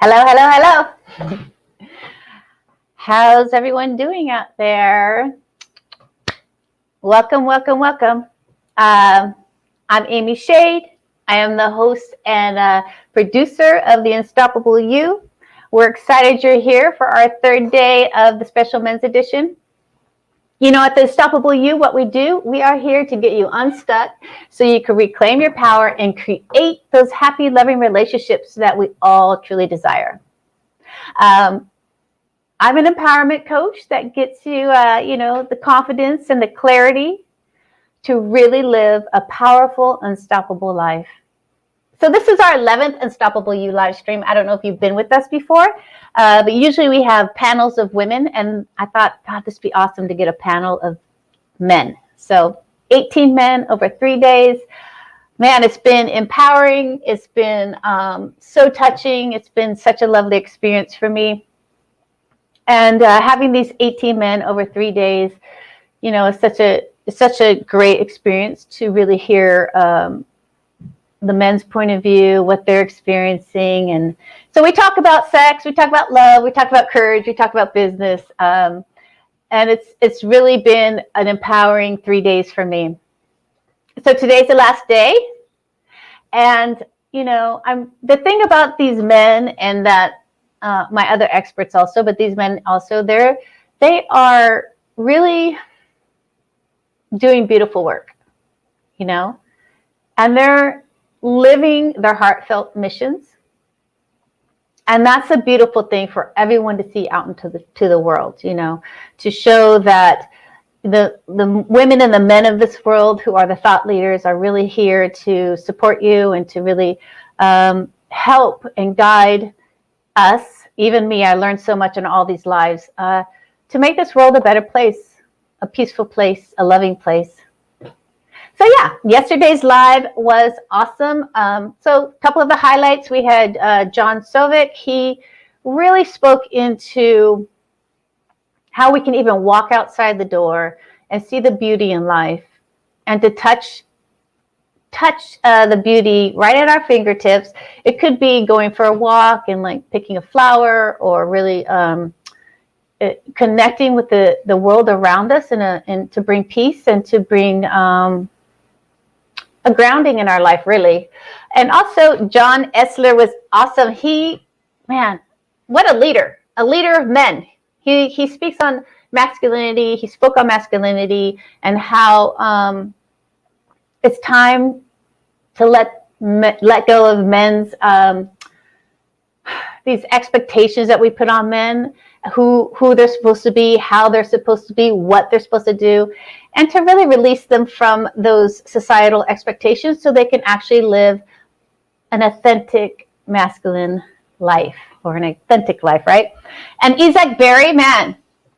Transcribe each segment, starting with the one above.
Hello, hello, hello. How's everyone doing out there? Welcome, welcome, welcome. I'm Amy Shade. I am the host and producer of The Unstoppable You. We're excited you're here for our third day of the special men's edition. You know, at The Unstoppable You, what we do, we are here to get you unstuck so you can reclaim your power and create those happy, loving relationships that we all truly desire. I'm an empowerment coach that gets you, the confidence and the clarity to really live a powerful, unstoppable life. So this is our 11th Unstoppable You live stream. I don't know if you've been with us before, but usually we have panels of women, and I thought, God, this would be awesome to get a panel of men. So 18 men over 3 days. Man, it's been empowering. It's been so touching. It's been such a lovely experience for me. And having these 18 men over 3 days, you know, is such a great experience to really hear the men's point of view, what they're experiencing. And so we talk about sex, we talk about love, we talk about courage, we talk about business. And it's really been an empowering 3 days for me. So today's the last day. And, you know, the thing about these men, and that my other experts also, but these men also, they are really doing beautiful work, you know, and they're living their heartfelt missions. And that's a beautiful thing for everyone to see out into the world, you know, to show that the women and the men of this world who are the thought leaders are really here to support you and to really help and guide us, even me. I learned so much in all these lives to make this world a better place, a peaceful place, a loving place. So yeah, yesterday's live was awesome. So a couple of the highlights, we had John Sovic. He really spoke into how we can even walk outside the door and see the beauty in life, and to touch the beauty right at our fingertips. It could be going for a walk and like picking a flower, or really connecting with the world around us, and to bring peace and to bring a grounding in our life, really. And also John Essler was awesome. Man, what a leader of men. He speaks on masculinity. He spoke on masculinity and how it's time to let go of men's these expectations that we put on men, who they're supposed to be, how they're supposed to be, what they're supposed to do, and to really release them from those societal expectations so they can actually live an authentic masculine life, or an authentic life, right? And Isaac Berry, man,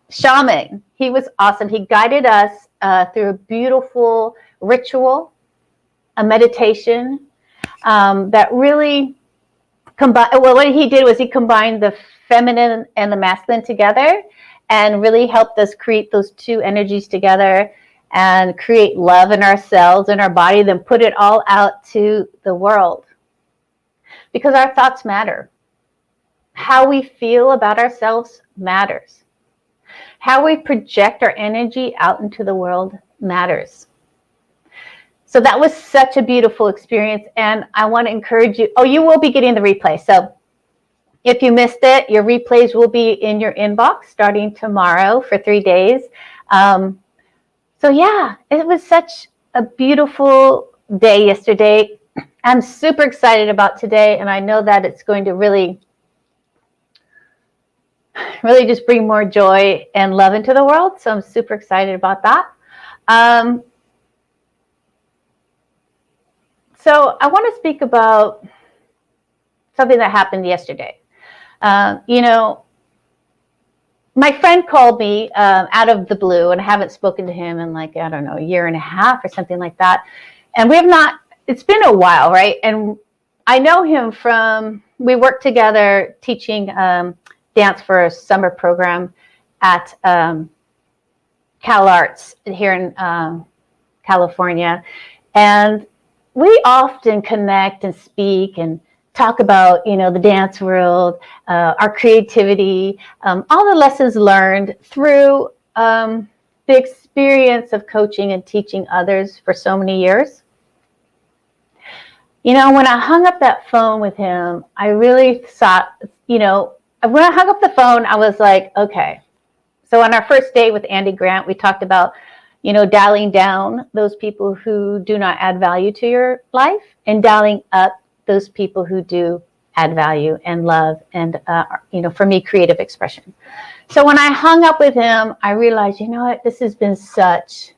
shaman, he was awesome. He guided us through a beautiful ritual, a meditation that really combined. Well, what he did was he combined the feminine and the masculine together, and really helped us create those two energies together and create love in ourselves and our body, then put it all out to the world. Because our thoughts matter. How we feel about ourselves matters. How we project our energy out into the world matters. So that was such a beautiful experience, and I want to encourage you. Oh, you will be getting the replay. So if you missed it, your replays will be in your inbox starting tomorrow for 3 days. So yeah, it was such a beautiful day yesterday. I'm super excited about today, and I know that it's going to really just bring more joy and love into the world. So I'm super excited about that. So I want to speak about something that happened yesterday. You know, my friend called me out of the blue, and I haven't spoken to him in like, I don't know, a year and a half or something like that. And we have not, it's been a while, right? And I know him from, we worked together teaching dance for a summer program at Cal Arts here in California. And we often connect and speak and talk about, the dance world, our creativity, all the lessons learned through the experience of coaching and teaching others for so many years. When I hung up that phone with him, I really thought, when I hung up the phone, I was like, okay. So on our first date with Andy Grant, we talked about, dialing down those people who do not add value to your life and dialing up those people who do add value and love and, for me, creative expression. So when I hung up with him, I realized, this has been such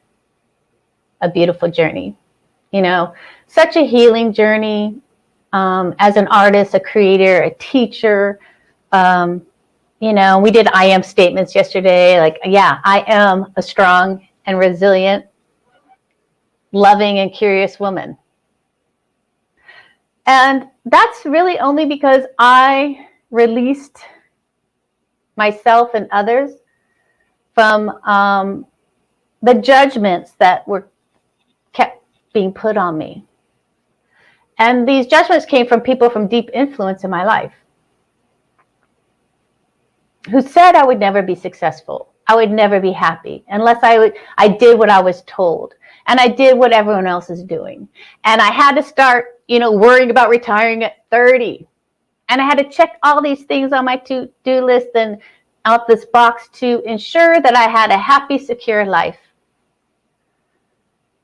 a beautiful journey, such a healing journey, as an artist, a creator, a teacher. We did I am statements yesterday. Like, yeah, I am a strong and resilient, loving and curious woman. And that's really only because I released myself and others from the judgments that were kept being put on me. And these judgments came from people from deep influence in my life who said I would never be successful. I would never be happy unless I did what I was told. And I did what everyone else is doing. And I had to start, worrying about retiring at 30. And I had to check all these things on my to-do list and out this box to ensure that I had a happy, secure life.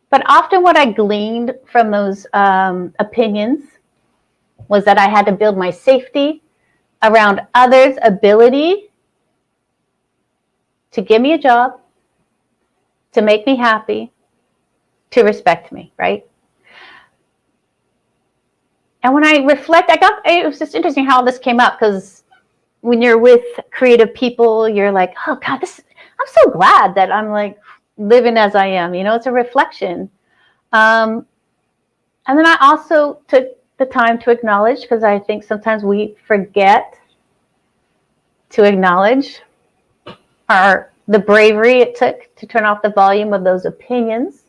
But often what I gleaned from those opinions was that I had to build my safety around others' ability to give me a job, to make me happy, to respect me, right? And when I reflect, it was just interesting how this came up, because when you're with creative people, you're like, oh God, I'm so glad that I'm like living as I am. It's a reflection. And then I also took the time to acknowledge, because I think sometimes we forget to acknowledge the bravery it took to turn off the volume of those opinions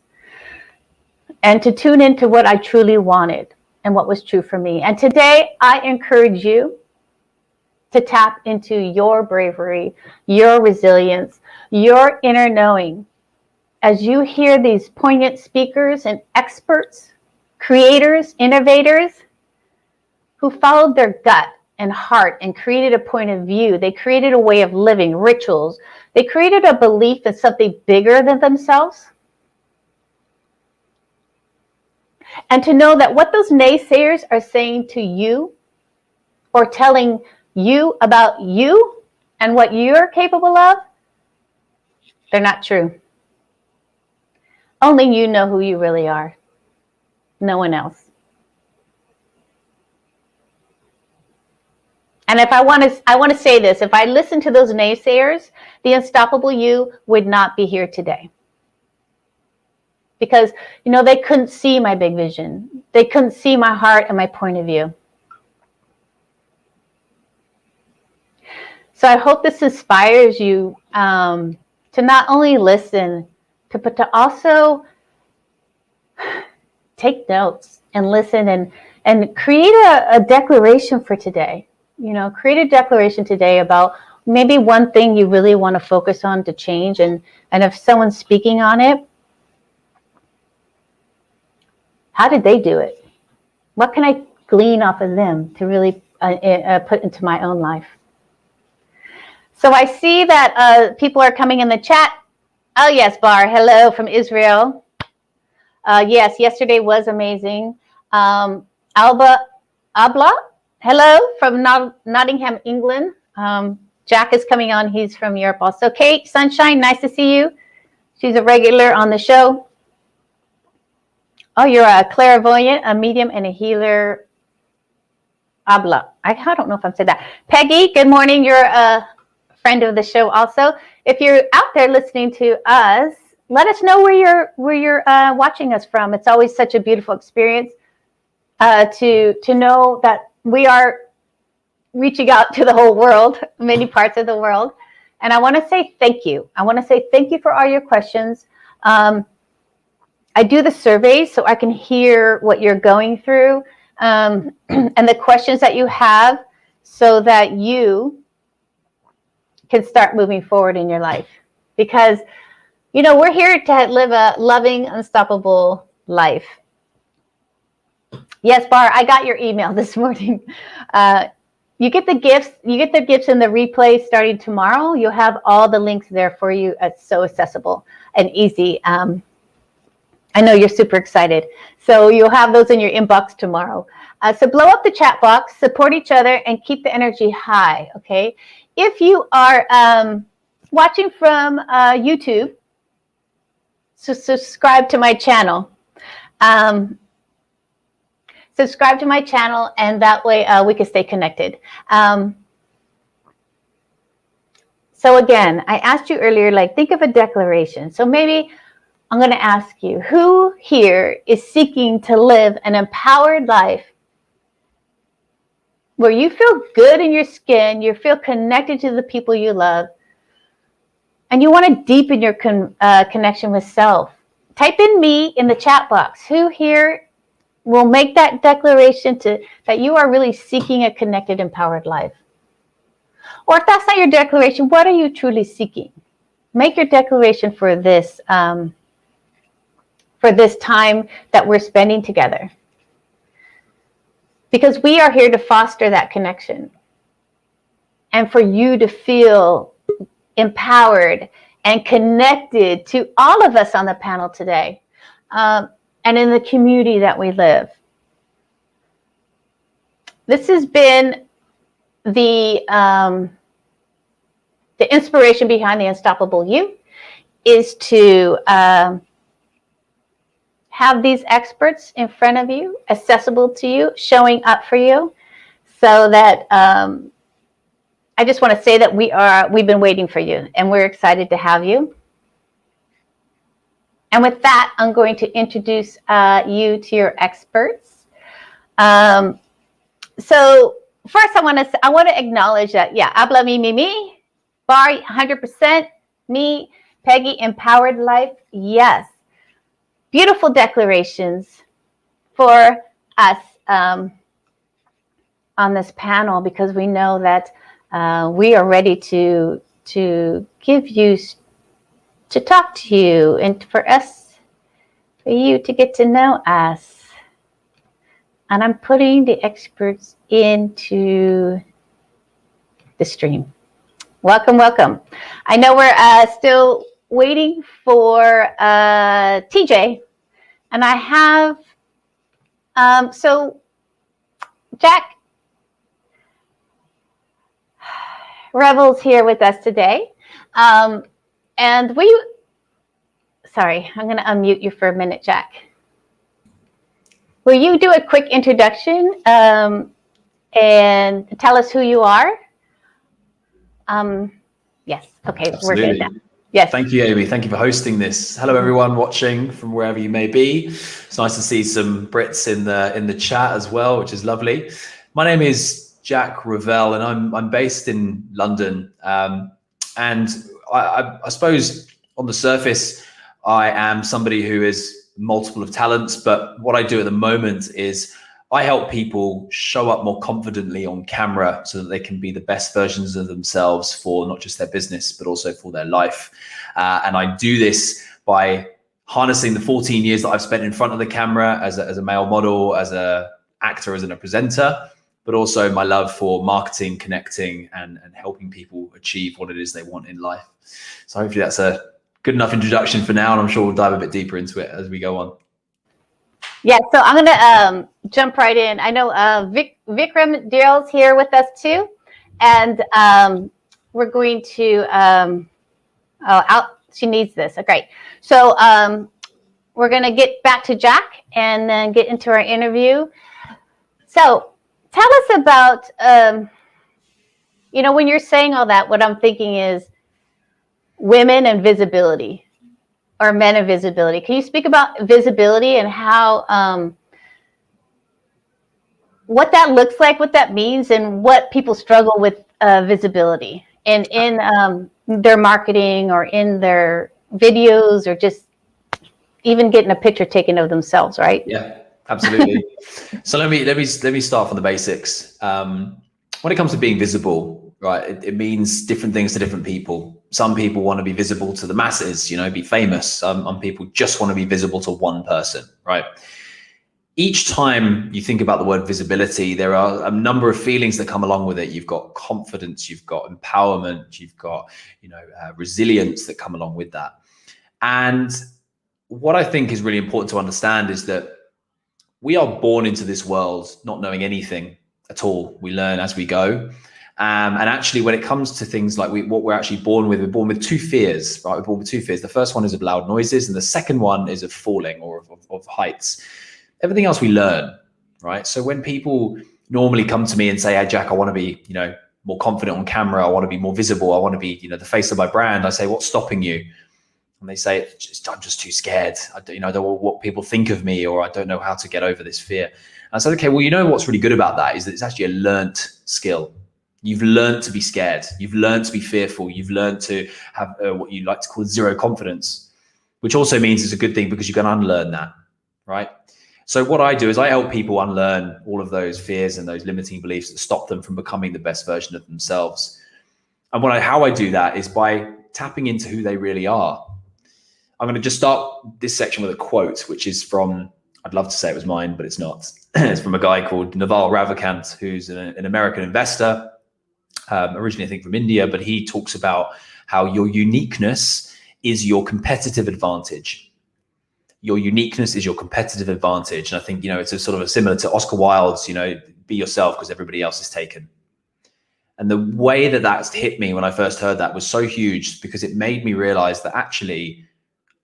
and to tune into what I truly wanted and what was true for me. And today I encourage you to tap into your bravery, your resilience, your inner knowing. As you hear these poignant speakers and experts, creators, innovators who followed their gut and heart and created a point of view, they created a way of living, rituals. They created a belief in something bigger than themselves. And to know that what those naysayers are saying to you or telling you about you and what you're capable of, they're not true. Only you know who you really are. No one else. And if I want to say this, if I listened to those naysayers, the unstoppable you would not be here today. Because, they couldn't see my big vision. They couldn't see my heart and my point of view. So I hope this inspires you to not only listen, but to also take notes and listen and create a declaration for today. Create a declaration today about maybe one thing you really want to focus on to change. And if someone's speaking on it, how did they do it? What can I glean off of them to really put into my own life? So I see that people are coming in the chat. Oh, yes, Bar. Hello from Israel. Yes, yesterday was amazing. Abla, hello from Nottingham, England. Jack is coming on. He's from Europe also. Kate, Sunshine, nice to see you. She's a regular on the show. Oh, you're a clairvoyant, a medium, and a healer. Abla. I don't know if I'm saying that. Peggy, good morning. You're a friend of the show also. If you're out there listening to us, let us know where you're watching us from. It's always such a beautiful experience to know that we are reaching out to the whole world, many parts of the world. And I want to say thank you. I want to say thank you for all your questions. I do the surveys so I can hear what you're going through. and the questions that you have so that you can start moving forward in your life. Because, we're here to live a loving, unstoppable life. Yes, Bar, I got your email this morning. You get the gifts. You get the gifts in the replay starting tomorrow. You'll have all the links there for you. It's so accessible and easy. I know you're super excited. So you'll have those in your inbox tomorrow. So blow up the chat box, support each other, and keep the energy high, okay? If you are watching from YouTube, so subscribe to my channel. Subscribe to my channel, and that way we can stay connected. So again, I asked you earlier, think of a declaration. So maybe I'm going to ask you, who here is seeking to live an empowered life where you feel good in your skin, you feel connected to the people you love, and you want to deepen your connection with self? Type in me in the chat box. Who here will make that declaration that you are really seeking a connected, empowered life? Or if that's not your declaration, what are you truly seeking? Make your declaration for this time that we're spending together. Because we are here to foster that connection and for you to feel empowered and connected to all of us on the panel today, and in the community that we live. This has been the inspiration behind the Unstoppable You, is to have these experts in front of you, accessible to you, showing up for you, so that I just want to say that we've been waiting for you, and we're excited to have you. And with that, I'm going to introduce you to your experts. So first, I want to acknowledge that, habla me, Bar, 100%, me, Peggy, empowered life, yes. Beautiful declarations for us on this panel, because we know that we are ready to give you, to talk to you, and for you to get to know us. And I'm putting the experts into the stream. Welcome, welcome. I know we're still waiting for TJ, and I have, so Jack Revel's here with us today. And sorry, I'm going to unmute you for a minute, Jack. Will you do a quick introduction and tell us who you are? Yes. Okay. Absolutely. We're good now. Yes. Thank you, Amy. Thank you for hosting this. Hello, everyone watching from wherever you may be. It's nice to see some Brits in the chat as well, which is lovely. My name is Jack Revel, and I'm based in London. And I suppose on the surface, I am somebody who is multiple of talents, but what I do at the moment is I help people show up more confidently on camera so that they can be the best versions of themselves for not just their business, but also for their life. And I do this by harnessing the 14 years that I've spent in front of the camera as a male model, as an actor, as a presenter, but also my love for marketing, connecting, and helping people achieve what it is they want in life. So hopefully that's a good enough introduction for now, and I'm sure we'll dive a bit deeper into it as we go on. Yeah, so I'm going to jump right in. I know Vikram Daryl's here with us too, and we're going to, she needs this. Okay, so we're going to get back to Jack and then get into our interview. So tell us about, when you're saying all that, what I'm thinking is women and visibility. Or men of visibility. Can you speak about visibility and how, what that looks like, what that means, and what people struggle with visibility in their marketing or in their videos, or just even getting a picture taken of themselves, right? Yeah, Absolutely. So let me start from the basics. When it comes to being visible, right, it means different things to different people. Some people want to be visible to the masses, be famous. Some people just want to be visible to one person, right? Each time you think about the word visibility, there are a number of feelings that come along with it. You've got confidence, you've got empowerment, you've got resilience that come along with that. And what I think is really important to understand is that we are born into this world not knowing anything at all. We learn as we go. And actually, when it comes to things like what we're actually born with, we're born with two fears, right? We're born with two fears. The first one is of loud noises, and the second one is of falling or of heights. Everything else we learn, right? So when people normally come to me and say, "Hey, Jack, I want to be, more confident on camera. I want to be more visible. I want to be, the face of my brand," I say, "What's stopping you?" And they say, "I'm just too scared. I don't know what people think of me, or I don't know how to get over this fear." And I said, "Okay, well, what's really good about that is that it's actually a learnt skill. You've learned to be scared. You've learned to be fearful. You've learned to have what you like to call zero confidence, which also means it's a good thing because you can unlearn that, right?" So what I do is I help people unlearn all of those fears and those limiting beliefs that stop them from becoming the best version of themselves. And how I do that is by tapping into who they really are. I'm going to just start this section with a quote, which is from, I'd love to say it was mine, but it's not. It's from a guy called Naval Ravikant, who's an American investor, originally I think from India, but he talks about how your uniqueness is your competitive advantage. Your uniqueness is your competitive advantage. And I think, it's a sort of similar to Oscar Wilde's, be yourself because everybody else is taken. And the way that that's hit me when I first heard that was so huge because it made me realize that actually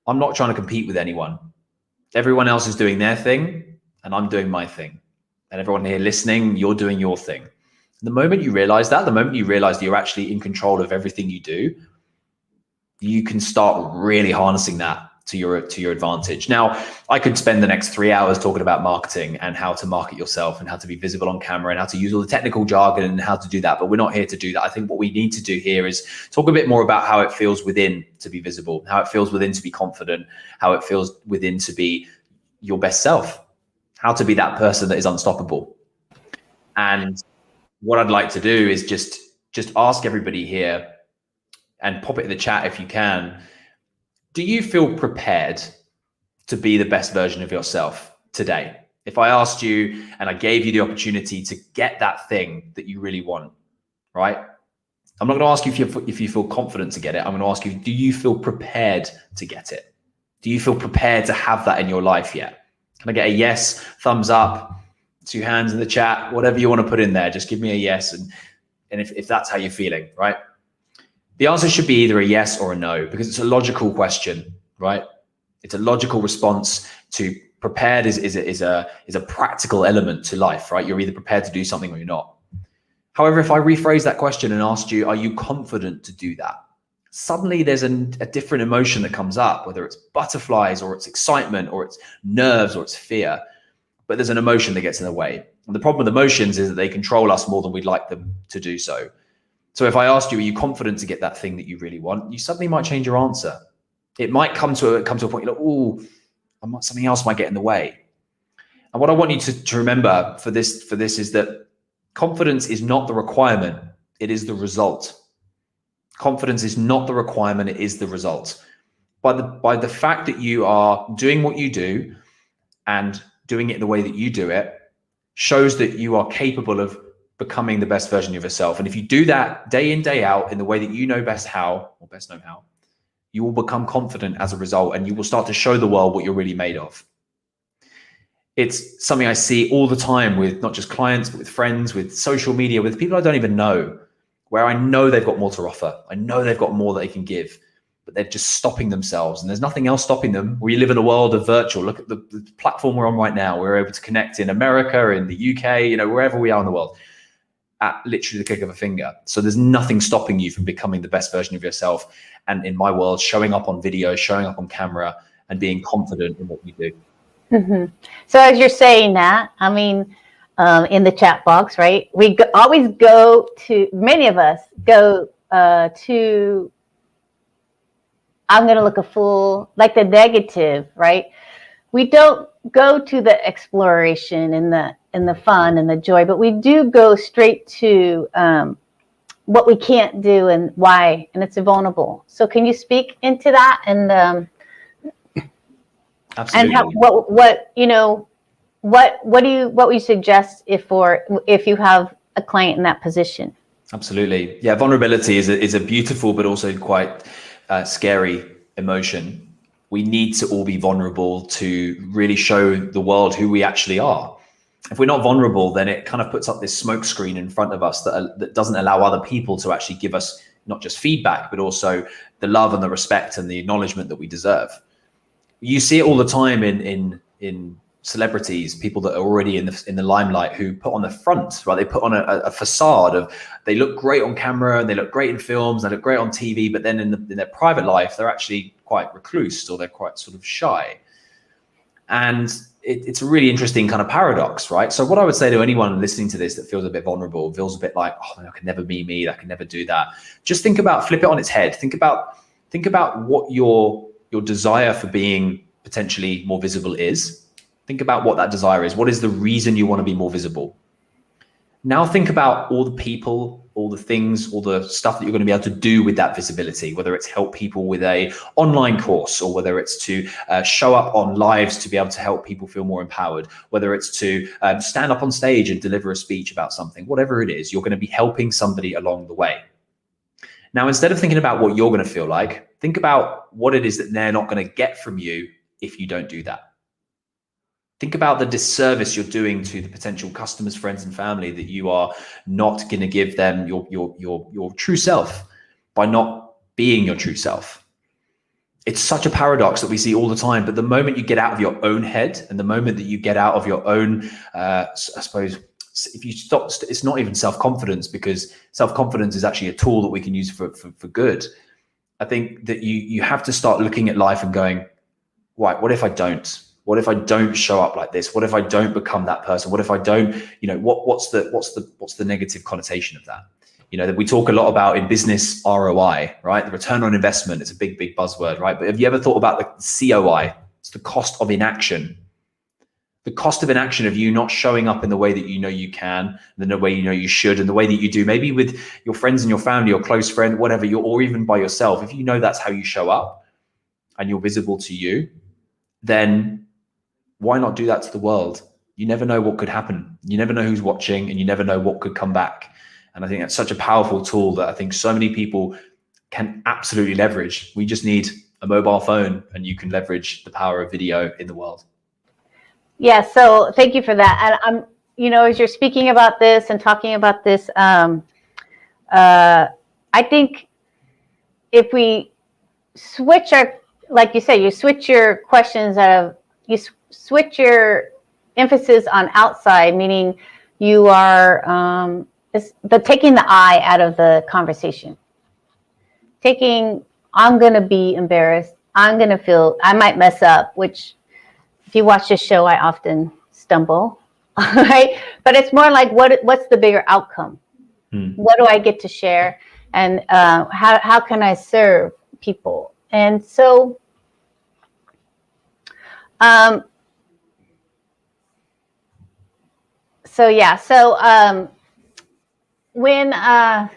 I'm not trying to compete with anyone. Everyone else is doing their thing and I'm doing my thing. And everyone here listening, you're doing your thing. The moment you realize that, the moment you realize that you're actually in control of everything you do, you can start really harnessing that to your advantage. Now, I could spend the next 3 hours talking about marketing and how to market yourself and how to be visible on camera and how to use all the technical jargon and how to do that, but we're not here to do that. I think what we need to do here is talk a bit more about how it feels within to be visible, how it feels within to be confident, how it feels within to be your best self, how to be that person that is unstoppable. And what I'd like to do is just ask everybody here and pop it in the chat if you can. Do you feel prepared to be the best version of yourself today? If I asked you and I gave you the opportunity to get that thing that you really want, right? I'm not going to ask you if you feel confident to get it. I'm going to ask you, do you feel prepared to get it? Do you feel prepared to have that in your life yet? Can I get a yes, thumbs up, 2 hands in the chat, whatever you want to put in there, just give me a yes. And if that's how you're feeling, right? The answer should be either a yes or a no, because it's a logical question, right? It's a logical response to prepared is a practical element to life, right? You're either prepared to do something or you're not. However, if I rephrase that question and asked you, are you confident to do that? Suddenly there's a different emotion that comes up, whether it's butterflies or it's excitement or it's nerves or it's fear, but there's an emotion that gets in the way. And the problem with emotions is that they control us more than we'd like them to do so. So if I asked you, are you confident to get that thing that you really want? You suddenly might change your answer. It might come to a point, you're like, oh, something else might get in the way. And what I want you to remember for this is that confidence is not the requirement, it is the result. Confidence is not the requirement, it is the result. By the fact that you are doing what you do and doing it the way that you do it, shows that you are capable of becoming the best version of yourself. And if you do that day in, day out in the way that you know best how, or best know how, you will become confident as a result, and you will start to show the world what you're really made of. It's something I see all the time with not just clients, but with friends, with social media, with people I don't even know, where I know they've got more to offer. I know they've got more that they can give, but they're just stopping themselves. And there's nothing else stopping them. We live in a world of virtual. Look at the platform we're on right now. We're able to connect in America, in the UK, wherever we are in the world, at literally the click of a finger. So there's nothing stopping you from becoming the best version of yourself. And in my world, showing up on video, showing up on camera, and being confident in what you do. Mm-hmm. So as you're saying that, I mean, in the chat box, right? We always go to, many of us go to, I'm going to look a fool, like the negative, right? We don't go to the exploration and the fun and the joy, but we do go straight to what we can't do and why, and it's vulnerable. So can you speak into that and Absolutely. how, what would you suggest if you have a client in that position? Absolutely. Yeah, vulnerability is a beautiful but also quite scary emotion. We need to all be vulnerable to really show the world who we actually are. If we're not vulnerable, then it kind of puts up this smoke screen in front of us that doesn't allow other people to actually give us not just feedback, but also the love and the respect and the acknowledgement that we deserve. You see it all the time in celebrities, people that are already in the limelight, who put on the front, right? They put on a facade of, they look great on camera and they look great in films, they look great on TV, but then in their private life, they're actually quite recluse, or they're quite sort of shy. And it's a really interesting kind of paradox, right? So what I would say to anyone listening to this that feels a bit vulnerable, feels a bit like, oh, that can never be me, that can never do that. Just think about, flip it on its head. Think about what your desire for being potentially more visible is. Think about what that desire is. What is the reason you want to be more visible? Now think about all the people, all the things, all the stuff that you're going to be able to do with that visibility, whether it's help people with a online course, or whether it's to show up on lives to be able to help people feel more empowered, whether it's to stand up on stage and deliver a speech about something, whatever it is, you're going to be helping somebody along the way. Now, instead of thinking about what you're going to feel like, think about what it is that they're not going to get from you if you don't do that. Think about the disservice you're doing to the potential customers, friends, and family that you are not going to give them your true self by not being your true self. It's such a paradox that we see all the time. But the moment you get out of your own head, and the moment that you get out of your own, I suppose, if you stop, it's not even self-confidence, because self-confidence is actually a tool that we can use for good. I think that you have to start looking at life and going, right, what if I don't? What if I don't show up like this? What if I don't become that person? What if I don't, what's the negative connotation of that? That we talk a lot about in business, ROI, right? The return on investment. It's a big buzzword, right? But have you ever thought about the COI? It's the cost of inaction. The cost of inaction of you not showing up in the way that you know you can, and the way you know you should, and the way that you do, maybe with your friends and your family, your close friend, whatever, or even by yourself. If you know that's how you show up and you're visible to you, then why not do that to the world? You never know what could happen. You never know who's watching, and you never know what could come back. And I think that's such a powerful tool that I think so many people can absolutely leverage. We just need a mobile phone, and you can leverage the power of video in the world. Yeah, so thank you for that. And I'm, as you're speaking about this and talking about this, I think if we switch like you say, you switch your questions you switch your emphasis on outside, meaning you are taking the I out of the conversation. I'm going to be embarrassed. I'm going to feel, I might mess up, which if you watch this show, I often stumble, right? But it's more like, what's the bigger outcome? What do I get to share? And how can I serve people? And so, when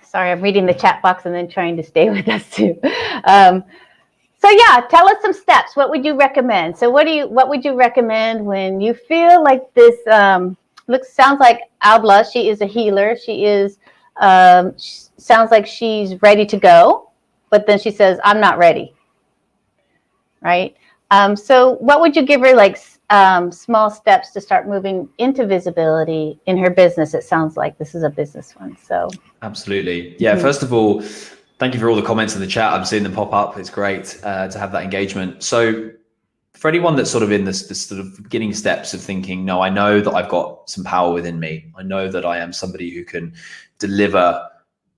sorry, I'm reading the chat box and then trying to stay with us too. Tell us some steps. What would you recommend? So what would you recommend when you feel like this sounds like Albla? She is a healer. She is sounds like she's ready to go, but then she says, I'm not ready. Right? So what would you give her, like small steps to start moving into visibility in her business? It sounds like this is a business one. So absolutely. Yeah. First of all, thank you for all the comments in the chat. I'm seeing them pop up. It's great to have that engagement. So for anyone that's sort of in this sort of beginning steps of thinking, no, I know that I've got some power within me. I know that I am somebody who can deliver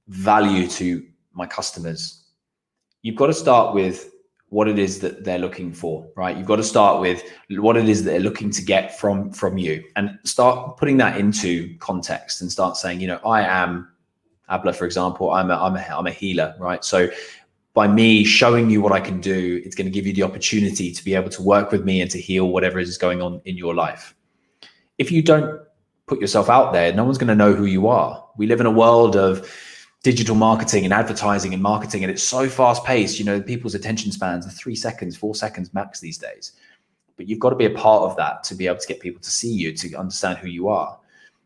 value to my customers. You've got to start with what it is that they're looking for, right? You've got to start with what it is that they're looking to get from you, and start putting that into context, and start saying, I am Abla, for example, I'm a healer, right? So by me showing you what I can do, it's going to give you the opportunity to be able to work with me and to heal whatever is going on in your life. If you don't put yourself out there, no one's going to know who you are. We live in a world of digital marketing and advertising and marketing, and it's so fast paced. You know, people's attention spans are 3 seconds, 4 seconds max these days. But you've got to be a part of that to be able to get people to see you, to understand who you are.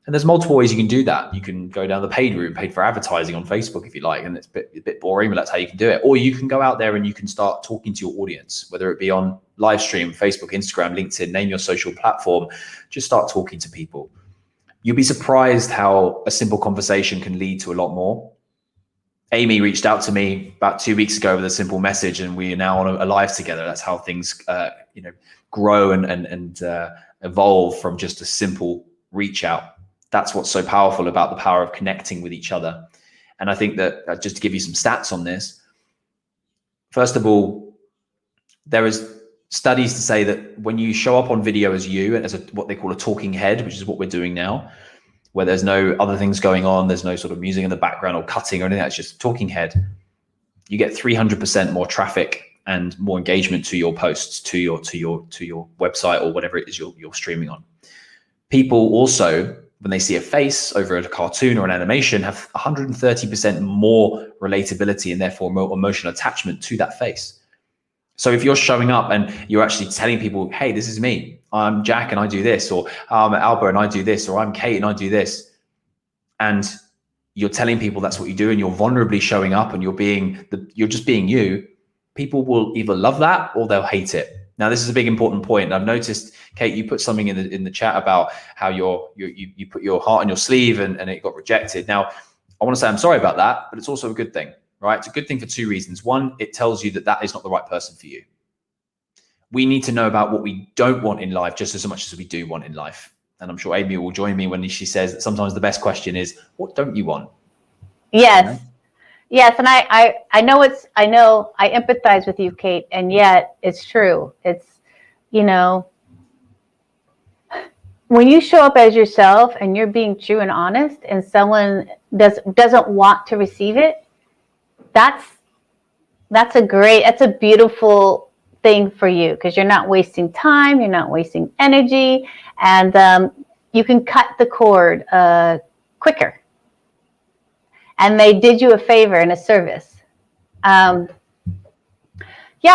And there's multiple ways you can do that. You can go down the paid route, paid for advertising on Facebook if you like, and it's a bit boring, but that's how you can do it. Or you can go out there and you can start talking to your audience, whether it be on live stream, Facebook, Instagram, LinkedIn, name your social platform, just start talking to people. You'll be surprised how a simple conversation can lead to a lot more. Amy reached out to me about 2 weeks ago with a simple message, and we are now on a live together. That's how things grow and evolve from just a simple reach out. That's what's so powerful about the power of connecting with each other. And I think that just to give you some stats on this, first of all, there is studies to say that when you show up on video as you, as what they call a talking head, which is what we're doing now, where there's no other things going on, there's no sort of music in the background or cutting or anything, that's just talking head, you get 300% more traffic and more engagement to your posts, to your website or whatever it is you're streaming on. People also, when they see a face over a cartoon or an animation, have 130% more relatability and therefore more emotional attachment to that face. So if you're showing up and you're actually telling people, hey, this is me, I'm Jack and I do this, or I'm Albert and I do this, or I'm Kate and I do this, and you're telling people that's what you do and you're vulnerably showing up and you're just being you, people will either love that or they'll hate it. Now, this is a big important point. I've noticed, Kate, you put something in the chat about how you put your heart on your sleeve and it got rejected. Now, I want to say I'm sorry about that, but it's also a good thing, right? It's a good thing for 2 reasons. One, it tells you that is not the right person for you. We need to know about what we don't want in life just as much as we do want in life. And I'm sure Amy will join me when she says that sometimes the best question is, what don't you want? Yes. You know? Yes, and I know I empathize with you, Kate, and yet it's true. It's, when you show up as yourself and you're being true and honest, and someone doesn't want to receive it, that's a beautiful thing for you, because you're not wasting time, you're not wasting energy, and you can cut the cord quicker. And they did you a favor and a service.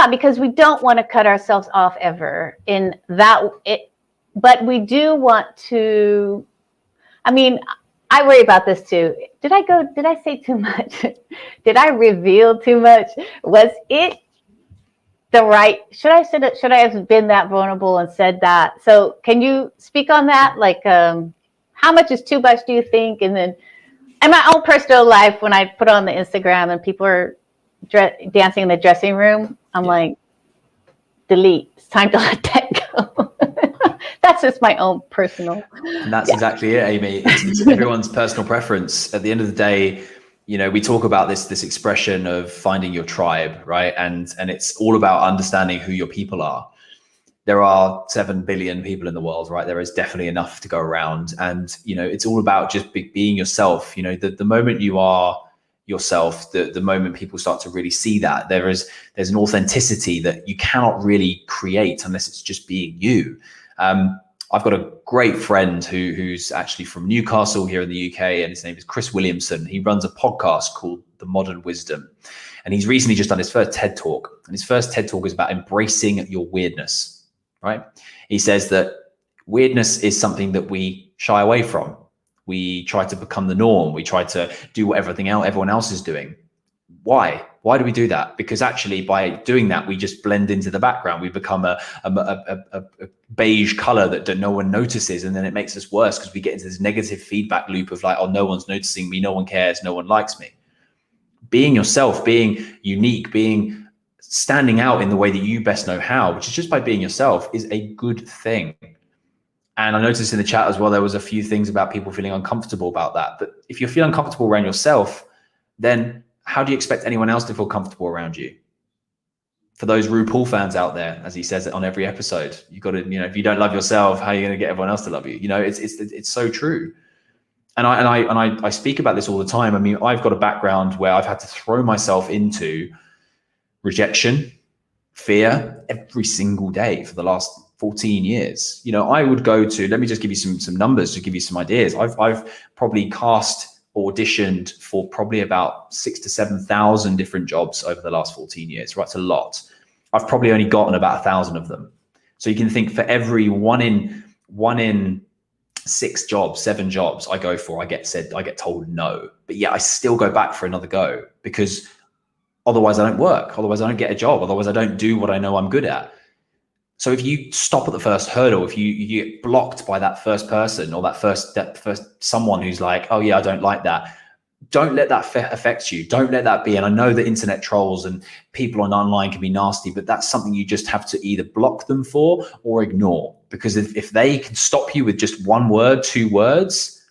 Because we don't want to cut ourselves off ever in that. But we do want to. I mean, I worry about this too. Did I say too much? Did I reveal too much? Was it the right? Should I have been that vulnerable and said that? So can you speak on that? Like, how much is too much, do you think? And then, in my own personal life, when I put on the Instagram and people are dancing in the dressing room, I'm like, delete. It's time to let that go. That's just my own personal. And that's exactly it, Amy. It's everyone's personal preference. At the end of the day, we talk about this expression of finding your tribe, right? And it's all about understanding who your people are. There are 7 billion people in the world, right? There is definitely enough to go around. And, it's all about just being yourself. The moment you are yourself, the moment people start to really see that, there's an authenticity that you cannot really create unless it's just being you. I've got a great friend who's actually from Newcastle here in the UK, and his name is Chris Williamson. He runs a podcast called The Modern Wisdom. And he's recently just done his first TED Talk. And his first TED Talk is about embracing your weirdness. Right? He says that weirdness is something that we shy away from. We try to become the norm. We try to do what everyone else is doing. Why? Why do we do that? Because actually by doing that, we just blend into the background. We become a beige color that no one notices. And then it makes us worse because we get into this negative feedback loop of like, oh, no one's noticing me. No one cares. No one likes me. Being yourself, being unique, standing out in the way that you best know how, which is just by being yourself, is a good thing. And I noticed in the chat as well, there was a few things about people feeling uncomfortable about that. But if you feel uncomfortable around yourself, then how do you expect anyone else to feel comfortable around you? For those RuPaul fans out there, as he says it on every episode, you got to, if you don't love yourself, how are you going to get everyone else to love you? It's so true. And I speak about this all the time. I mean, I've got a background where I've had to throw myself into rejection, fear every single day for the last 14 years. I would go to, let me just give you some numbers to give you some ideas. I've probably auditioned for probably about 6,000 to 7,000 different jobs over the last 14 years, right? It's a lot. I've probably only gotten about 1,000 of them. So you can think for every one in 6 jobs, 7 jobs I go for, I get told no, but yeah, I still go back for another go, because otherwise I don't work. Otherwise I don't get a job. Otherwise I don't do what I know I'm good at. So if you stop at the first hurdle, if you get blocked by that first person or that first someone who's like, oh yeah, I don't like that, don't let that affect you. Don't let that be. And I know that internet trolls and people online can be nasty, but that's something you just have to either block them for or ignore. Because if they can stop you with just 1 word, 2 words,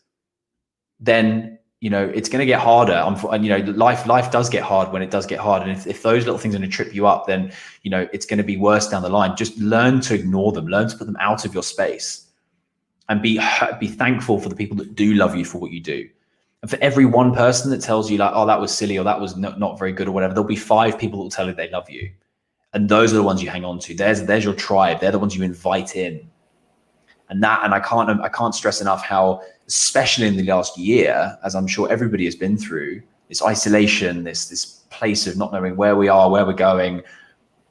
then it's going to get harder. And life does get hard when it does get hard. And if those little things are going to trip you up, then it's going to be worse down the line. Just learn to ignore them. Learn to put them out of your space, and be thankful for the people that do love you for what you do. And for every one person that tells you like, oh, that was silly, or that was not very good, or whatever, there'll be 5 people that will tell you they love you. And those are the ones you hang on to. There's your tribe. They're the ones you invite in. And I can't stress enough how, especially in the last year, as I'm sure everybody has been through, this isolation, this place of not knowing where we are, where we're going,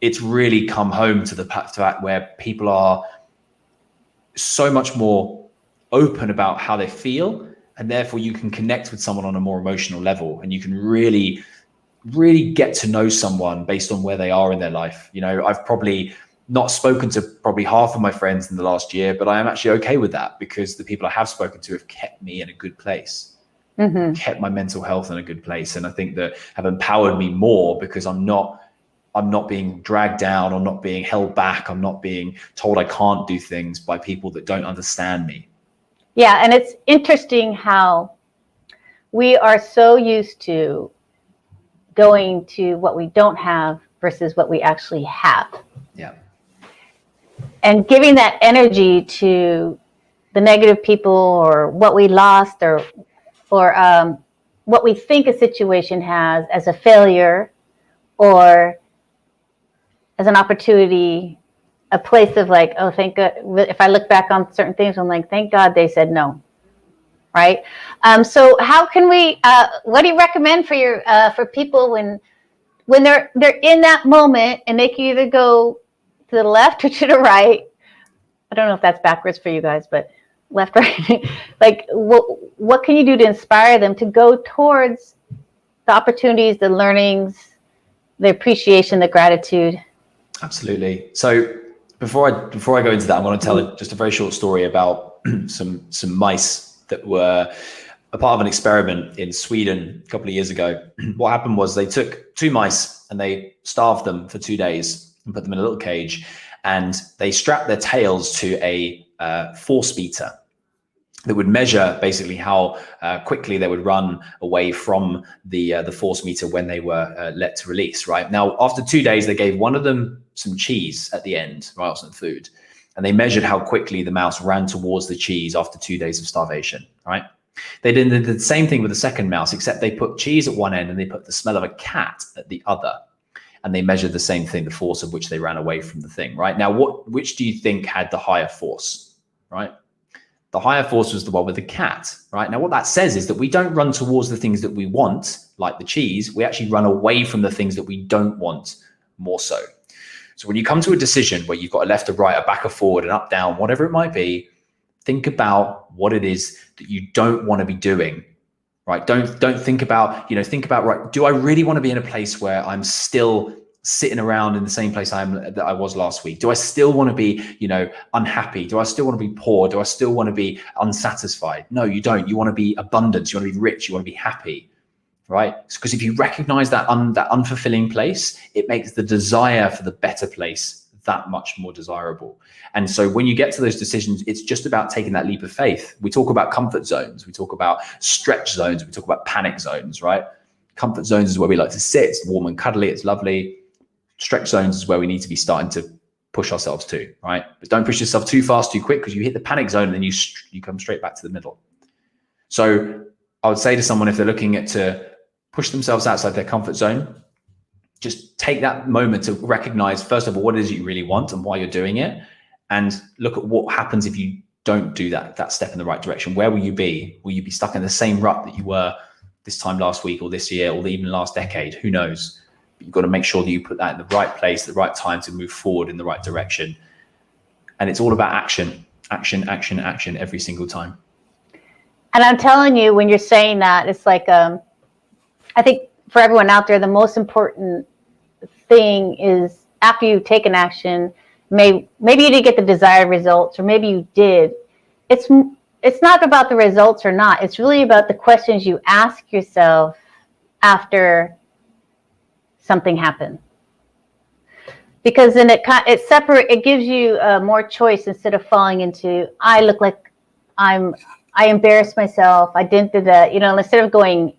it's really come home to the fact where people are so much more open about how they feel, and therefore you can connect with someone on a more emotional level, and you can really get to know someone based on where they are in their life. I've probably not spoken to probably half of my friends in the last year, but I am actually okay with that, because the people I have spoken to have kept me in a good place, kept my mental health in a good place. And I think that have empowered me more, because I'm not being dragged down, I'm not being held back, I'm not being told I can't do things by people that don't understand me. Yeah, and it's interesting how we are so used to going to what we don't have versus what we actually have. Yeah. And giving that energy to the negative people, or what we lost, or what we think a situation has as a failure, or as an opportunity, a place of like, oh, thank God. If I look back on certain things, I'm like, thank God they said no. Right. So how can we, what do you recommend for people when they're in that moment, and they can either go to the left or to the right? I don't know if that's backwards for you guys, but left, right. Like, what can you do to inspire them to go towards the opportunities, the learnings, the appreciation, the gratitude? Absolutely. So before I go into that, I want to tell just a very short story about some mice that were a part of an experiment in Sweden a couple of years ago. What happened was they took 2 mice and they starved them for 2 days and put them in a little cage, and they strapped their tails to a force meter that would measure basically how quickly they would run away from the force meter when they were let to release. Right now, after 2 days, they gave one of them some cheese at the end, right, some food, and they measured how quickly the mouse ran towards the cheese after 2 days of starvation. Right. They did the same thing with the second mouse, except they put cheese at one end and they put the smell of a cat at the other. And they measured the same thing, the force of which they ran away from the thing. Right now, which do you think had the higher force? Right. The higher force was the one with the cat. Right now, what that says is that we don't run towards the things that we want, like the cheese. We actually run away from the things that we don't want more so. So when you come to a decision where you've got a left or right, a back or forward, an up, down, whatever it might be, think about what it is that you don't want to be doing, right? Don't think about, think about, right, do I really want to be in a place where I'm still sitting around in the same place that I was last week? Do I still want to be, unhappy? Do I still want to be poor? Do I still want to be unsatisfied? No, you don't. You want to be abundant. You want to be rich. You want to be happy, right? Because if you recognize that unfulfilling place, it makes the desire for the better place that much more desirable. And so when you get to those decisions, it's just about taking that leap of faith. We talk about comfort zones. We talk about stretch zones. We talk about panic zones, right? Comfort zones is where we like to sit. It's warm and cuddly. It's lovely. Stretch zones is where we need to be starting to push ourselves to, right? But don't push yourself too fast, too quick, because you hit the panic zone and then you come straight back to the middle. So I would say to someone, if they're looking to push themselves outside their comfort zone, just take that moment to recognize, first of all, what it is you really want and why you're doing it, and look at what happens if you don't do that step in the right direction. Where will you be? Will you be stuck in the same rut that you were this time last week or this year or even last decade? Who knows? But you've got to make sure that you put that in the right place, the right time to move forward in the right direction. And it's all about action, action, action, action every single time. And I'm telling you, when you're saying that, it's like, I think for everyone out there, the most important thing is after you've taken action, maybe you didn't get the desired results, or maybe you did. It's not about the results or not. It's really about the questions you ask yourself after something happened. Because then it gives you more choice instead of falling into, I look like I embarrassed myself, I didn't do that, instead of going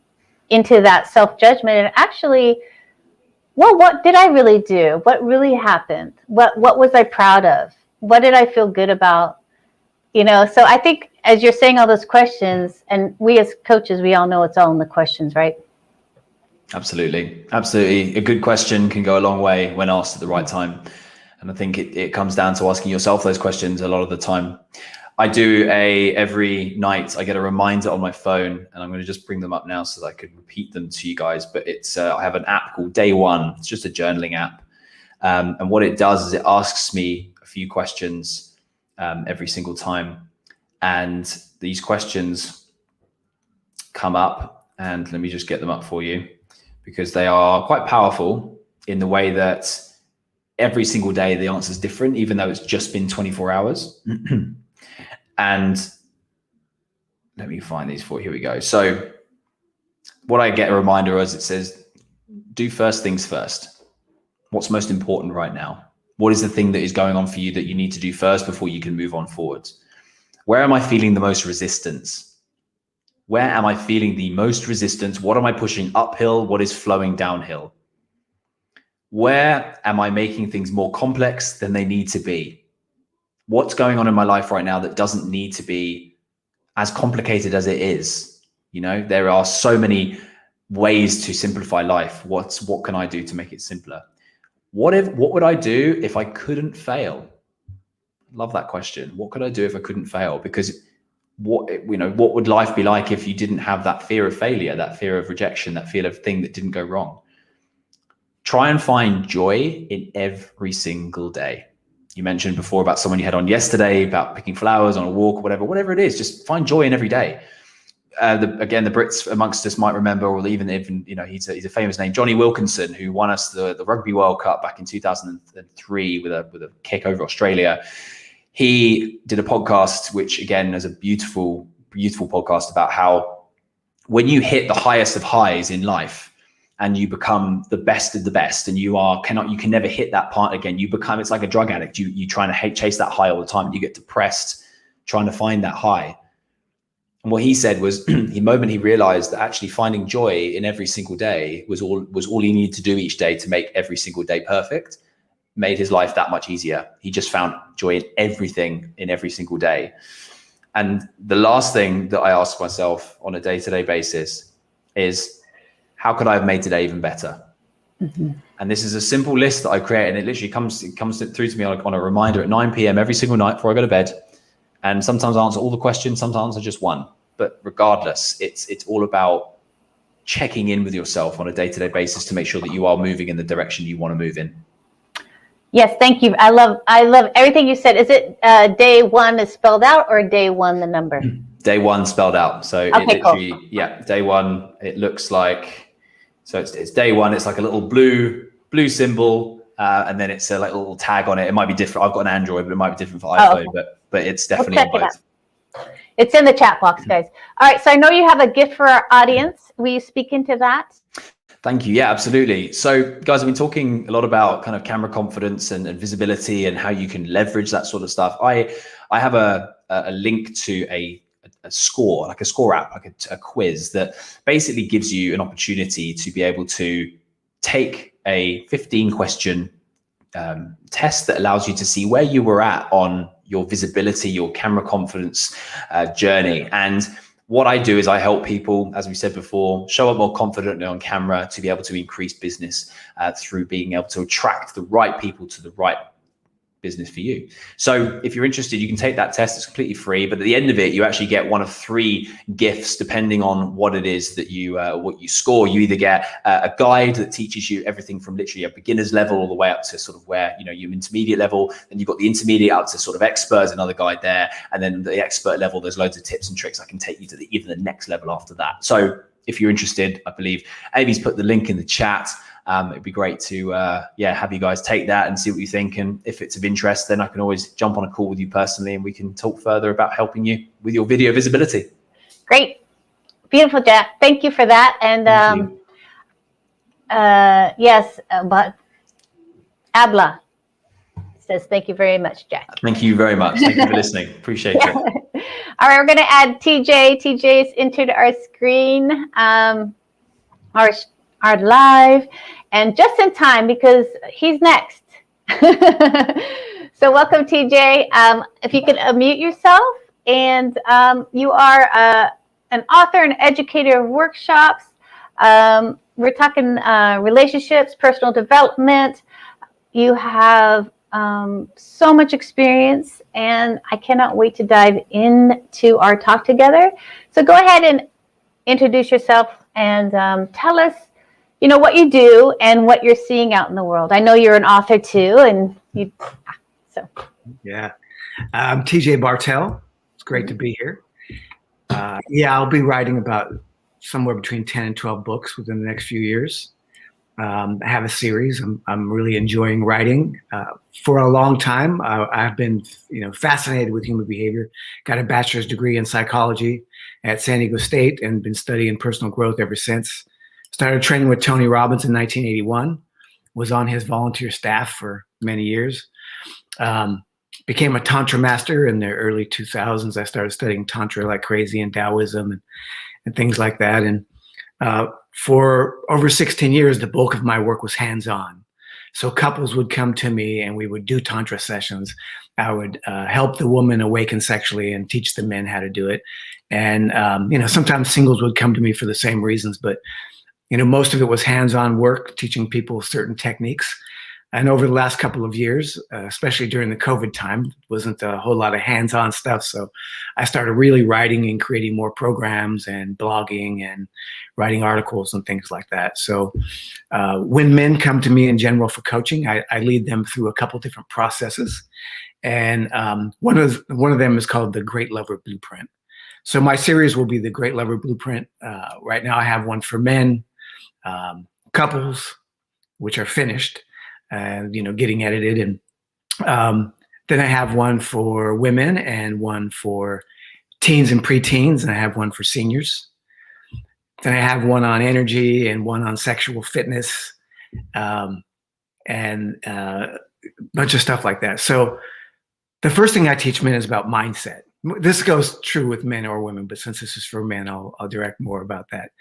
into that self-judgment and actually, well, what did I really do? What really happened? What was I proud of? What did I feel good about? So I think as you're saying all those questions, and we as coaches, we all know it's all in the questions, right? Absolutely. A good question can go a long way when asked at the right time. And I think it comes down to asking yourself those questions a lot of the time. I do every night I get a reminder on my phone, and I'm going to just bring them up now so that I can repeat them to you guys. But it's I have an app called Day One. It's just a journaling app. And what it does is it asks me a few questions every single time. And these questions come up, and let me just get them up for you, because they are quite powerful in the way that every single day the answer is different, even though it's just been 24 hours. And let me find these for you. Here we go. So what I get a reminder as it says, do first things first. What's most important right now? What is the thing that is going on for you that you need to do first before you can move on forwards? Where am I feeling the most resistance? Where am I feeling the most resistance? What am I pushing uphill? What is flowing downhill? Where am I making things more complex than they need to be? What's going on in my life right now that doesn't need to be as complicated as it is? There are so many ways to simplify life. What can I do to make it simpler? What would I do if I couldn't fail? Love that question. What could I do if I couldn't fail? Because what would life be like if you didn't have that fear of failure, that fear of rejection, that fear of thing that didn't go wrong? Try and find joy in every single day. You mentioned before about someone you had on yesterday about picking flowers on a walk or whatever it is. Just find joy in every day. Again, the Brits amongst us might remember, or even he's a famous name, Johnny Wilkinson, who won us the Rugby World Cup back in 2003 with a kick over Australia. He did a podcast, which again is a beautiful, beautiful podcast about how when you hit the highest of highs in life, and you become the best of the best, and you can never hit that part again. It's like a drug addict. You trying to chase that high all the time. You get depressed trying to find that high. And what he said was the moment he realized that actually finding joy in every single day was all he needed to do each day to make every single day perfect, made his life that much easier. He just found joy in everything in every single day. And the last thing that I ask myself on a day-to-day basis is, how could I have made today even better? Mm-hmm. And this is a simple list that I create, and it literally comes through to me on a reminder at 9 p.m. every single night before I go to bed. And sometimes I answer all the questions, sometimes I answer just one. But regardless, it's all about checking in with yourself on a day-to-day basis to make sure that you are moving in the direction you want to move in. Yes, thank you. I love everything you said. Is it day one is spelled out, or day one the number? Day one spelled out. So okay, it literally, cool. Yeah, day one. It looks like. So it's day one. It's like a little blue symbol, and then it's a little tag on it. It might be different. I've got an Android, but it might be different for iPhone. Okay. But it's definitely in both. It's in the chat box, guys. All right. So I know you have a gift for our audience. Will you speak into that? Thank you. Yeah, absolutely. So guys, I've been talking a lot about kind of camera confidence and visibility and how you can leverage that sort of stuff. I have a link to a score, like a score app, like a quiz that basically gives you an opportunity to be able to take a 15 question test that allows you to see where you were at on your visibility, your camera confidence journey. And What I do is I help people, as we said before, show up more confidently on camera to be able to increase business through being able to attract the right people to the right business for you. So if you're interested, you can take that test. It's completely free, but at the end of it, you actually get one of 3 gifts depending on what it is that you score. You either get a guide that teaches you everything from literally a beginner's level all the way up to sort of where you're intermediate level. Then you've got the intermediate up to sort of experts, another guide there, and then the expert level. There's loads of tips and tricks I can take you to even the next level after that. So if you're interested, I believe Amy's put the link in the chat. It'd be great to have you guys take that and see what you think. And if it's of interest, then I can always jump on a call with you personally and we can talk further about helping you with your video visibility. Great. Beautiful, Jack. Thank you for that. And yes, but Abla says, thank you very much, Jack. Thank you very much. Thank you for listening. Appreciate it. All right, we're going to add TJ. TJ's entered our screen, our live, and just in time because he's next. So welcome, TJ. If you could unmute yourself, and you are an author and educator of workshops. We're talking relationships, personal development. You have so much experience, and I cannot wait to dive into our talk together. So go ahead and introduce yourself and tell us, what you do and what you're seeing out in the world. I know you're an author too, and Yeah, I'm TJ Bartell. It's great to be here. I'll be writing about somewhere between 10 and 12 books within the next few years. I have a series. I'm really enjoying writing. For a long time, I've been fascinated with human behavior. Got a bachelor's degree in psychology at San Diego State and been studying personal growth ever since. Started training with Tony Robbins in 1981. Was on his volunteer staff for many years. Became a Tantra master in the early 2000s. I started studying Tantra like crazy and Taoism and things like that. And for over 16 years, the bulk of my work was hands-on. So couples would come to me and we would do Tantra sessions. I would help the woman awaken sexually and teach the men how to do it. And, sometimes singles would come to me for the same reasons, but, most of it was hands-on work, teaching people certain techniques. And over the last couple of years, especially during the COVID time, wasn't a whole lot of hands-on stuff. So I started really writing and creating more programs and blogging and writing articles and things like that. So when men come to me in general for coaching, I lead them through a couple different processes. And one of them is called the Great Lover Blueprint. So my series will be the Great Lover Blueprint. Right now I have one for men, couples, which are finished, getting edited. And then I have one for women and one for teens and preteens, and I have one for seniors. Then I have one on energy and one on sexual fitness, and a bunch of stuff like that. So the first thing I teach men is about mindset. This goes true with men or women, but since this is for men, I'll direct more about that.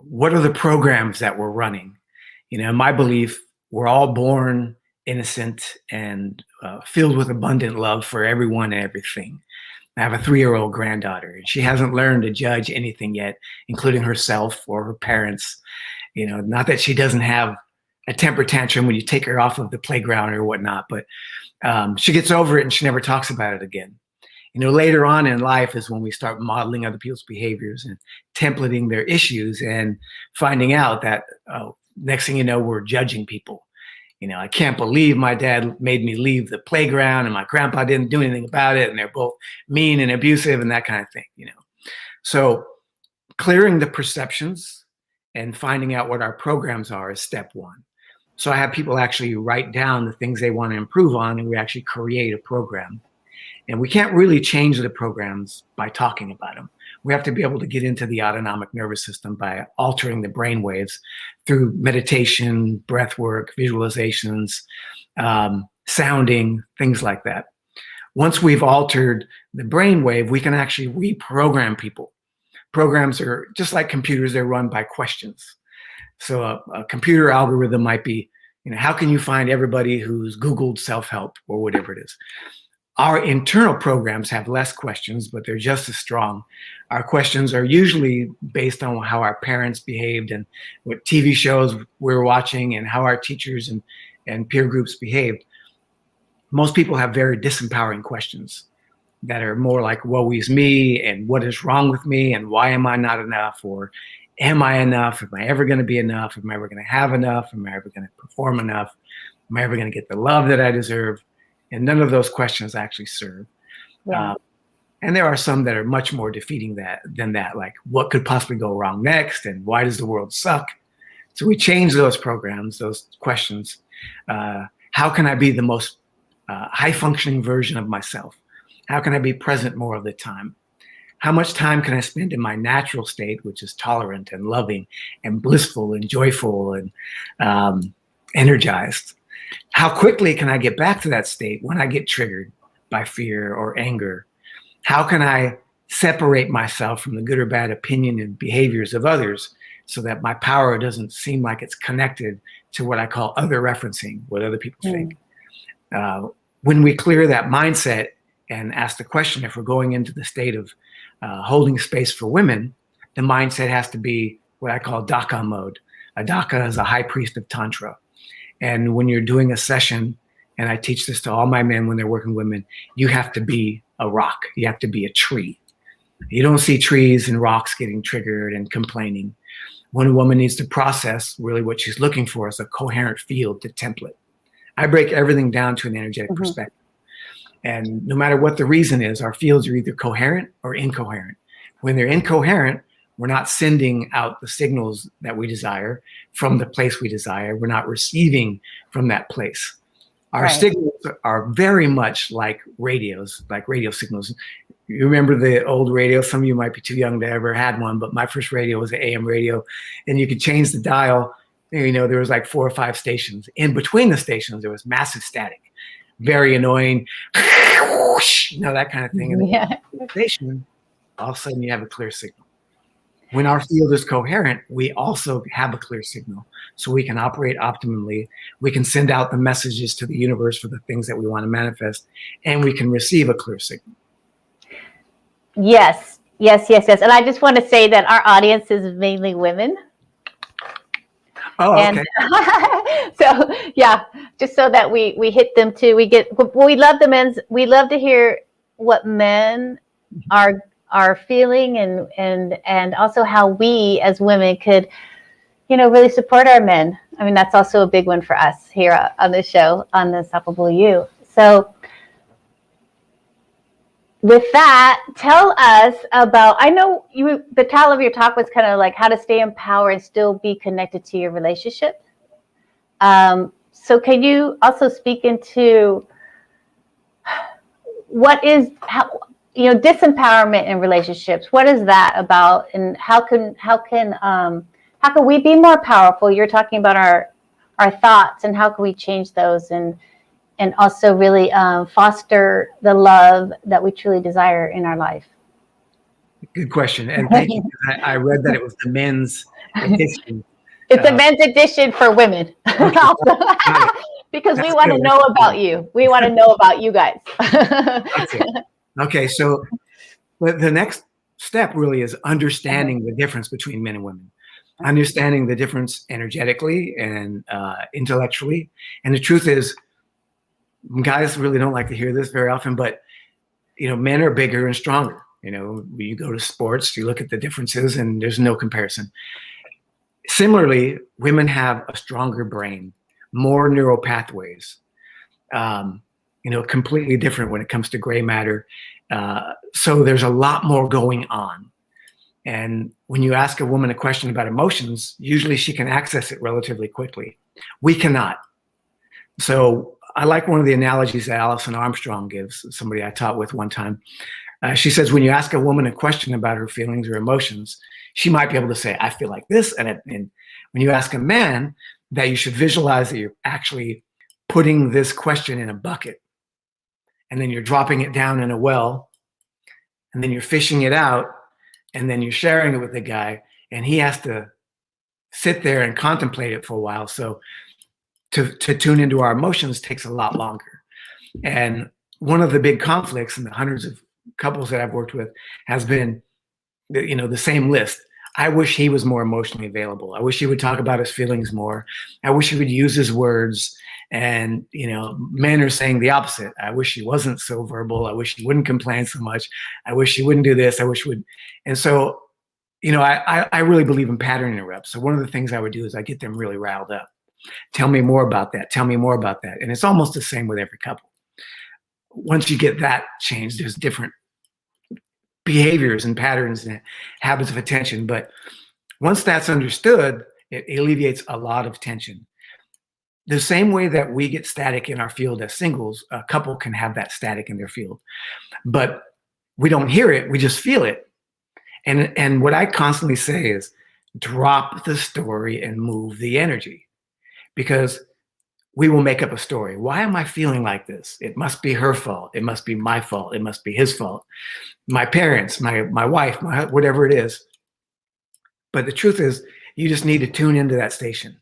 What are the programs that we're running? In my belief, we're all born innocent and filled with abundant love for everyone and everything. I have a 3-year-old granddaughter, and she hasn't learned to judge anything yet, including herself or her parents. Not that she doesn't have a temper tantrum when you take her off of the playground or whatnot, but she gets over it and she never talks about it again. Later on in life is when we start modeling other people's behaviors and templating their issues and finding out that, next thing you know, we're judging people. I can't believe my dad made me leave the playground and my grandpa didn't do anything about it. And they're both mean and abusive and that kind of thing, So clearing the perceptions and finding out what our programs are is step one. So I have people actually write down the things they want to improve on, and we actually create a program. And we can't really change the programs by talking about them. We have to be able to get into the autonomic nervous system by altering the brain waves through meditation, breath work, visualizations, sounding, things like that. Once we've altered the brain wave, we can actually reprogram people. Programs are just like computers, they're run by questions. So a computer algorithm might be, how can you find everybody who's Googled self-help or whatever it is? Our internal programs have less questions, but they're just as strong. Our questions are usually based on how our parents behaved and what TV shows we're watching and how our teachers and peer groups behaved. Most people have very disempowering questions that are more like, woe is me, and what is wrong with me, and why am I not enough, or am I enough? Am I ever going to be enough? Am I ever going to have enough? Am I ever going to perform enough? Am I ever going to get the love that I deserve? And none of those questions actually serve. Yeah. And there are some that are much more defeating than that, like what could possibly go wrong next, and why does the world suck? So we change those programs, those questions. How can I be the most high-functioning version of myself? How can I be present more of the time? How much time can I spend in my natural state, which is tolerant and loving and blissful and joyful and energized? How quickly can I get back to that state when I get triggered by fear or anger? How can I separate myself from the good or bad opinion and behaviors of others so that my power doesn't seem like it's connected to what I call other referencing, what other people think? When we clear that mindset and ask the question, if we're going into the state of holding space for women, the mindset has to be what I call Daka mode. A Daka is a high priest of Tantra. And when you're doing a session, and I teach this to all my men when they're working with women, you have to be a rock. You have to be a tree. You don't see trees and rocks getting triggered and complaining. When a woman needs to process, really what she's looking for is a coherent field to template. I break everything down to an energetic perspective. And no matter what the reason is, our fields are either coherent or incoherent. When they're incoherent, we're not sending out the signals that we desire from the place we desire. We're not receiving from that place. Our signals are very much like radios, like radio signals. You remember the old radio? Some of you might be too young to ever had one, but my first radio was an AM radio, and you could change the dial. You know, there was like 4 or 5 stations. In between the stations, there was massive static, very annoying, you know, that kind of thing. And Yeah. the station, all of a sudden you have a clear signal. When our field is coherent, we also have a clear signal, so we can operate optimally. We can send out the messages to the universe for the things that we want to manifest, and we can receive a clear signal. Yes. And I just want to say that our audience is mainly women. Oh, okay. And so yeah, just so that we hit them too. We love the men's. We love to hear what men are feeling and also how we as women could, you know, really support our men. I mean, that's also a big one for us here on this show, on the Unstoppable You. So with that, tell us about, I know the title of your talk was kind of like how to stay in power and still be connected to your relationship. So can you also speak into what is, how, disempowerment in relationships? What is that about, and how can we be more powerful? You're talking about our thoughts, and how can we change those and also really foster the love that we truly desire in our life? Good question, and thank you. I read that it was the men's edition. It's a men's edition for women, also, because we want to know about you. We want to know about you guys. Okay, so the next step really is understanding the difference between men and women, understanding the difference energetically and intellectually. And the truth is, guys really don't like to hear this very often, but men are bigger and stronger. You go to sports, you look at the differences, and there's no comparison. Similarly, women have a stronger brain, more neural pathways. Completely different when it comes to gray matter. So there's a lot more going on. And when you ask a woman a question about emotions, usually she can access it relatively quickly. We cannot. So I like one of the analogies that Alison Armstrong gives, somebody I taught with one time. She says, when you ask a woman a question about her feelings or emotions, she might be able to say, I feel like this. And when you ask a man, that you should visualize that you're actually putting this question in a bucket, and then you're dropping it down in a well, and then you're fishing it out, and then you're sharing it with the guy, and he has to sit there and contemplate it for a while. So to tune into our emotions takes a lot longer. And one of the big conflicts in the hundreds of couples that I've worked with has been, the same list. I wish he was more emotionally available. I wish he would talk about his feelings more. I wish he would use his words. And, men are saying the opposite. I wish he wasn't so verbal. I wish he wouldn't complain so much. I wish he wouldn't do this. I wish he would. And so, I really believe in pattern interrupts. So one of the things I would do is I get them really riled up. Tell me more about that. Tell me more about that. And it's almost the same with every couple. Once you get that changed, there's different behaviors and patterns and habits of attention. But once that's understood, it alleviates a lot of tension. The same way that we get static in our field as singles, a couple can have that static in their field. But we don't hear it, we just feel it. And what I constantly say is drop the story and move the energy. Because we will make up a story. Why am I feeling like this? It must be her fault. It must be my fault. It must be his fault. My parents, my wife, whatever it is. But the truth is, you just need to tune into that station.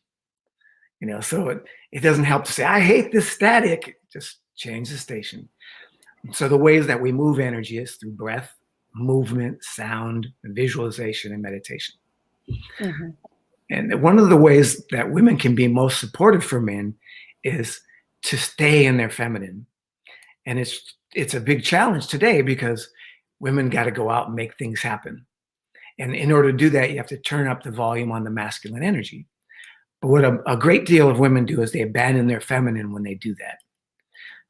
So it doesn't help to say, I hate this static. Just change the station. So the ways that we move energy is through breath, movement, sound, visualization, and meditation. Mm-hmm. And one of the ways that women can be most supportive for men is to stay in their feminine. And it's a big challenge today because women got to go out and make things happen. And in order to do that, you have to turn up the volume on the masculine energy. But what a great deal of women do is they abandon their feminine when they do that.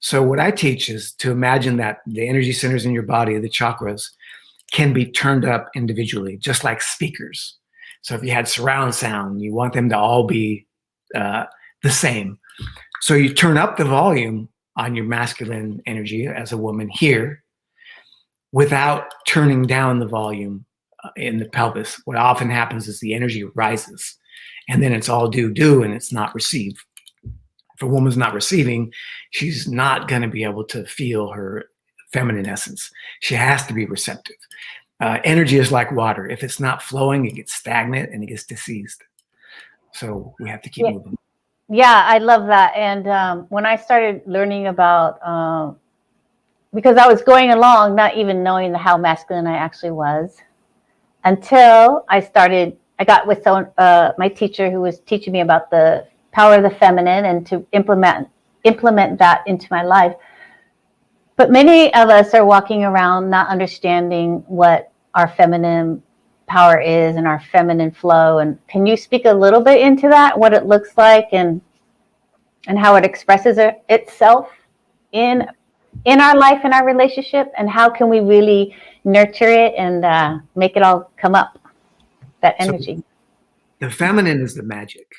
So what I teach is to imagine that the energy centers in your body, the chakras, can be turned up individually, just like speakers. So if you had surround sound, you want them to all be the same. So you turn up the volume on your masculine energy as a woman here without turning down the volume in the pelvis. What often happens is the energy rises and then it's all do and it's not received. If a woman's not receiving, she's not going to be able to feel her feminine essence. She has to be receptive. Energy is like water. If it's not flowing, it gets stagnant and it gets diseased. So we have to keep moving. Yeah, I love that. And when I started learning about, because I was going along not even knowing how masculine I actually was, until I got with my teacher who was teaching me about the power of the feminine and to implement that into my life. But many of us are walking around not understanding what our feminine power is and our feminine flow. And can you speak a little bit into that, what it looks like and how it expresses itself in our life, in our relationship, and how can we really nurture it and make it all come up, that energy? So the feminine is the magic.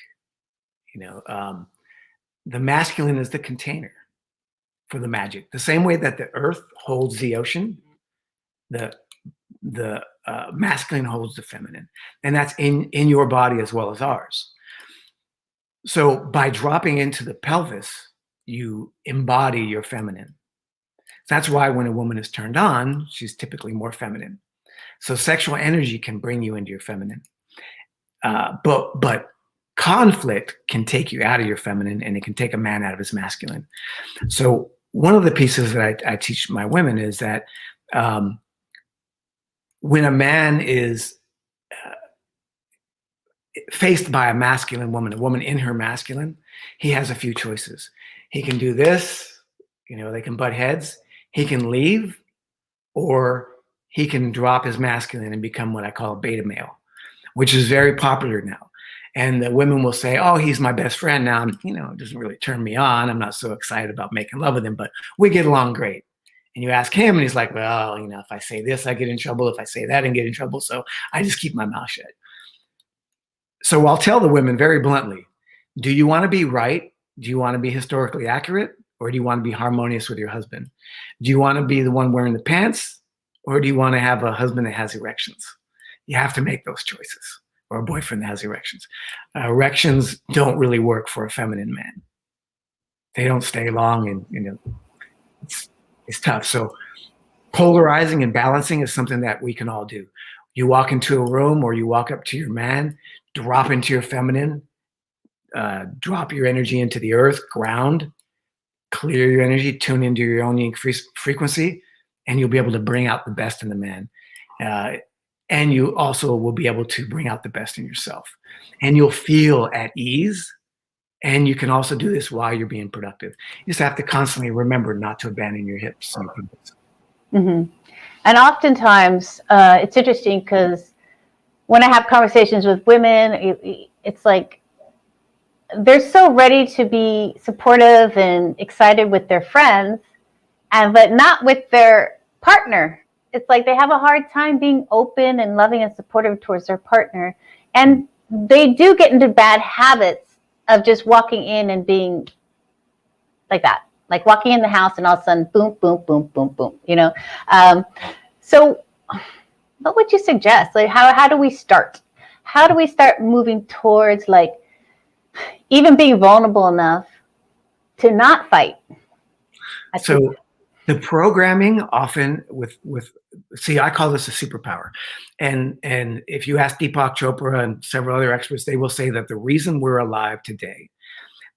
The masculine is the container for the magic. The same way that the earth holds the ocean, the masculine holds the feminine, and that's in your body as well as ours. So by dropping into the pelvis, you embody your feminine. That's why when a woman is turned on, she's typically more feminine. So sexual energy can bring you into your feminine, but conflict can take you out of your feminine, and it can take a man out of his masculine. So one of the pieces that I teach my women is that when a man is faced by a masculine woman, a woman in her masculine, he has a few choices. He can do this, they can butt heads. He can leave, or he can drop his masculine and become what I call a beta male, which is very popular now. And the women will say, oh, he's my best friend now. It doesn't really turn me on. I'm not so excited about making love with him, but we get along great. And you ask him and he's like, well, if I say this, I get in trouble. If I say that, I get in trouble. So I just keep my mouth shut. So I'll tell the women very bluntly, do you want to be right? Do you want to be historically accurate? Or do you want to be harmonious with your husband? Do you want to be the one wearing the pants? Or do you want to have a husband that has erections? You have to make those choices. Or a boyfriend that has erections. Erections don't really work for a feminine man. They don't stay long, and it's tough. So polarizing and balancing is something that we can all do. You walk into a room or you walk up to your man, drop into your feminine, drop your energy into the earth, ground, clear your energy, tune into your own unique frequency, and you'll be able to bring out the best in the man. And you also will be able to bring out the best in yourself. And you'll feel at ease. And you can also do this while you're being productive. You just have to constantly remember not to abandon your hips. Mm-hmm. And oftentimes, it's interesting because when I have conversations with women, it's like they're so ready to be supportive and excited with their friends, but not with their partner. It's like they have a hard time being open and loving and supportive towards their partner. And they do get into bad habits of just walking in and being like that, like walking in the house and all of a sudden, boom, boom, boom, boom, boom, you know? So what would you suggest? Like, how do we start? How do we start moving towards like even being vulnerable enough to not fight? So the programming often see, I call this a superpower. And if you ask Deepak Chopra and several other experts, they will say that the reason we're alive today,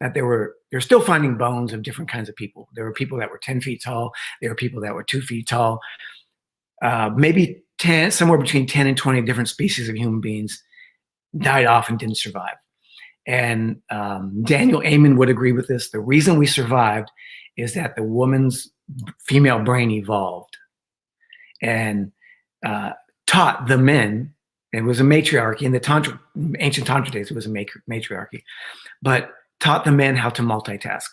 that they're still finding bones of different kinds of people. There were people that were 10 feet tall. There were people that were 2 feet tall. Maybe 10, somewhere between 10 and 20 different species of human beings died off and didn't survive. And Daniel Amen would agree with this. The reason we survived is that the woman's female brain evolved and taught the men. It was a matriarchy in the ancient Tantra days. It was a matriarchy, but taught the men how to multitask.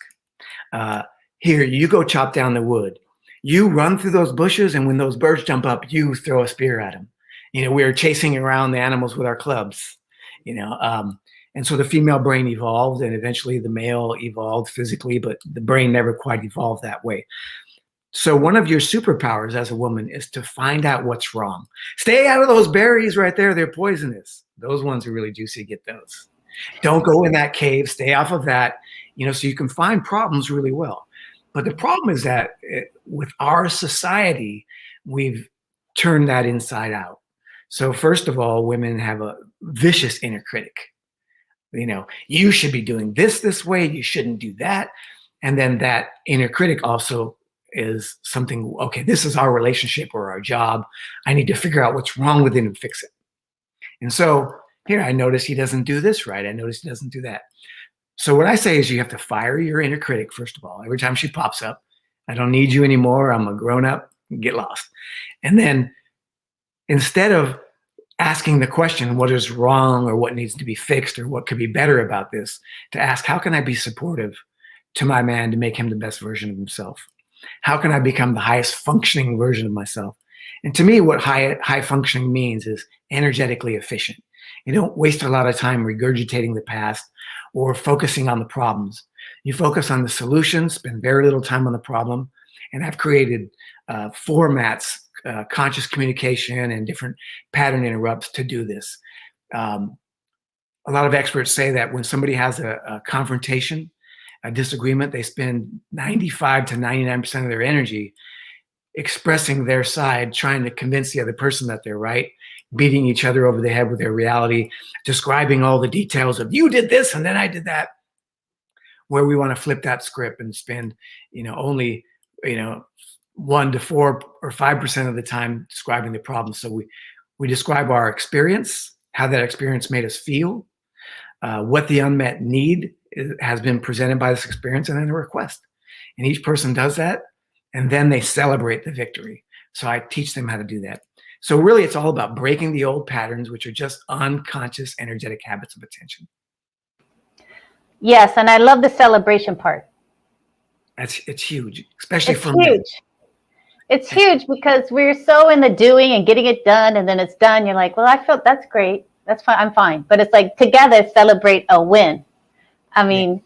Here, you go chop down the wood. You run through those bushes, and when those birds jump up, you throw a spear at them. You know, we were chasing around the animals with our clubs. You know, and so the female brain evolved, and eventually the male evolved physically, but the brain never quite evolved that way. So one of your superpowers as a woman is to find out what's wrong. Stay out of those berries right there. They're poisonous. Those ones are really juicy. Get those. Don't go in that cave. Stay off of that. You know, so you can find problems really well. But the problem is that with our society, we've turned that inside out. So first of all, women have a vicious inner critic. You know, you should be doing this way. You shouldn't do that. And then that inner critic also is something, okay, this is our relationship or our job. I need to figure out what's wrong with it and fix it. And so here, I notice he doesn't do this right. I notice he doesn't do that. So what I say is you have to fire your inner critic, first of all. Every time she pops up, I don't need you anymore. I'm a grown up. Get lost. And then instead of asking the question, what is wrong or what needs to be fixed or what could be better about this, to ask, how can I be supportive to my man to make him the best version of himself? How can I become the highest functioning version of myself? And to me, what high functioning means is energetically efficient. You don't waste a lot of time regurgitating the past or focusing on the problems. You focus on the solutions, spend very little time on the problem. And I've created formats, conscious communication and different pattern interrupts to do this. A lot of experts say that when somebody has a confrontation, a disagreement, they spend 95 to 99% of their energy expressing their side, trying to convince the other person that they're right, beating each other over the head with their reality, describing all the details of you did this and then I did that, where we want to flip that script and spend, only, 1 to 4 or 5% of the time describing the problem. So we describe our experience, how that experience made us feel, what the unmet need has been presented by this experience, and then a request. And each person does that, and then they celebrate the victory. So I teach them how to do that. So really, it's all about breaking the old patterns, which are just unconscious, energetic habits of attention. Yes, and I love the celebration part. It's huge, especially it's for huge. men. It's huge because we're so in the doing and getting it done, and then it's done. You're like, well, I felt that's great. That's fine. I'm fine. But it's like together celebrate a win. I mean,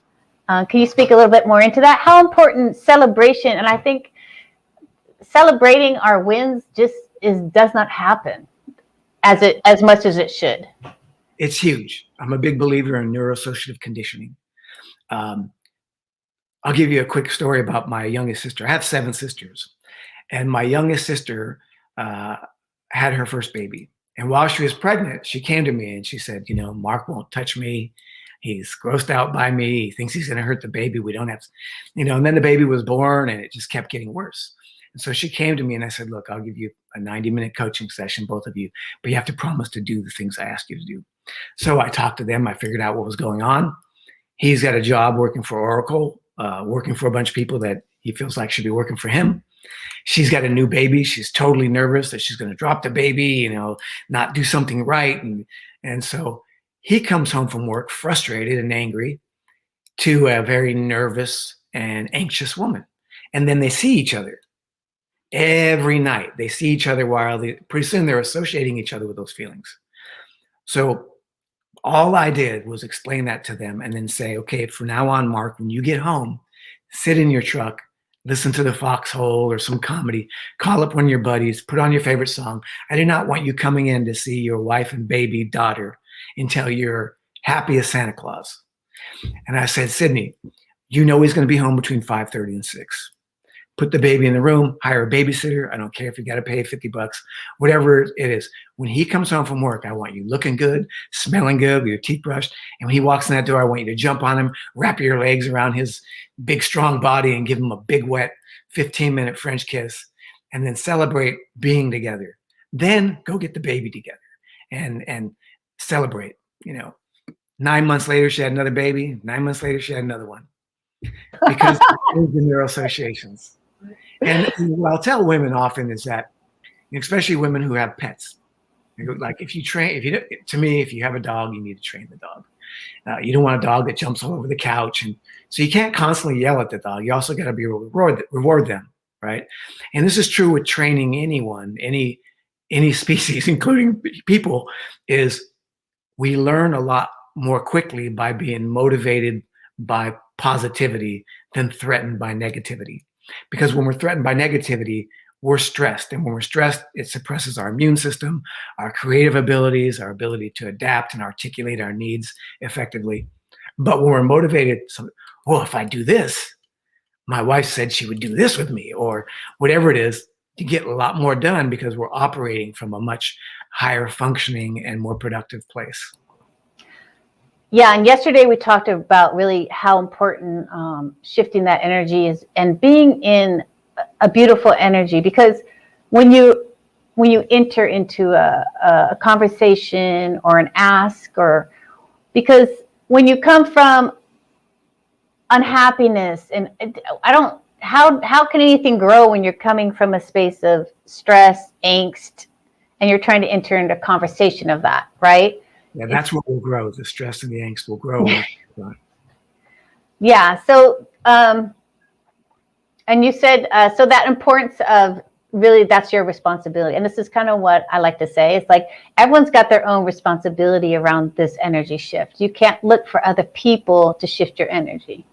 can you speak a little bit more into that? How important celebration, and I think celebrating our wins does not happen as much as it should. It's huge. I'm a big believer in neurosociative conditioning. I'll give you a quick story about my youngest sister. I have 7 sisters, and my youngest sister had her first baby. And while she was pregnant, she came to me and she said, Mark won't touch me. He's grossed out by me. He thinks he's going to hurt the baby. We don't have, and then the baby was born and it just kept getting worse. And so she came to me and I said, look, I'll give you a 90-minute coaching session, both of you, but you have to promise to do the things I asked you to do. So I talked to them. I figured out what was going on. He's got a job working for Oracle, working for a bunch of people that he feels like should be working for him. She's got a new baby. She's totally nervous that she's going to drop the baby, not do something right. And so he comes home from work frustrated and angry to a very nervous and anxious woman. And then they see each other every night. They see each other pretty soon they're associating each other with those feelings. So all I did was explain that to them and then say, okay, from now on, Mark, when you get home, sit in your truck, listen to the Foxhole or some comedy, call up one of your buddies, put on your favorite song. I do not want you coming in to see your wife and baby daughter until you're happy as Santa Claus. And I said, Sydney, he's going to be home between 5:30 and 6. Put the baby in the room, hire a babysitter. I don't care if you got to pay $50, whatever it is. When he comes home from work, I want you looking good, smelling good, with your teeth brushed. And when he walks in that door, I want you to jump on him, wrap your legs around his big, strong body and give him a big, wet 15-minute French kiss, and then celebrate being together. Then go get the baby together and celebrate. 9 months later, she had another baby. 9 months later, she had another one. Because of the neural associations. And what I'll tell women often is that, especially women who have pets, like if you have a dog, you need to train the dog. You don't want a dog that jumps all over the couch. And so you can't constantly yell at the dog. You also got to be reward them, right? And this is true with training anyone, any species, including people, is we learn a lot more quickly by being motivated by positivity than threatened by negativity. Because when we're threatened by negativity, we're stressed. And when we're stressed, it suppresses our immune system, our creative abilities, our ability to adapt and articulate our needs effectively. But when we're motivated, if I do this, my wife said she would do this with me, or whatever it is, you get a lot more done because we're operating from a much higher functioning and more productive place. Yeah, and yesterday we talked about really how important shifting that energy is and being in a beautiful energy, because when you enter into a conversation or an ask, or because when you come from unhappiness, and how can anything grow when you're coming from a space of stress, angst, and you're trying to enter into a conversation of that, right? Yeah, that's what will grow. The stress and the angst will grow. Yeah. So, and you said, so that importance of really, that's your responsibility. And this is kind of what I like to say. It's like everyone's got their own responsibility around this energy shift. You can't look for other people to shift your energy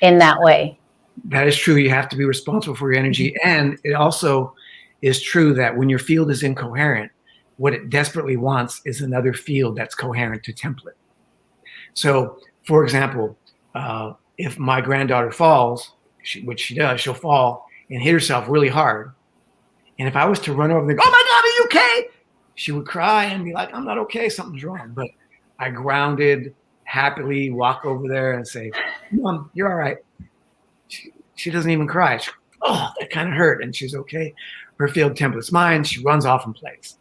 in that way. That is true. You have to be responsible for your energy. And it also is true that when your field is incoherent, what it desperately wants is another field that's coherent to template. So, for example, if my granddaughter falls, which she does, she'll fall and hit herself really hard. And if I was to run over and go, "Oh my God, are you okay?" She would cry and be like, "I'm not okay, something's wrong." But I grounded, happily walk over there and say, "Mom, you're all right." She doesn't even cry. That kind of hurt. And she's okay. Her field template's mine. She runs off and plays.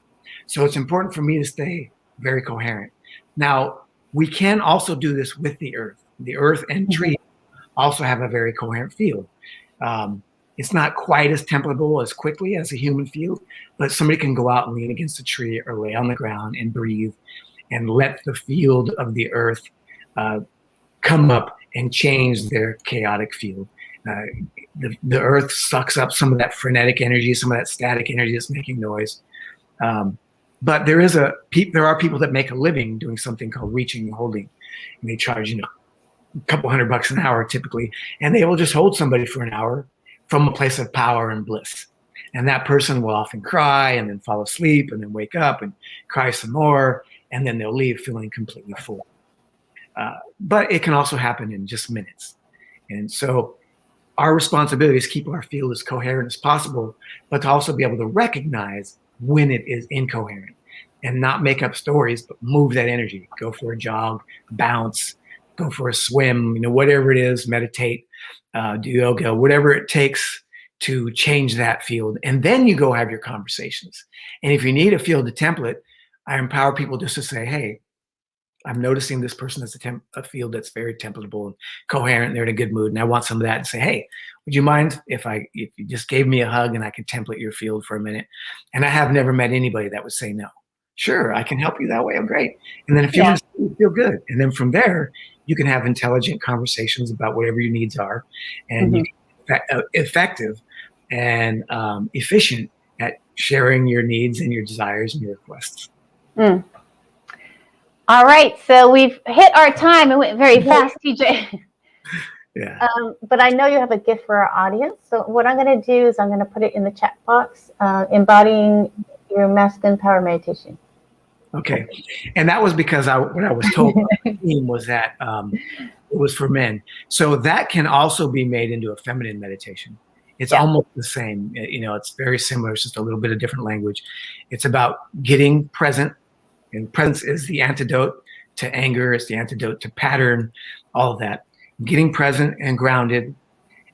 So it's important for me to stay very coherent. Now, we can also do this with the earth. The earth and tree also have a very coherent field. It's not quite as templatable as quickly as a human field, but somebody can go out and lean against a tree or lay on the ground and breathe and let the field of the earth come up and change their chaotic field. The earth sucks up some of that frenetic energy, some of that static energy that's making noise. But there are people that make a living doing something called reaching and holding, and they charge a couple $100 an hour typically, and they will just hold somebody for an hour from a place of power and bliss. And that person will often cry and then fall asleep and then wake up and cry some more, and then they'll leave feeling completely full. But it can also happen in just minutes. And so our responsibility is to keep our field as coherent as possible, but to also be able to recognize when it is incoherent. and not make up stories, but move that energy. Go for a jog, bounce, go for a swim, whatever it is, meditate, do yoga, whatever it takes to change that field. And then you go have your conversations. And if you need a field to template, I empower people just to say, hey, I'm noticing this person has a field that's very templatable and coherent, and they're in a good mood. And I want some of that, and say, hey, would you mind if you just gave me a hug and I could template your field for a minute? And I have never met anybody that would say no. Sure, I can help you that way. Oh, great. And then a few minutes, you feel good. And then from there, you can have intelligent conversations about whatever your needs are, and you can be effective and efficient at sharing your needs and your desires and your requests. Mm. All right, so we've hit our time. It went very fast, TJ. Yeah. But I know you have a gift for our audience. So what I'm going to do is I'm going to put it in the chat box, embodying your masculine power meditation. Okay. And that was because what I was told by the team was that it was for men. So that can also be made into a feminine meditation. It's almost the same. It's very similar. It's just a little bit of different language. It's about getting present. And presence is the antidote to anger. It's the antidote to pattern, all of that. Getting present and grounded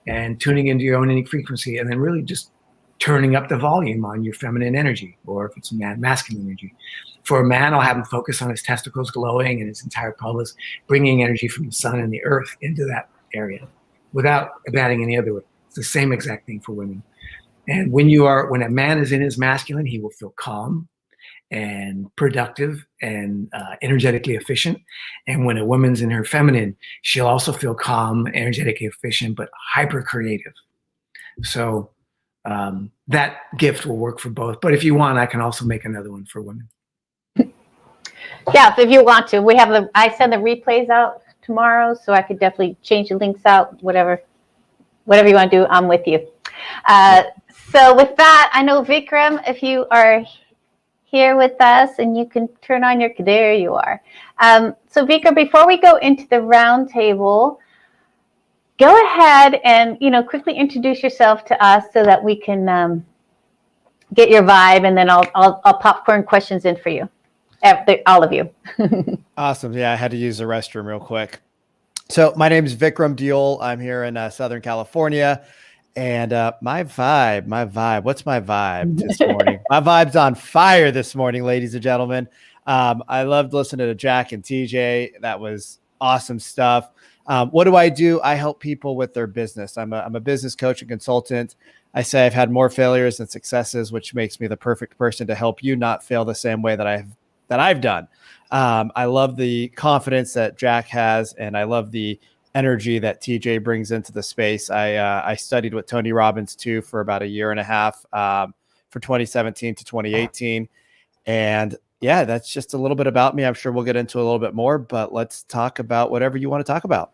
and tuning into your own unique frequency, and then really just turning up the volume on your feminine energy, or if it's masculine energy. For a man, I'll have him focus on his testicles glowing and his entire pelvis, bringing energy from the sun and the earth into that area without adding any other. It's the same exact thing for women. And when a man is in his masculine, he will feel calm and productive and energetically efficient. And when a woman's in her feminine, she'll also feel calm, energetically efficient, but hyper creative. So that gift will work for both. But if you want, I can also make another one for women. Yeah, if you want to. I send the replays out tomorrow, so I could definitely change the links out, whatever you want to do, I'm with you. So with that, I know Vikram, if you are here with us, and you can turn on there you are. So Vikram, before we go into the round table, go ahead and quickly introduce yourself to us so that we can get your vibe, and then I'll popcorn questions in for you, all of you. Awesome. Yeah, I had to use the restroom real quick. So my name is Vikram Deol. I'm here in Southern California. And my vibe, what's my vibe this morning? My vibe's on fire this morning, ladies and gentlemen. I loved listening to Jack and TJ. That was awesome stuff. What do? I help people with their business. I'm a business coach and consultant. I say I've had more failures than successes, which makes me the perfect person to help you not fail the same way that I've done. I love the confidence that Jack has, and I love the energy that TJ brings into the space. I studied with Tony Robbins too for about a year and a half, for 2017 to 2018. And yeah, that's just a little bit about me. I'm sure we'll get into a little bit more, but let's talk about whatever you want to talk about.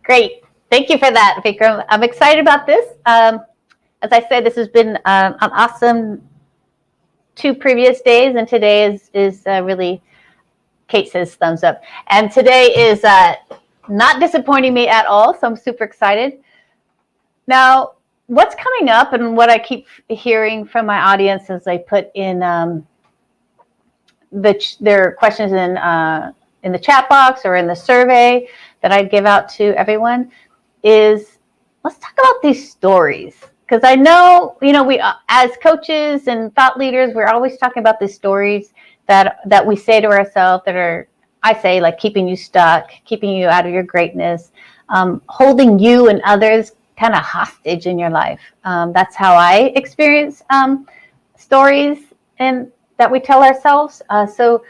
Great. Thank you for that, Vikram. I'm excited about this. As I said, this has been an awesome 2 previous days, and today is really, Kate says thumbs up. And today is not disappointing me at all, so I'm super excited. Now, what's coming up and what I keep hearing from my audience as I put in their questions in the chat box or in the survey that I give out to everyone is, let's talk about these stories. Because I know, we as coaches and thought leaders, we're always talking about these stories that we say to ourselves that are, I say, like keeping you stuck, keeping you out of your greatness, holding you and others kind of hostage in your life. That's how I experience stories and that we tell ourselves. So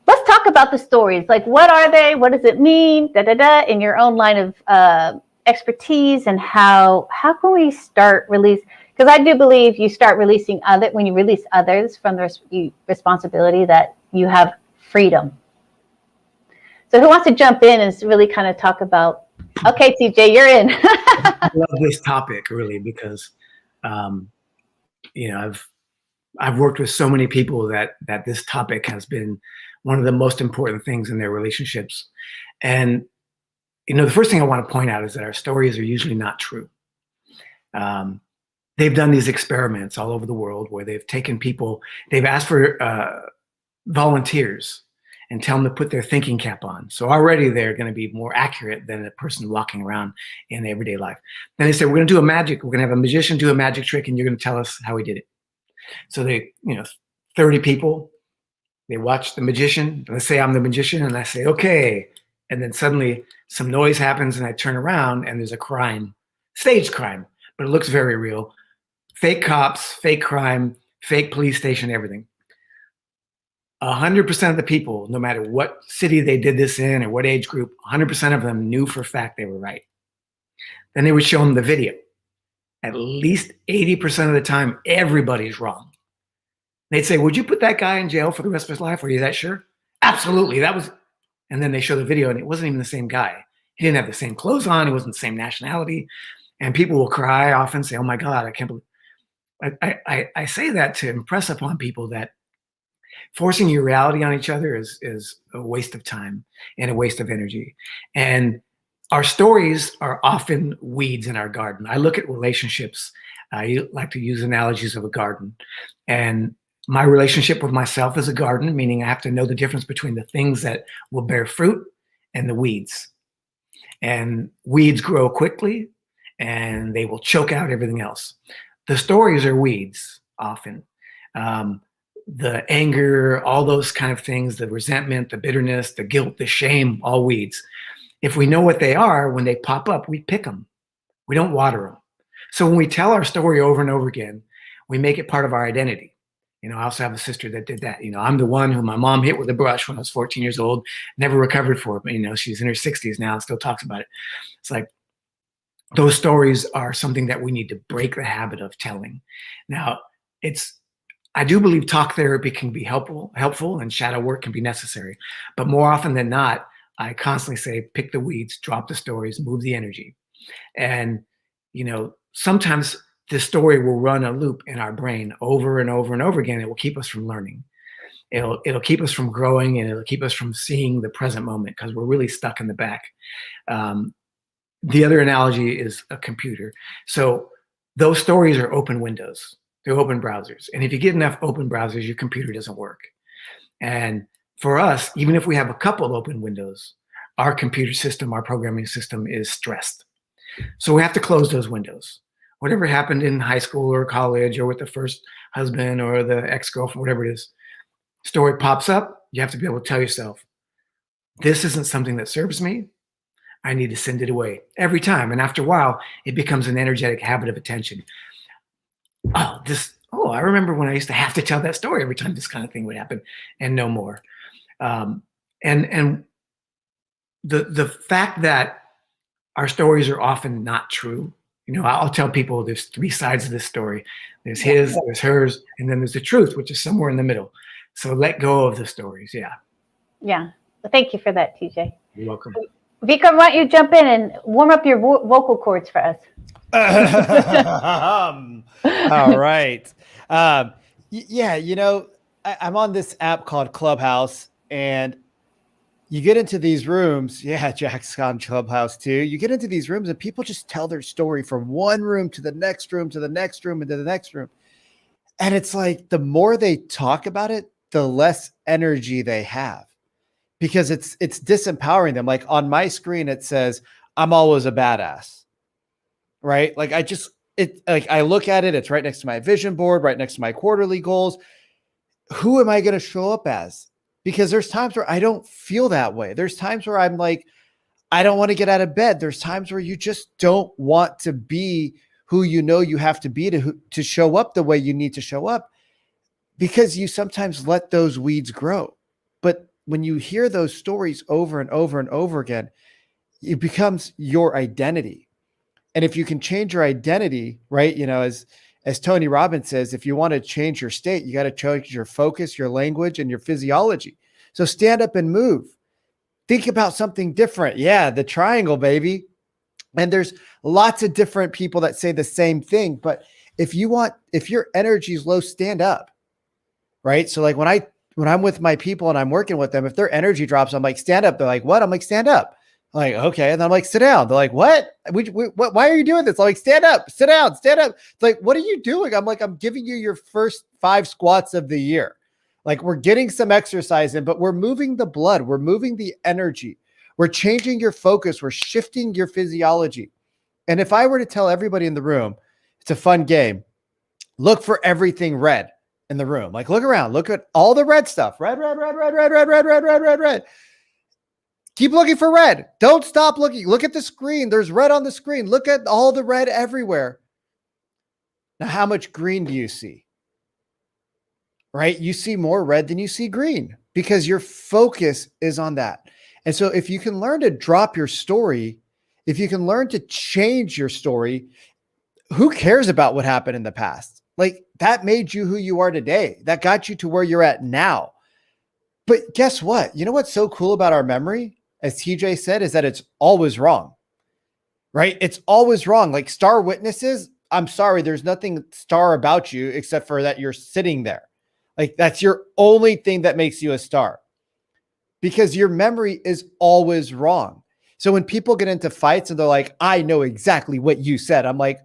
let's talk about the stories. Like, what are they? What does it mean? In your own line of expertise, and how can we start release? Because I do believe you start releasing when you release others from the responsibility, that you have freedom. So who wants to jump in and really kind of talk about, okay, TJ, you're in. I love this topic really because, I've worked with so many people that this topic has been one of the most important things in their relationships. And, the first thing I want to point out is that our stories are usually not true. They've done these experiments all over the world where they've taken people, they've asked for volunteers and tell them to put their thinking cap on. So already they're going to be more accurate than a person walking around in everyday life. Then they say, we're going to do a magic. We're going to have a magician do a magic trick, and you're going to tell us how he did it. So 30 people, they watch the magician. Let's say I'm the magician, and I say, okay. And then suddenly some noise happens, and I turn around, and there's a crime, staged crime, but it looks very real. Fake cops, fake crime, fake police station, everything. 100% of the people, no matter what city they did this in or what age group, 100% of them knew for a fact they were right. Then they would show them the video. At least 80% of the time, everybody's wrong. They'd say, would you put that guy in jail for the rest of his life? Are you that sure? Absolutely. That was, and then they show the video, and it wasn't even the same guy. He didn't have the same clothes on. He wasn't the same nationality. And people will cry often, say, oh my God, I can't believe. I say that to impress upon people that forcing your reality on each other is a waste of time and a waste of energy. And our stories are often weeds in our garden. I look at relationships. I like to use analogies of a garden. And my relationship with myself is a garden, meaning I have to know the difference between the things that will bear fruit and the weeds. And weeds grow quickly, and they will choke out everything else. The stories are weeds often. The anger, all those kind of things, the resentment, the bitterness, the guilt, the shame, all weeds. If we know what they are, when they pop up, we pick them. We don't water them. So when we tell our story over and over again, we make it part of our identity. I also have a sister that did that. I'm the one who my mom hit with a brush when I was 14 years old, never recovered for it. But, she's in her 60s now and still talks about it. It's like those stories are something that we need to break the habit of telling. Now, I do believe talk therapy can be helpful, and shadow work can be necessary. But more often than not, I constantly say, pick the weeds, drop the stories, move the energy. And, sometimes this story will run a loop in our brain over and over and over again. It will keep us from learning. It'll keep us from growing, and it'll keep us from seeing the present moment because we're really stuck in the back. The other analogy is a computer. So those stories are open windows. They're open browsers. And if you get enough open browsers, your computer doesn't work. And for us, even if we have a couple of open windows, our computer system, our programming system is stressed. So we have to close those windows. Whatever happened in high school or college or with the first husband or the ex-girlfriend, whatever it is, story pops up, you have to be able to tell yourself, this isn't something that serves me. I need to send it away every time. And after a while, it becomes an energetic habit of attention. I remember when I used to have to tell that story every time this kind of thing would happen, and no more. And the fact that our stories are often not true. I'll tell people there's 3 sides of this story. There's his, there's hers, and then there's the truth, which is somewhere in the middle. So let go of the stories. Yeah. Yeah. Well, thank you for that, TJ. You're welcome. Vikram, why don't you jump in and warm up your vocal cords for us? All right. I'm on this app called Clubhouse, and you get into these rooms. Yeah, Jack's on Clubhouse too. You get into these rooms and people just tell their story from one room to the next room, to the next room, and to the next room. And it's like, the more they talk about it, the less energy they have, because it's disempowering them. Like on my screen, it says, I'm always a badass. Right? Like I look at it, it's right next to my vision board, right next to my quarterly goals. Who am I going to show up as? Because there's times where I don't feel that way. There's times where I'm like, I don't want to get out of bed. There's times where you just don't want to be who you have to be to show up the way you need to show up, because you sometimes let those weeds grow. But when you hear those stories over and over and over again, it becomes your identity. And if you can change your identity, right, as Tony Robbins says, if you want to change your state, you got to change your focus, your language, and your physiology. So stand up and move. Think about something different. Yeah, the triangle, baby. And there's lots of different people that say the same thing. But if your energy is low, stand up. Right? So like when I'm with my people and I'm working with them, if their energy drops, I'm like, stand up. They're like, what? I'm like, stand up. I'm like, okay. And then I'm like, sit down. They're like, what? Why are you doing this? I'm like, stand up, sit down, stand up. It's like, what are you doing? I'm like, I'm giving you your first 5 squats of the year. Like we're getting some exercise in, but we're moving the blood. We're moving the energy. We're changing your focus. We're shifting your physiology. And if I were to tell everybody in the room, it's a fun game. Look for everything red in the room. Like look around, look at all the red stuff. Red, red, red, red, red, red, red, red, red, red, red. Keep looking for red. Don't stop looking. Look at the screen. There's red on the screen. Look at all the red everywhere. Now, how much green do you see? Right? You see more red than you see green because your focus is on that. And so if you can learn to drop your story, if you can learn to change your story, who cares about what happened in the past? Like that made you who you are today. That got you to where you're at now. But guess what? You know what's so cool about our memory, as TJ said, is that it's always wrong, right? It's always wrong. Like star witnesses, I'm sorry, there's nothing star about you except for that you're sitting there. Like that's your only thing that makes you a star because your memory is always wrong. So when people get into fights and they're like, I know exactly what you said. I'm like,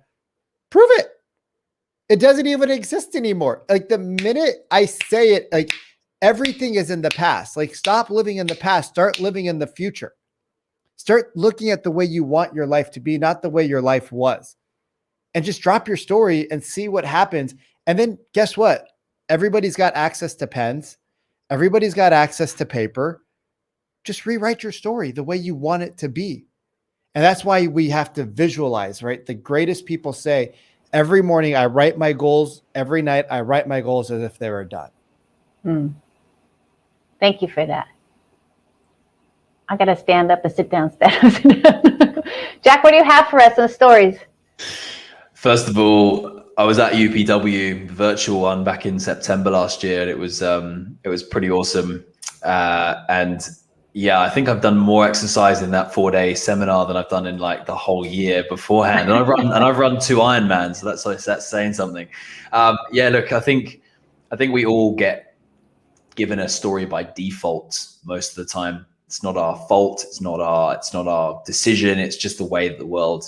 prove it. It doesn't even exist anymore. Like the minute I say it, like everything is in the past. Like stop living in the past, start living in the future. Start looking at the way you want your life to be, not the way your life was. And just drop your story and see what happens. And then guess what? Everybody's got access to pens. Everybody's got access to paper. Just rewrite your story the way you want it to be. And that's why we have to visualize, right? The greatest people say, every morning I write my goals. Every night I write my goals as if they were done. Thank you for that. I got to stand up and sit down. Jack, what do you have for us in stories? First of all, I was at UPW virtual one back in September last year, and it was pretty awesome. And yeah, I think I've done more exercise in that 4-day seminar than I've done in like the whole year beforehand. And I've run 2 Ironmans, so that's saying something. Yeah, look, I think we all get given a story by default most of the time. It's not our fault. It's not our decision. It's just the way that the world,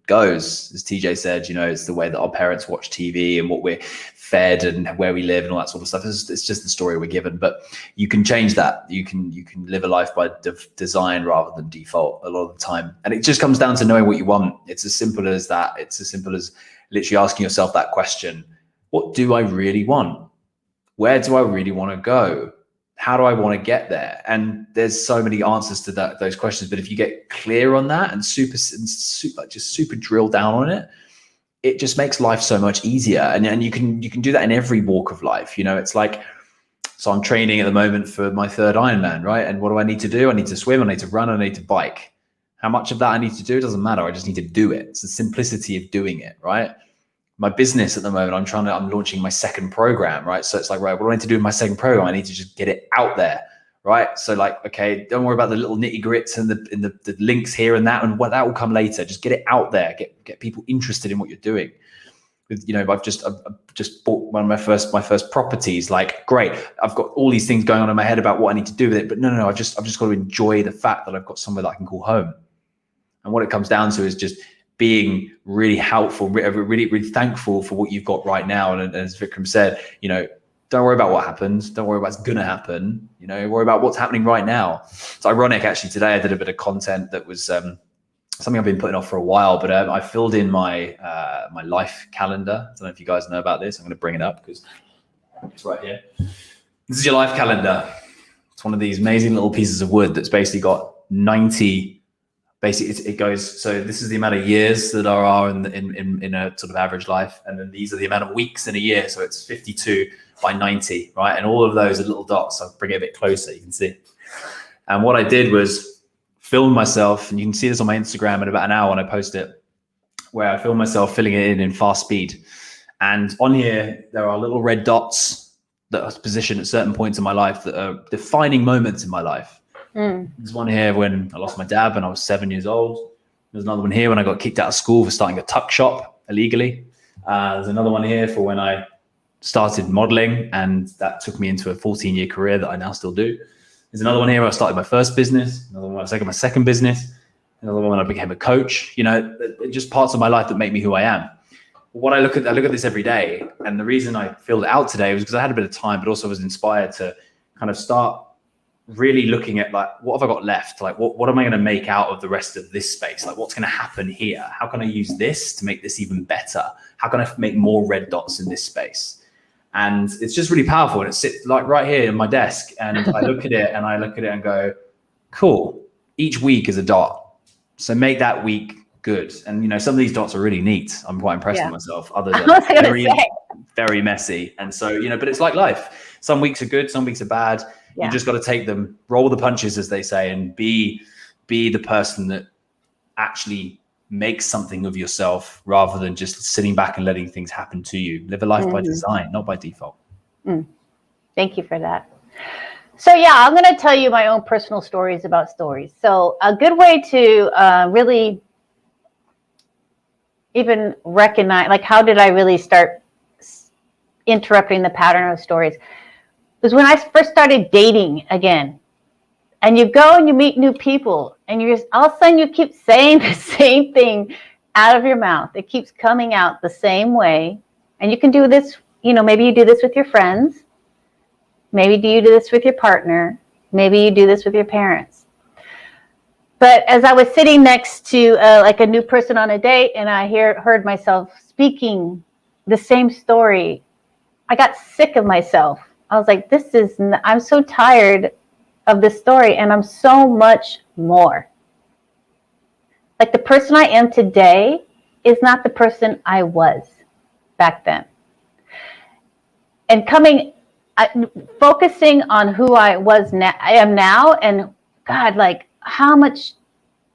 goes. As TJ said, it's the way that our parents watch TV and what we're fed and where we live and all that sort of stuff. It's just the story we're given. But you can change that. You can live a life by design rather than default a lot of the time. And it just comes down to knowing what you want. It's as simple as that. It's as simple as literally asking yourself that question: what do I really want? Where do I really want to go? How do I want to get there? And there's so many answers to those questions. But if you get clear on that and super drill down on it, it just makes life so much easier. And you can do that in every walk of life. It's like, so I'm training at the moment for my 3rd Ironman, right? And what do I need to do? I need to swim, I need to run, I need to bike. How much of that I need to do, it doesn't matter. I just need to do it. It's the simplicity of doing it, right? My business at the moment, I'm launching my 2nd program, right? So it's like, right, what do I need to do in my 2nd program? I need to just get it out there, right? So like, okay, don't worry about the little nitty grits and the links here and that, and what that will come later. Just get it out there, get people interested in what you're doing. I've just bought one of my first properties. Like, great, I've got all these things going on in my head about what I need to do with it, but no, I've just got to enjoy the fact that I've got somewhere that I can call home. And what it comes down to is just being really helpful, really, really thankful for what you've got right now. And as Vikram said, don't worry about what happens. Don't worry about what's going to happen. Worry about what's happening right now. It's ironic, actually, today I did a bit of content that was something I've been putting off for a while, but I filled in my my life calendar. I don't know if you guys know about this. I'm going to bring it up because it's right here. This is your life calendar. It's one of these amazing little pieces of wood that's basically got 90. Basically, it goes, so this is the amount of years that are in a sort of average life. And then these are the amount of weeks in a year. So it's 52 by 90, right? And all of those are little dots. I'll bring it a bit closer, you can see. And what I did was film myself, and you can see this on my Instagram in about an hour when I post it, where I filmed myself filling it in fast speed. And on here, there are little red dots that are positioned at certain points in my life that are defining moments in my life. There's one here when I lost my dad when I was 7 years old. There's another one here when I got kicked out of school for starting a tuck shop illegally. There's another one here for when I started modeling, and that took me into a 14-year career that I now still do. There's another one here where I started my first business, another one where I started my second business, another one when I became a coach. Just parts of my life that make me who I am. what I look at this every day. And the reason I filled it out today was because I had a bit of time, but also was inspired to kind of start really looking at like, what have I got left? Like, what am I going to make out of the rest of this space? Like, what's going to happen here? How can I use this to make this even better? How can I make more red dots in this space? And it's just really powerful. And it sits like right here in my desk. And I look at it and go, cool. Each week is a dot. So make that week good. And, you know, some of these dots are really neat. I'm quite impressed with myself. Others are very, very messy. And so, you know, but it's like life. Some weeks are good. Some weeks are bad. Yeah. You just got to take them, roll the punches, as they say, and be the person that actually makes something of yourself rather than just sitting back and letting things happen to you. Live a life by design, not by default. Thank you for that. So yeah, I'm going to tell you my own personal stories about stories. So a good way to really even recognize, like, how did I really start interrupting the pattern of stories? Was when I first started dating again. And you go and you meet new people, and you're all of a sudden you keep saying the same thing out of your mouth. It keeps coming out the same way. And you can do this, you know, maybe you do this with your friends. Maybe you do this with your partner. Maybe you do this with your parents. But as I was sitting next to like a new person on a date, and I heard myself speaking the same story, I got sick of myself. I was like, I'm so tired of this story, and I'm so much more. Like, the person I am today is not the person I was back then. And focusing on who I am now, and God, like how much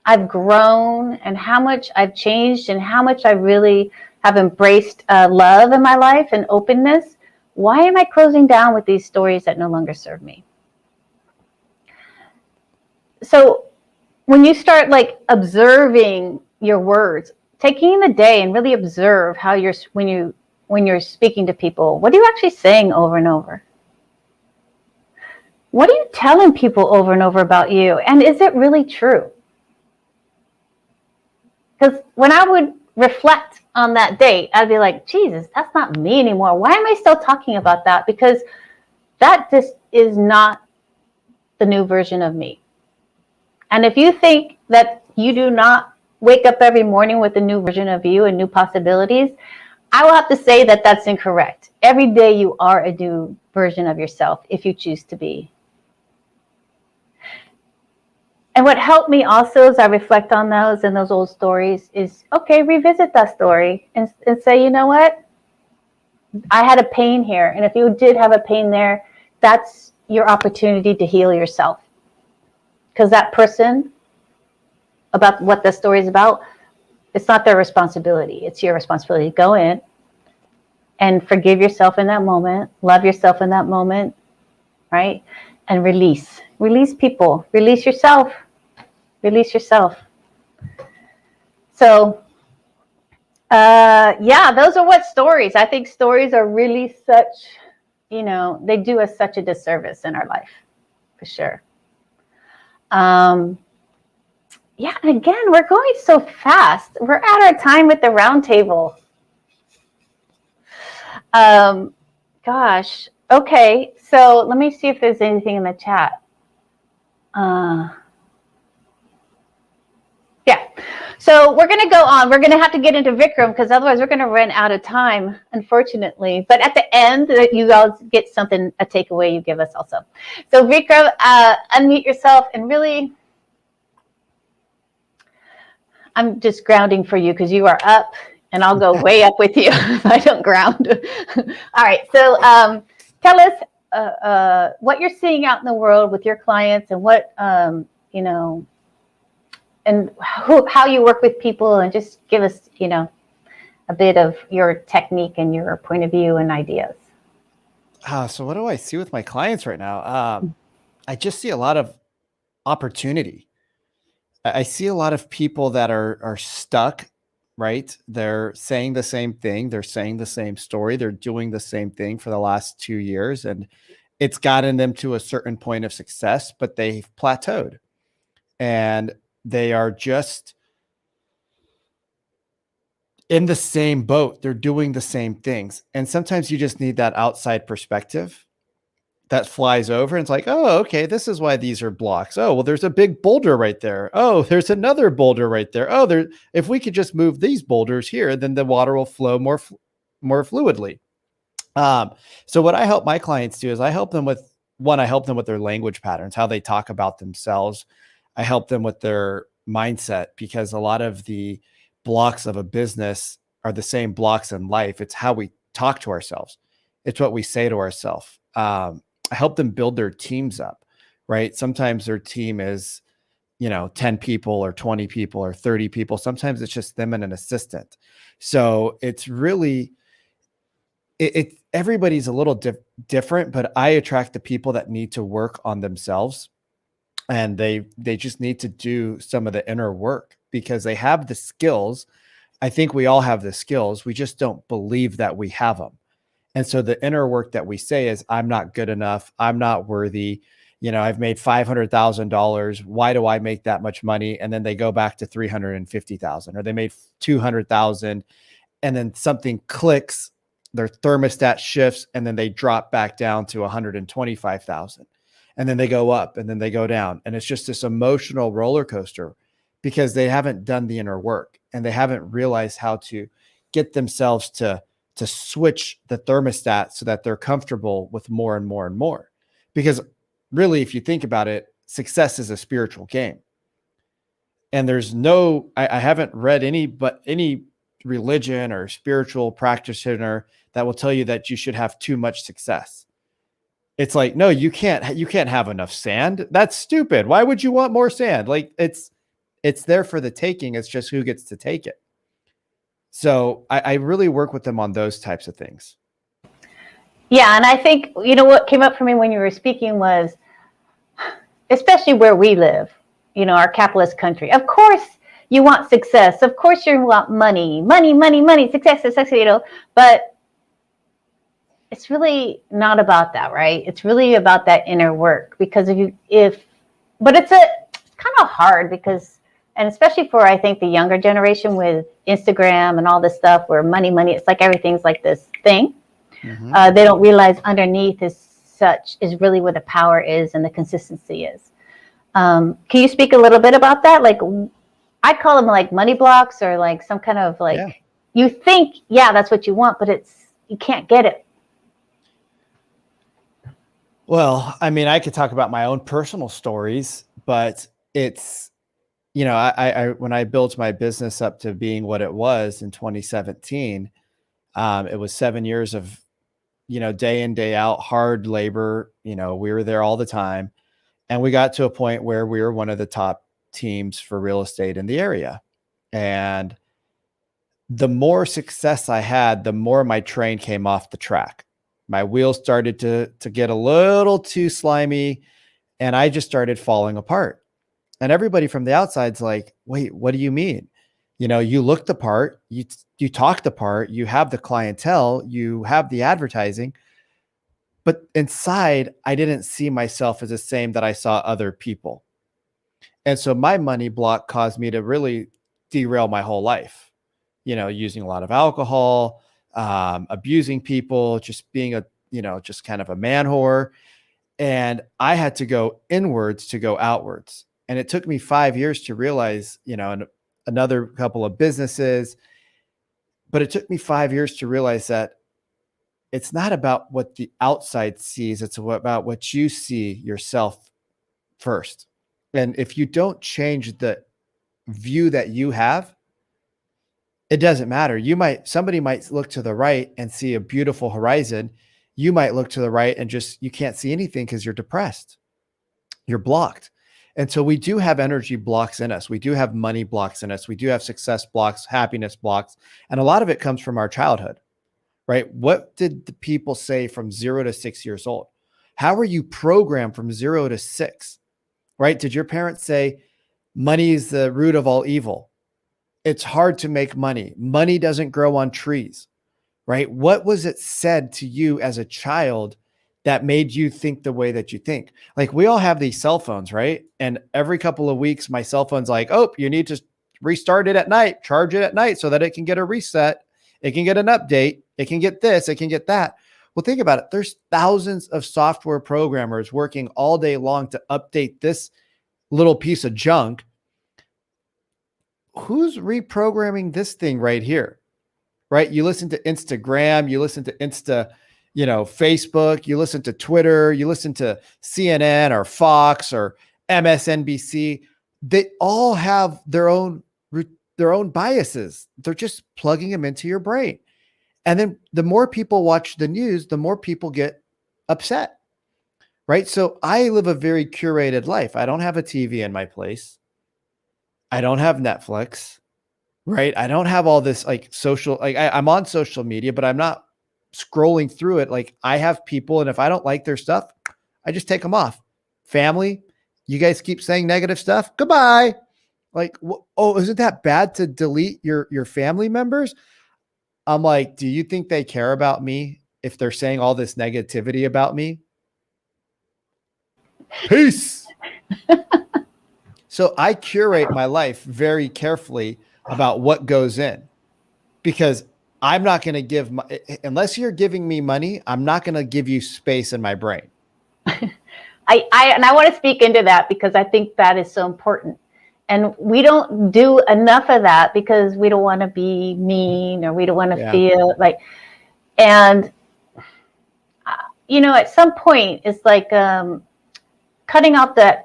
I've grown and how much I've changed and how much I really have embraced love in my life and openness. Why am I closing down with these stories that no longer serve me? So when you start like observing your words, taking the day and really observe how when you're speaking to people, what are you actually saying over and over? What are you telling people over and over about you? And is it really true? Because when I would reflect on that date, I'd be like, Jesus, that's not me anymore. Why am I still talking about that? Because that just is not the new version of me. And if you think that you do not wake up every morning with a new version of you and new possibilities, I will have to say that that's incorrect. Every day you are a new version of yourself if you choose to be. And what helped me also as I reflect on those and those old stories is, okay, revisit that story and say, you know what? I had a pain here. And if you did have a pain there, that's your opportunity to heal yourself. Because that person, about what the story is about, it's not their responsibility. It's your responsibility. Go in and forgive yourself in that moment. Love yourself in that moment, right? And release. Release people. Release yourself. Release yourself. So, yeah, those are what stories. I think stories are really such, they do us such a disservice in our life, for sure. Yeah, and again, we're going so fast. We're at our time with the round table. Gosh. Okay, so let me see if there's anything in the chat. Yeah. So we're going to go on. We're going to have to get into Vikram because otherwise we're going to run out of time, unfortunately. But at the end, you guys get something, a takeaway you give us also. So Vikram, unmute yourself and really, I'm just grounding for you because you are up and I'll go way up with you if I don't ground. All right. So tell us what you're seeing out in the world with your clients and what, and how you work with people, and just give us, a bit of your technique and your point of view and ideas. So what do I see with my clients right now? I just see a lot of opportunity. I see a lot of people that are stuck, right? They're saying the same thing. They're saying the same story. They're doing the same thing for the last 2 years, and it's gotten them to a certain point of success, but they've plateaued. And they are just in the same boat. They're doing the same things. And sometimes you just need that outside perspective that flies over and it's like, oh, okay, this is why these are blocks. Oh, well, there's a big boulder right there. Oh, there's another boulder right there. Oh, if we could just move these boulders here, then the water will flow more fluidly. So what I help my clients do is I help them with their language patterns, how they talk about themselves. I help them with their mindset, because a lot of the blocks of a business are the same blocks in life. It's how we talk to ourselves. It's what we say to ourselves. I help them build their teams up, right? Sometimes their team is, 10 people or 20 people or 30 people. Sometimes it's just them and an assistant. So it's really, everybody's a little different, but I attract the people that need to work on themselves, and they just need to do some of the inner work because they have the skills. I think we all have the skills. We just don't believe that we have them. And so the inner work that we say is, I'm not good enough. I'm not worthy. I've made $500,000. Why do I make that much money? And then they go back to 350,000, or they made 200,000, and then something clicks, their thermostat shifts, and then they drop back down to 125,000. And then they go up and then they go down. And it's just this emotional roller coaster because they haven't done the inner work and they haven't realized how to get themselves to switch the thermostat so that they're comfortable with more and more and more. Because really, if you think about it, success is a spiritual game. And there's I haven't read any religion or spiritual practitioner that will tell you that you should have too much success. It's like, no, you can't have enough sand. That's stupid. Why would you want more sand? Like it's there for the taking. It's just who gets to take it. So I really work with them on those types of things. Yeah. And I think, what came up for me when you were speaking was, especially where we live, our capitalist country, of course you want success. Of course you want money, success, but it's really not about that, right? It's really about that inner work, because but it's kind of hard because, and especially for, I think, the younger generation with Instagram and all this stuff where money, it's like everything's like this thing. Mm-hmm. They don't realize underneath is really where the power is and the consistency is. Can you speak a little bit about that? Like, I call them like money blocks, or like some kind of you think, that's what you want, but you can't get it. Well, I mean, I could talk about my own personal stories, but it's, I when I built my business up to being what it was in 2017, it was 7 years of, day in, day out, hard labor. We were there all the time. And we got to a point where we were one of the top teams for real estate in the area. And the more success I had, the more my train came off the track. My wheels started to get a little too slimy, and I just started falling apart. And everybody from the outside's like, wait, what do you mean? You look the part, you talk the part, you have the clientele, you have the advertising, but inside I didn't see myself as the same that I saw other people. And so my money block caused me to really derail my whole life, using a lot of alcohol, abusing people, just being just kind of a man whore. And I had to go inwards to go outwards. And it took me 5 years to realize, another couple of businesses, but it took me 5 years to realize that it's not about what the outside sees. It's about what you see yourself first. And if you don't change the view that you have, it doesn't matter. Somebody might look to the right and see a beautiful horizon. You might look to the right and you can't see anything because you're depressed. You're blocked. And so we do have energy blocks in us. We do have money blocks in us. We do have success blocks, happiness blocks. And a lot of it comes from our childhood, right? What did the people say from 0 to 6 years old? How were you programmed from 0 to 6, right? Did your parents say money is the root of all evil? It's hard to make money. Money doesn't grow on trees, right? What was it said to you as a child that made you think the way that you think? Like, we all have these cell phones, right? And every couple of weeks, my cell phone's like, oh, you need to restart it at night, charge it at night so that it can get a reset. It can get an update. It can get this, it can get that. Well, think about it. There's thousands of software programmers working all day long to update this little piece of junk. Who's reprogramming this thing right here? Right? You listen to Instagram, you listen to Facebook, you listen to Twitter, you listen to CNN or Fox or MSNBC. They all have their own biases. They're just plugging them into your brain. And then the more people watch the news, the more people get upset, right? So I live a very curated life. I don't have a TV in my place. I don't have Netflix, right? I don't have all this like social, like I'm on social media, but I'm not scrolling through it. Like I have people, and if I don't like their stuff, I just take them off. Family, you guys keep saying negative stuff. Goodbye. Like, oh, isn't that bad to delete your family members? I'm like, do you think they care about me if they're saying all this negativity about me? Peace. So I curate my life very carefully about what goes in, because I'm not going to give unless you're giving me money, I'm not going to give you space in my brain. I want to speak into that because I think that is so important. And we don't do enough of that because we don't want to be mean, or we don't want to feel like, and, at some point it's like cutting off the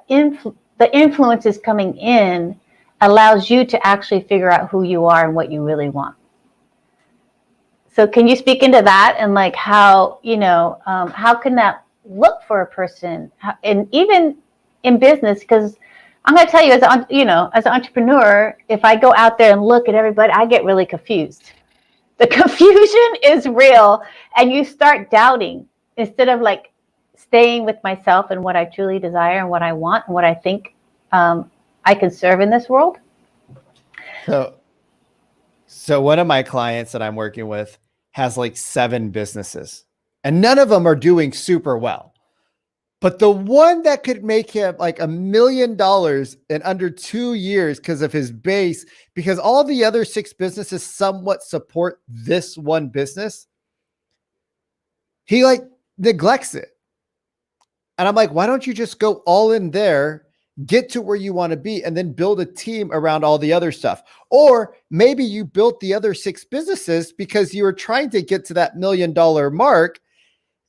influences coming in allows you to actually figure out who you are and what you really want. So can you speak into that and like how, how can that look for a person, and even in business? Because I'm going to tell you, as an entrepreneur, if I go out there and look at everybody, I get really confused. The confusion is real, and you start doubting instead of like staying with myself and what I truly desire and what I want and what I think I can serve in this world. So one of my clients that I'm working with has like 7 businesses, and none of them are doing super well. But the one that could make him like $1 million in under 2 years because of his base, because all the other 6 businesses somewhat support this one business, he like neglects it. And I'm like, why don't you just go all in there, get to where you want to be, and then build a team around all the other stuff? Or maybe you built the other 6 businesses because you were trying to get to that $1 million mark.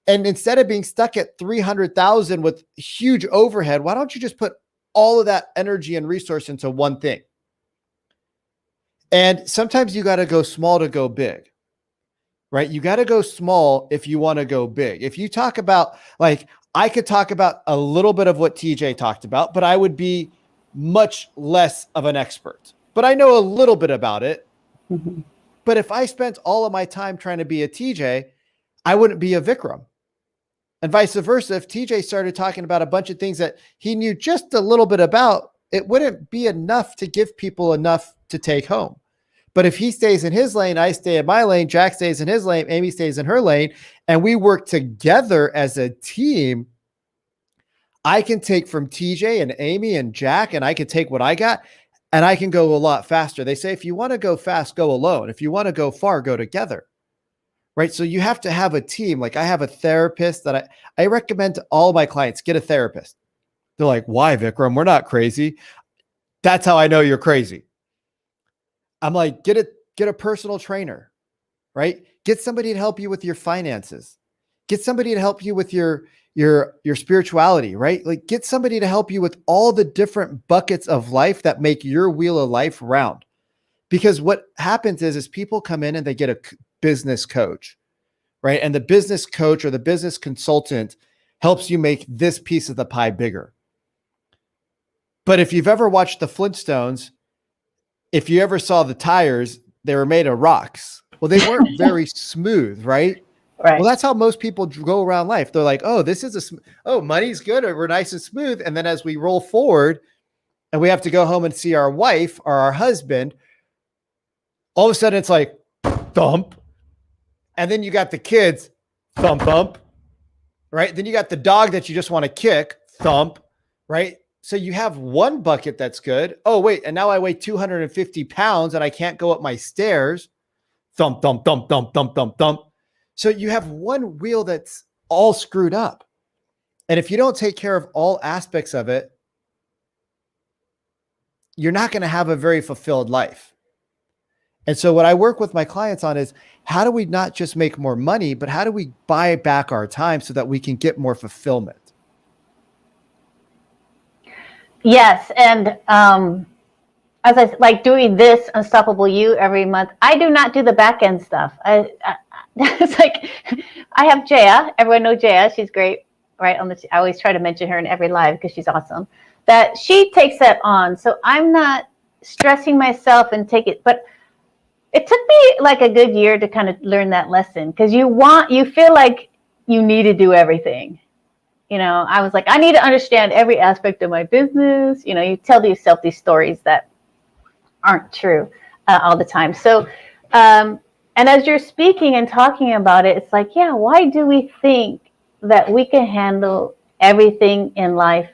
And instead of being stuck at 300,000 with huge overhead, why don't you just put all of that energy and resource into one thing? And sometimes you got to go small to go big, right? You got to go small if you want to go big. If you talk about, like, I could talk about a little bit of what TJ talked about, but I would be much less of an expert. But I know a little bit about it. Mm-hmm. But if I spent all of my time trying to be a TJ, I wouldn't be a Vikram. And vice versa, if TJ started talking about a bunch of things that he knew just a little bit about, it wouldn't be enough to give people enough to take home. But if he stays in his lane, I stay in my lane, Jack stays in his lane, Amy stays in her lane, and we work together as a team, I can take from TJ and Amy and Jack, and I can take what I got, and I can go a lot faster. They say, if you want to go fast, go alone. If you want to go far, go together. Right? So you have to have a team. Like I have a therapist that I recommend to all my clients, get a therapist. They're like, why, Vikram? We're not crazy. That's how I know you're crazy. I'm like, get a personal trainer, right? Get somebody to help you with your finances. Get somebody to help you with your spirituality, right? Like get somebody to help you with all the different buckets of life that make your wheel of life round. Because what happens is people come in and they get a business coach, right? And the business coach or the business consultant helps you make this piece of the pie bigger. But if you've ever watched the Flintstones, if you ever saw the tires, they were made of rocks. Well, they weren't very smooth, right? Right. Well, that's how most people go around life. They're like, oh, this is money's good. Or we're nice and smooth. And then as we roll forward and we have to go home and see our wife or our husband, all of a sudden it's like thump. And then you got the kids, thump, thump, right? Then you got the dog that you just want to kick, thump, right? So you have one bucket that's good. Oh, wait. And now I weigh 250 pounds and I can't go up my stairs. Thump, thump, thump, thump, thump, thump, thump. So you have one wheel that's all screwed up. And if you don't take care of all aspects of it, you're not going to have a very fulfilled life. And so what I work with my clients on is how do we not just make more money, but how do we buy back our time so that we can get more fulfillment? Yes. And as I like doing this Unstoppable You every month, I do not do the back end stuff. It's like I have Jaya. Everyone knows Jaya. She's great. Right on the. I always try to mention her in every live because she's awesome. That she takes that on. So I'm not stressing myself and take it. But it took me like a good year to kind of learn that lesson because you feel like you need to do everything. You know, I was like, I need to understand every aspect of my business. You know, you tell yourself these stories that aren't true all the time. So, and as you're speaking and talking about it, it's like, yeah, why do we think that we can handle everything in life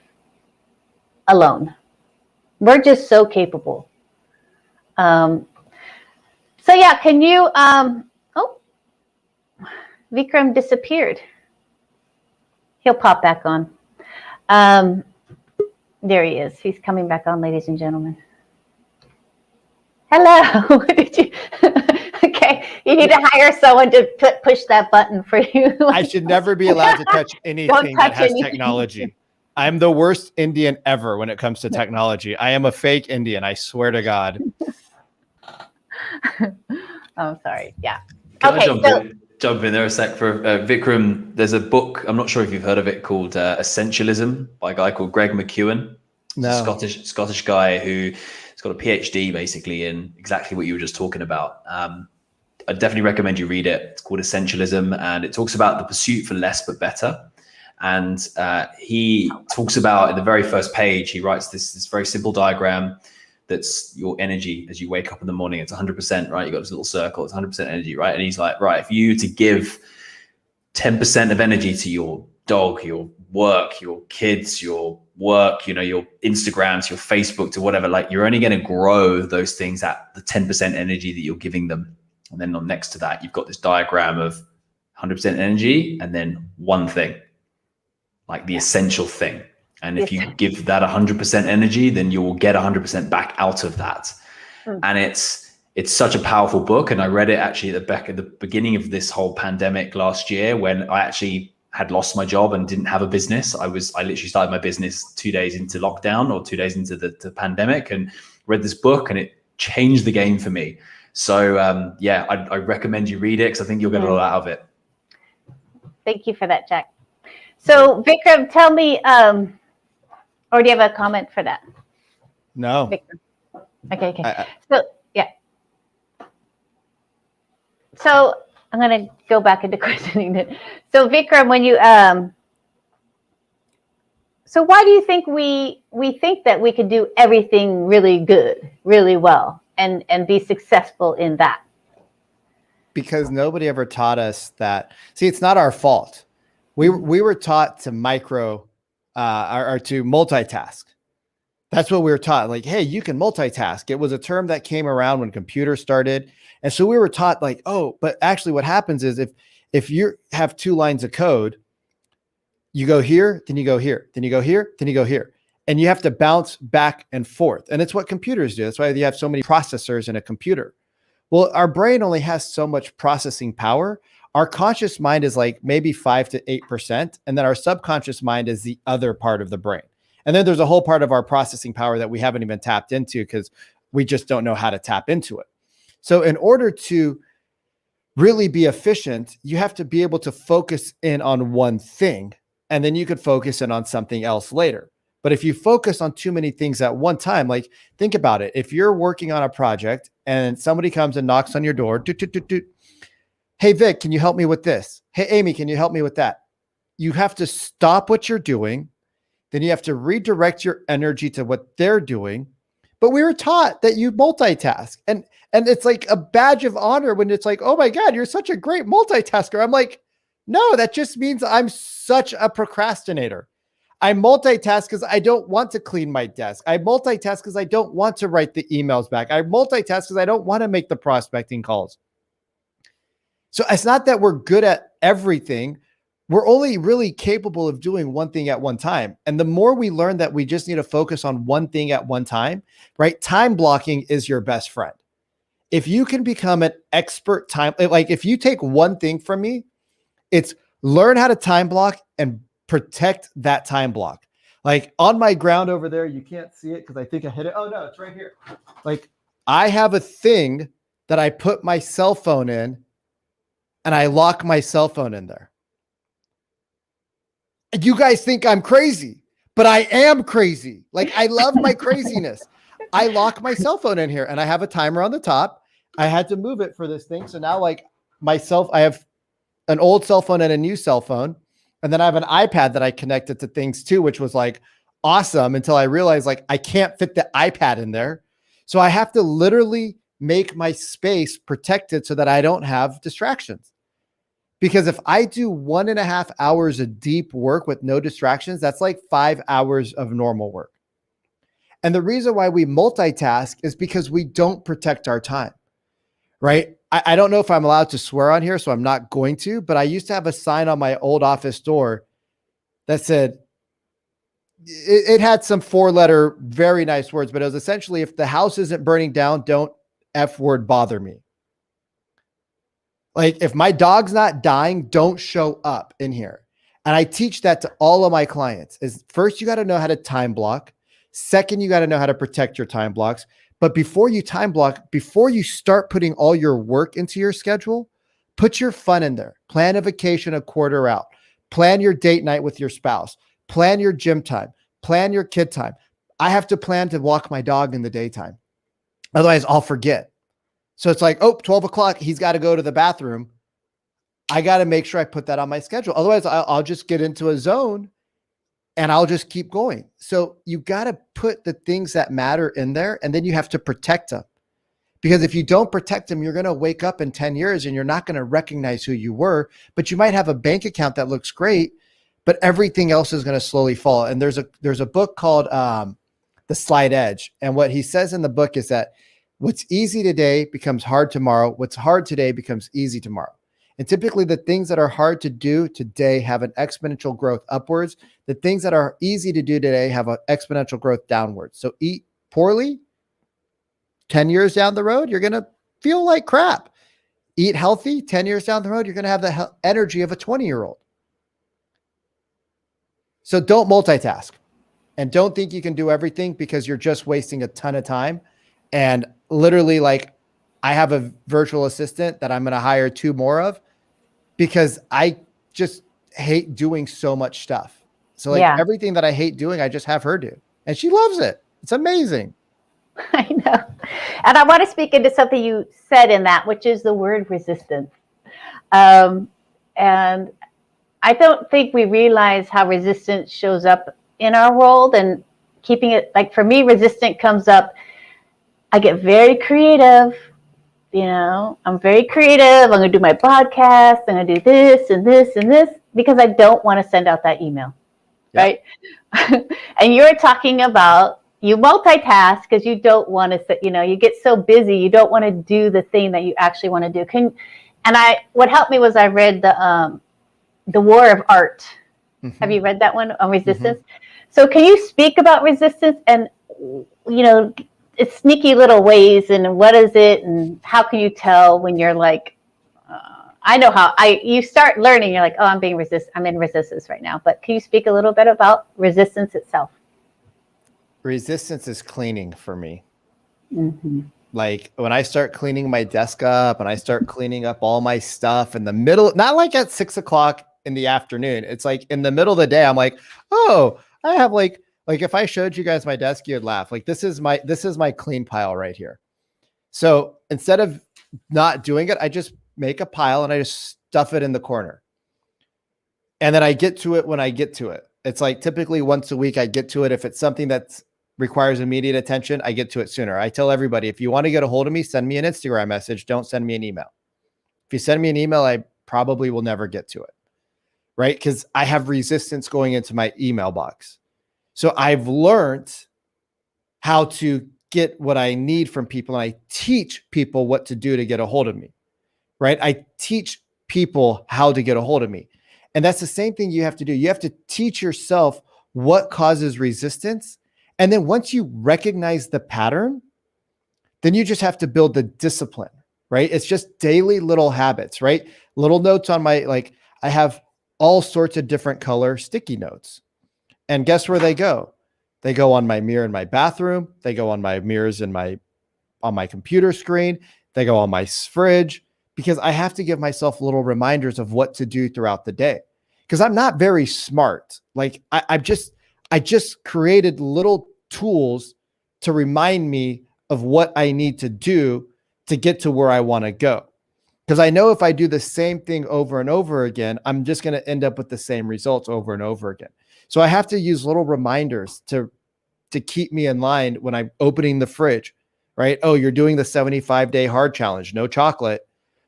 alone? We're just so capable. So yeah, can you, oh, Vikram disappeared. He'll pop back on. There he is. He's coming back on, ladies and gentlemen. Hello. Did you? Okay, you need to hire someone to push that button for you. I should never be allowed to touch anything that has technology. I'm the worst Indian ever when it comes to technology. I am a fake Indian. I swear to God. Oh, sorry. Yeah. Can I jump in there a sec for Vikram? There's a book, I'm not sure if you've heard of it, called Essentialism by a guy called Greg McKeown. No. A Scottish guy who's got a PhD basically in exactly what you were just talking about. I definitely recommend you read it. It's called Essentialism, and it talks about the pursuit for less but better. And he talks about, in the very first page, he writes this very simple diagram that's your energy as you wake up in the morning. It's 100%, right? You got this little circle, it's 100% energy, right? And he's like, right, if you to give 10% of energy to your dog, your work, your kids, your work, you know, your Instagram, to your Facebook, to whatever, like you're only going to grow those things at the 10% energy that you're giving them. And then on next to that, you've got this diagram of 100% energy and then one thing, like the essential thing. And if you give that 100% energy, then you will get 100% back out of that. And it's such a powerful book. And I read it actually at the beginning of this whole pandemic last year, when I actually had lost my job and didn't have a business. I literally started my business 2 days into lockdown, or 2 days into the pandemic, and read this book, and it changed the game for me. So yeah, I recommend you read it because I think you'll get a lot out of it. Thank you for that, Jack. So Vikram, tell me, or do you have a comment for that? No. Vikram. Okay. So yeah. So I'm going to go back into questioning it. So Vikram, when you, so why do you think we think that we could do everything really good, really well, and be successful in that? Because nobody ever taught us that. See, it's not our fault. We were taught to or to multitask. That's what we were taught. Like, hey, you can multitask. It was a term that came around when computers started. And so we were taught like, oh, but actually what happens is if you have 2 lines of code, you go here, then you go here, then you go here, then you go here. And you have to bounce back and forth. And it's what computers do. That's why you have so many processors in a computer. Well, our brain only has so much processing power. Our conscious mind is like maybe 5 to 8%. And then our subconscious mind is the other part of the brain. And then there's a whole part of our processing power that we haven't even tapped into because we just don't know how to tap into it. So in order to really be efficient, you have to be able to focus in on one thing, and then you could focus in on something else later. But if you focus on too many things at one time, like think about it. If you're working on a project and somebody comes and knocks on your door, hey, Vic, can you help me with this? Hey, Amy, can you help me with that? You have to stop what you're doing. Then you have to redirect your energy to what they're doing. But we were taught that you multitask. And it's like a badge of honor when it's like, oh my God, you're such a great multitasker. I'm like, no, that just means I'm such a procrastinator. I multitask because I don't want to clean my desk. I multitask because I don't want to write the emails back. I multitask because I don't want to make the prospecting calls. So it's not that we're good at everything. We're only really capable of doing one thing at one time. And the more we learn that we just need to focus on one thing at one time, right? Time blocking is your best friend. If you can become an expert like if you take one thing from me, it's learn how to time block and protect that time block. Like on my ground over there, you can't see it because I think I hit it. Oh no, it's right here. Like I have a thing that I put my cell phone in and I lock my cell phone in there. And you guys think I'm crazy, but I am crazy. Like I love my craziness. I lock my cell phone in here and I have a timer on the top. I had to move it for this thing. So now like I have an old cell phone and a new cell phone. And then I have an iPad that I connected to things too, which was like awesome until I realized like I can't fit the iPad in there. So I have to literally make my space protected so that I don't have distractions. Because if I do 1.5 hours of deep work with no distractions, that's like 5 hours of normal work. And the reason why we multitask is because we don't protect our time, right? I don't know if I'm allowed to swear on here, so I'm not going to, but I used to have a sign on my old office door that said, it had some 4-letter, very nice words, but it was essentially, if the house isn't burning down, don't F word bother me. Like if my dog's not dying, don't show up in here. And I teach that to all of my clients is first, you got to know how to time block. Second, you got to know how to protect your time blocks. But before you time block, before you start putting all your work into your schedule, put your fun in there. Plan a vacation a quarter out. Plan your date night with your spouse. Plan your gym time. Plan your kid time. I have to plan to walk my dog in the daytime. Otherwise, I'll forget. So it's like, 12 o'clock, he's got to go to the bathroom. I got to make sure I put that on my schedule. Otherwise, I'll just get into a zone and I'll just keep going. So you got to put the things that matter in there, and then you have to protect them. Because if you don't protect them, you're going to wake up in 10 years and you're not going to recognize who you were, but you might have a bank account that looks great, but everything else is going to slowly fall. And there's a book called The Slight Edge. And what he says in the book is that what's easy today becomes hard tomorrow. What's hard today becomes easy tomorrow. And typically the things that are hard to do today have an exponential growth upwards. The things that are easy to do today have an exponential growth downwards. So eat poorly, 10 years down the road, you're going to feel like crap. Eat healthy, 10 years down the road, you're going to have the energy of a 20-year-old. So don't multitask and don't think you can do everything because you're just wasting a ton of time. And literally, like, I have a virtual assistant that I'm going to hire 2 more of because I just hate doing so much stuff. So like everything that I hate doing, I just have her do. And she loves it. It's amazing. I know. And I want to speak into something you said in that, which is the word resistance. And I don't think we realize how resistance shows up in our world, and keeping it, like for me, resistant comes up. I get very creative. I'm very creative. I'm going to do my podcast. I'm going to do this and this and this because I don't want to send out that email. Yep. Right. And you're talking about you multitask because you don't want to, you get so busy. You don't want to do the thing that you actually want to do. What helped me was I read the War of Art. Mm-hmm. Have you read that one on resistance? Mm-hmm. So can you speak about resistance and, it's sneaky little ways, and what is it, and how can you tell when you're like, I know how you start learning, you're like, I'm in resistance right now. But can you speak a little bit about resistance itself? Resistance is cleaning for me. Mm-hmm. Like when I start cleaning my desk up and I start cleaning up all my stuff in the middle, not like at 6 o'clock in the afternoon. It's like in the middle of the day, I'm like, I have like if I showed you guys my desk, you'd laugh. Like this is my clean pile right here. So instead of not doing it, I just make a pile and I just stuff it in the corner. And then I get to it when I get to it. It's like typically once a week I get to it. If it's something that requires immediate attention, I get to it sooner. I tell everybody, if you want to get a hold of me, send me an Instagram message. Don't send me an email. If you send me an email, I probably will never get to it. right? Because I have resistance going into my email box. So I've learned how to get what I need from people, and I teach people what to do to get a hold of me, right? I teach people how to get a hold of me. And that's the same thing you have to do. You have to teach yourself what causes resistance. And then once you recognize the pattern, then you just have to build the discipline, right? It's just daily little habits, right? Little notes on my, like, I have all sorts of different color sticky notes. And guess where they go? They go on my mirror in my bathroom. They go on my mirrors on my computer screen. They go on my fridge, because I have to give myself little reminders of what to do throughout the day. Because I'm not very smart. Like I just created little tools to remind me of what I need to do to get to where I want to go. Because I know if I do the same thing over and over again, I'm just going to end up with the same results over and over again. So I have to use little reminders to keep me in line when I'm opening the fridge, right? Oh, you're doing the 75-day hard challenge, no chocolate.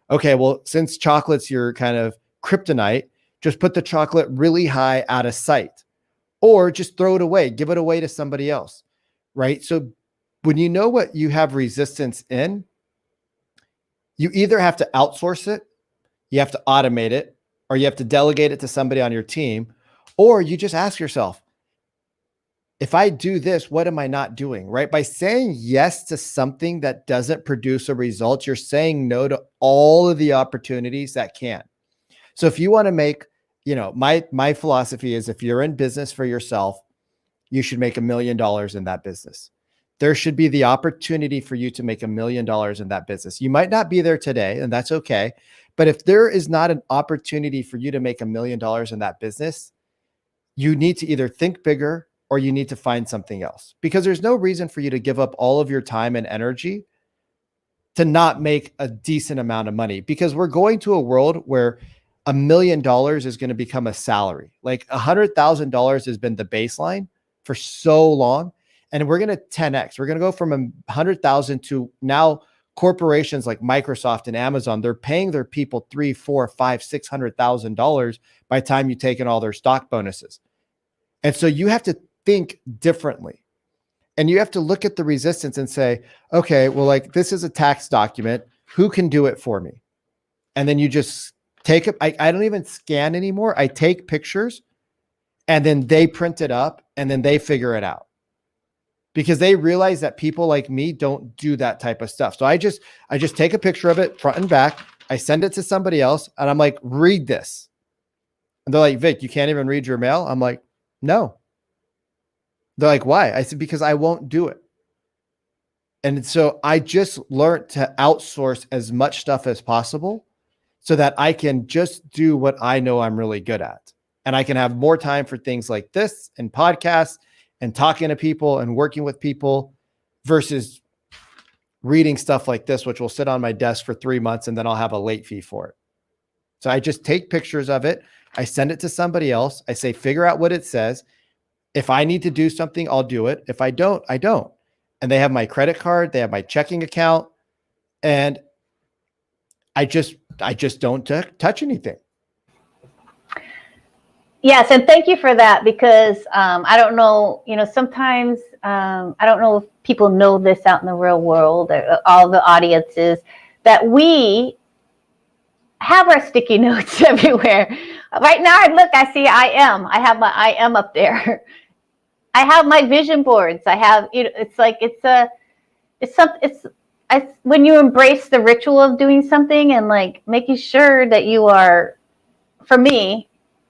Okay, well, since chocolate's your kind of kryptonite, just put the chocolate really high out of sight, or just throw it away, give it away to somebody else, right? So when you know what you have resistance in, you either have to outsource it, you have to automate it, or you have to delegate it to somebody on your team, or you just ask yourself, if I do this, what am I not doing, right? By saying yes to something that doesn't produce a result, you're saying no to all of the opportunities that can. So if you want to make, my philosophy is, if you're in business for yourself, you should make $1 million in that business. There should be the opportunity for you to make $1 million in that business. You might not be there today, and that's okay. But if there is not an opportunity for you to make $1 million in that business, you need to either think bigger, or you need to find something else, because there's no reason for you to give up all of your time and energy to not make a decent amount of money, because we're going to a world where $1 million is going to become a salary. Like $100,000 has been the baseline for so long. And we're going to 10X. We're going to go from 100,000 to now corporations like Microsoft and Amazon. They're paying their people $300,000, $400,000, $500,000, $600,000 by the time you take in all their stock bonuses. And so you have to think differently, and you have to look at the resistance and say, okay, well, like, this is a tax document. Who can do it for me? And then you just take it. I don't even scan anymore. I take pictures, and then they print it up, and then they figure it out, because they realize that people like me don't do that type of stuff. So I just take a picture of it front and back. I send it to somebody else, and I'm like, read this. And they're like, Vic, you can't even read your mail? I'm like, no. They're like, why? I said, because I won't do it. And so I just learned to outsource as much stuff as possible so that I can just do what I know I'm really good at. And I can have more time for things like this and podcasts and talking to people and working with people versus reading stuff like this, which will sit on my desk for 3 months and then I'll have a late fee for it. So I just take pictures of it. I send it to somebody else. I say, figure out what it says. If I need to do something, I'll do it. If I don't, I don't. And they have my credit card. They have my checking account. And I just don't touch anything. Yes, and thank you for that, because I don't know, sometimes I don't know if people know this out in the real world, or all the audiences, that we have our sticky notes everywhere. Right now, I see I have my I am up there. I have my vision boards. I have, when you embrace the ritual of doing something and like making sure that you are, for me,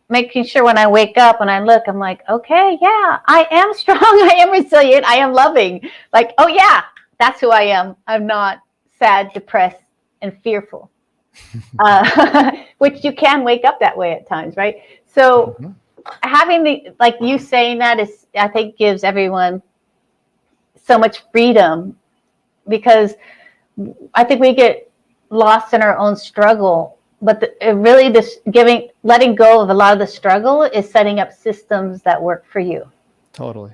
making sure when I wake up and I look, I'm like, okay, yeah, I am strong. I am resilient. I am loving. Like, oh yeah, that's who I am. I'm not sad, depressed, and fearful. Which you can wake up that way at times, right? So having you saying that is, I think, gives everyone so much freedom, because I think we get lost in our own struggle. But letting go of a lot of the struggle is setting up systems that work for you. Totally.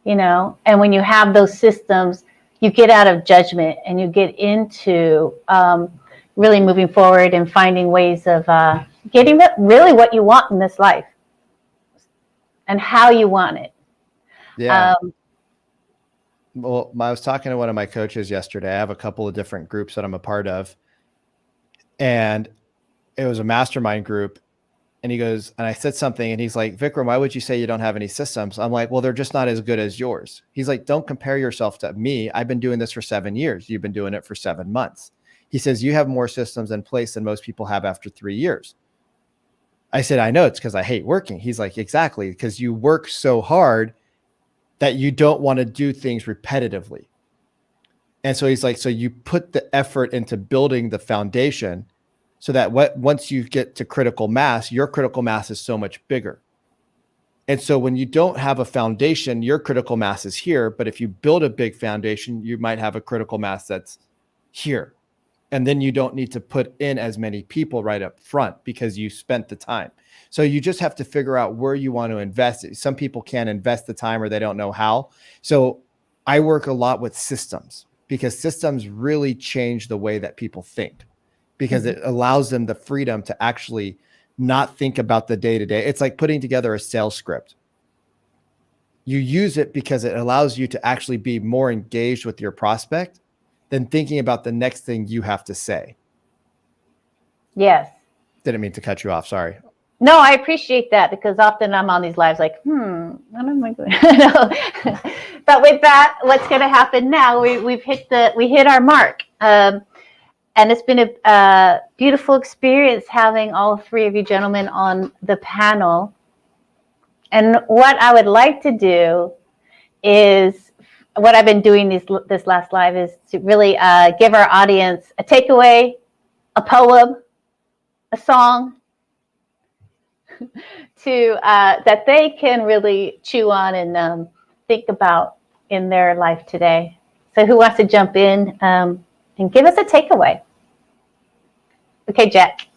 And when you have those systems, you get out of judgment and you get into really moving forward and finding ways of getting really what you want in this life and how you want it. Yeah. Well, I was talking to one of my coaches yesterday. I have a couple of different groups that I'm a part of, and it was a mastermind group. And he goes, and I said something, and he's like, Vikram, why would you say you don't have any systems? I'm like, well, they're just not as good as yours. He's like, don't compare yourself to me. I've been doing this for 7 years. You've been doing it for 7 months. He says, you have more systems in place than most people have after 3 years. I said, I know, it's because I hate working. He's like, exactly, because you work so hard that you don't want to do things repetitively. And so he's like, so you put the effort into building the foundation so that once you get to critical mass, your critical mass is so much bigger. And so when you don't have a foundation, your critical mass is here. But if you build a big foundation, you might have a critical mass that's here. And then you don't need to put in as many people right up front because you spent the time. So you just have to figure out where you want to invest it. Some people can't invest the time or they don't know how. So I work a lot with systems because systems really change the way that people think, because it allows them the freedom to actually not think about the day-to-day. It's like putting together a sales script. You use it because it allows you to actually be more engaged with your prospect than thinking about the next thing you have to say. Yes. Didn't mean to cut you off. Sorry. No, I appreciate that, because often I'm on these lives like, what am I doing? But with that, what's going to happen now? We hit our mark. And it's been a beautiful experience having all three of you gentlemen on the panel. And what I would like to do is, what I've been doing this last live is to really give our audience a takeaway, a poem, a song, to that they can really chew on and think about in their life today. So who wants to jump in and give us a takeaway? Okay, Jack.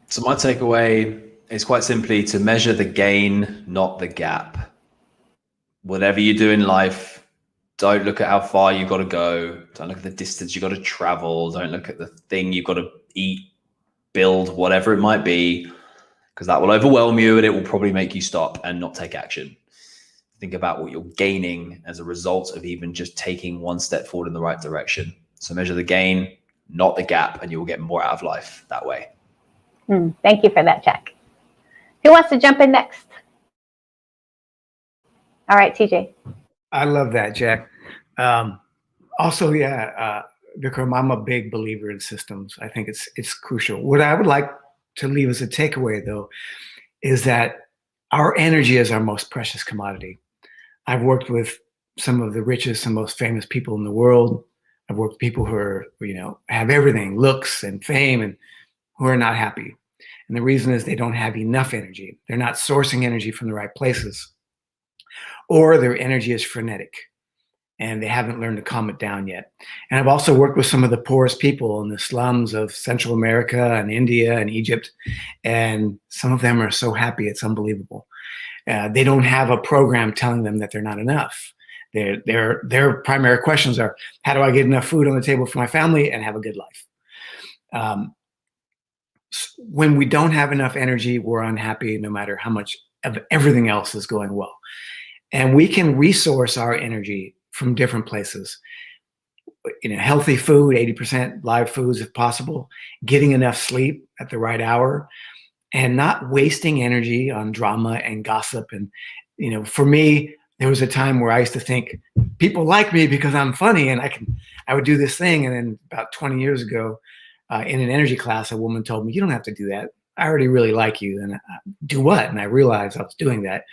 So my takeaway is quite simply to measure the gain, not the gap. Whatever you do in life, don't look at how far you've got to go. Don't look at the distance you've got to travel. Don't look at the thing you've got to eat, build, whatever it might be, because that will overwhelm you and it will probably make you stop and not take action. Think about what you're gaining as a result of even just taking one step forward in the right direction. So measure the gain, not the gap, and you will get more out of life that way. Thank you for that, Jack. Who wants to jump in next? All right, TJ. I love that, Jack. Also, Vikram, I'm a big believer in systems. I think it's crucial. What I would like to leave as a takeaway, though, is that our energy is our most precious commodity. I've worked with some of the richest and most famous people in the world. I've worked with people who are, have everything, looks and fame, and who are not happy. And the reason is they don't have enough energy. They're not sourcing energy from the right places, or their energy is frenetic and they haven't learned to calm it down yet. And I've also worked with some of the poorest people in the slums of Central America and India and Egypt. And some of them are so happy, it's unbelievable. They don't have a program telling them that they're not enough. Their primary questions are, how do I get enough food on the table for my family and have a good life? When we don't have enough energy, we're unhappy no matter how much of everything else is going well. And we can resource our energy from different places. Healthy food, 80% live foods if possible, getting enough sleep at the right hour, and not wasting energy on drama and gossip. And, for me, there was a time where I used to think people like me because I'm funny and I would do this thing. And then about 20 years ago, in an energy class, a woman told me, you don't have to do that. I already really like you. And do what? And I realized I was doing that.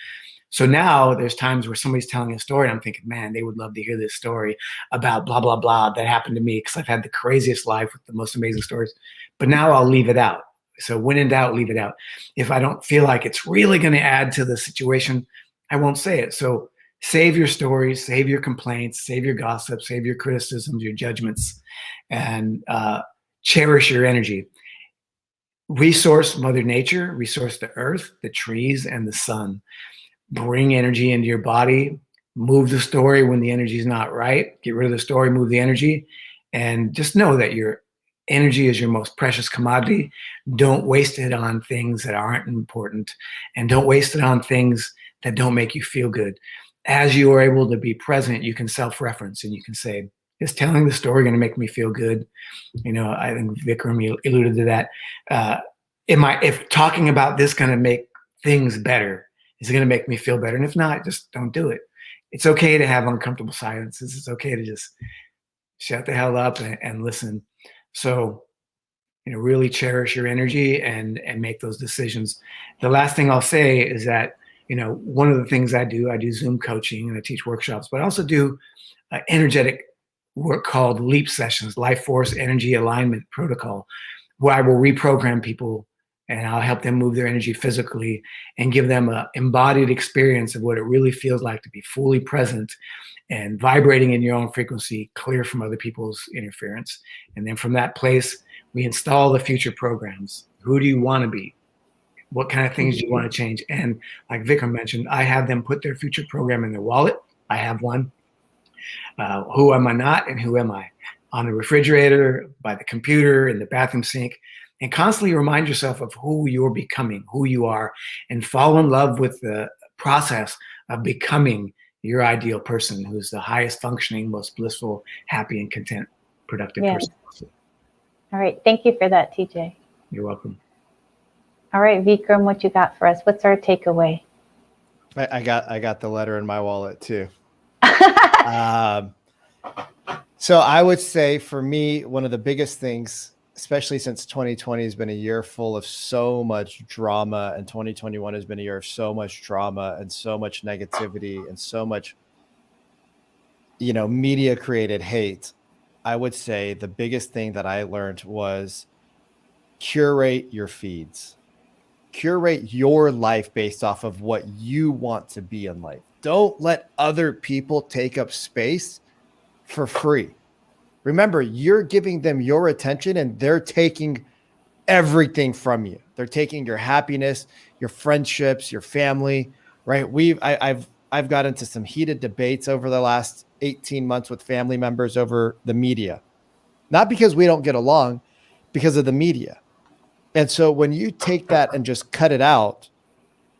So now there's times where somebody's telling a story and I'm thinking, man, they would love to hear this story about blah, blah, blah that happened to me, because I've had the craziest life with the most amazing stories. But now I'll leave it out. So when in doubt, leave it out. If I don't feel like it's really going to add to the situation, I won't say it. So save your stories, save your complaints, save your gossip, save your criticisms, your judgments, and cherish your energy. Resource Mother Nature, resource the earth, the trees, and the sun. Bring energy into your body, move the story when the energy is not right, get rid of the story, move the energy, and just know that your energy is your most precious commodity. Don't waste it on things that aren't important, and don't waste it on things that don't make you feel good. As you are able to be present, you can self-reference and you can say, is telling the story going to make me feel good? I think Vikram, you alluded to that. If talking about this going to make things better? Is it going to make me feel better? And if not, just don't do it. It's okay to have uncomfortable silences. It's okay to just shut the hell up and listen. So, really cherish your energy and make those decisions. The last thing I'll say is that, one of the things I do Zoom coaching and I teach workshops, but I also do energetic work called LEAP sessions, Life Force Energy Alignment Protocol, where I will reprogram people and I'll help them move their energy physically and give them an embodied experience of what it really feels like to be fully present and vibrating in your own frequency, clear from other people's interference. And then from that place, we install the future programs. Who do you want to be? What kind of things do you want to change? And like Vikram mentioned, I have them put their future program in their wallet. I have one. Who am I not and who am I? On the refrigerator, by the computer, in the bathroom sink. And constantly remind yourself of who you're becoming, who you are, and fall in love with the process of becoming your ideal person, who's the highest functioning, most blissful, happy, and content, productive person. All right. Thank you for that, TJ. You're welcome. All right, Vikram, what you got for us? What's our takeaway? I got the letter in my wallet too. So I would say for me, one of the biggest things, especially since 2020 has been a year full of so much drama, and 2021 has been a year of so much drama and so much negativity and so much, media created hate. I would say the biggest thing that I learned was curate your feeds. Curate your life based off of what you want to be in life. Don't let other people take up space for free. Remember, you're giving them your attention and they're taking everything from you. They're taking your happiness, your friendships, your family, right? I've got into some heated debates over the last 18 months with family members over the media. Not because we don't get along, because of the media. And so when you take that and just cut it out,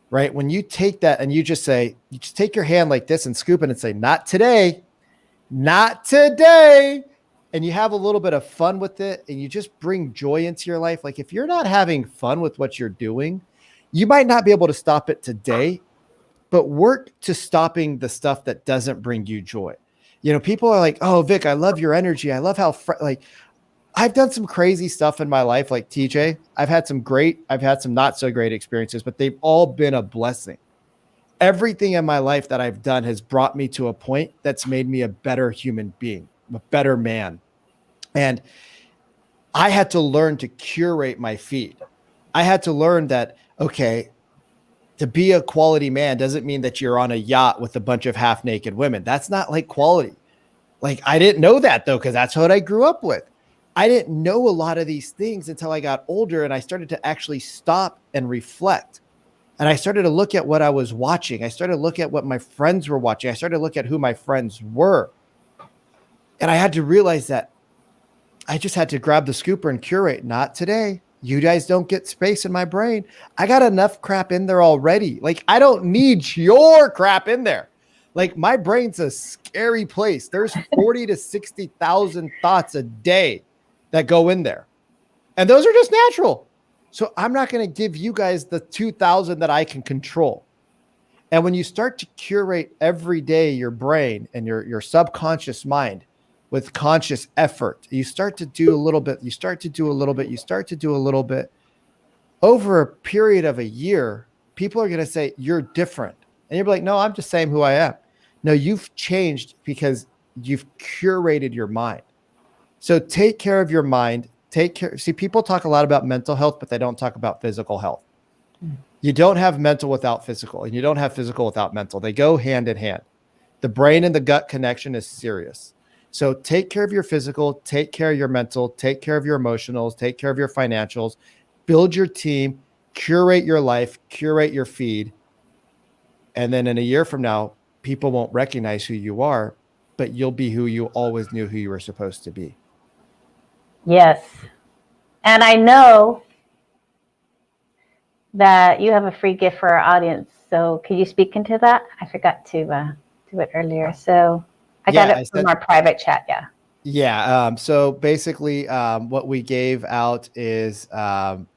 right? When you take that and you just take your hand like this and scoop it and say, not today, not today. And you have a little bit of fun with it and you just bring joy into your life. Like if you're not having fun with what you're doing, you might not be able to stop it today, but work to stopping the stuff that doesn't bring you joy. People are like, oh, Vic, I love your energy. I love how I've done some crazy stuff in my life, like TJ. I've had some not so great experiences, but they've all been a blessing. Everything in my life that I've done has brought me to a point that's made me a better human being, a better man. And I had to learn to curate my feed. I had to learn that, okay, to be a quality man doesn't mean that you're on a yacht with a bunch of half naked women. That's not like quality. Like I didn't know that though, because that's what I grew up with. I didn't know a lot of these things until I got older and I started to actually stop and reflect. And I started to look at what I was watching. I started to look at what my friends were watching. I started to look at who my friends were. And I had to realize that I just had to grab the scooper and curate. Not today. You guys don't get space in my brain. I got enough crap in there already. Like I don't need your crap in there. Like my brain's a scary place. There's 40 to 60,000 thoughts a day that go in there. And those are just natural. So I'm not going to give you guys the 2,000 that I can control. And when you start to curate every day your brain and your subconscious mind with conscious effort, you start to do a little bit, you start to do a little bit, you start to do a little bit. Over a period of a year, people are going to say, you're different. And you're like, no, I'm just saying who I am. No, you've changed because you've curated your mind. So take care of your mind. See, people talk a lot about mental health, but they don't talk about physical health. You don't have mental without physical, and you don't have physical without mental. They go hand in hand. The brain and the gut connection is serious. So take care of your physical, take care of your mental, take care of your emotionals, take care of your financials, build your team, curate your life, curate your feed. And then in a year from now, people won't recognize who you are, but you'll be who you always knew who you were supposed to be. Yes. And I know that you have a free gift for our audience. So could you speak into that? I forgot to do it earlier. So I got it from our private chat. Yeah. Yeah. So basically, what we gave out is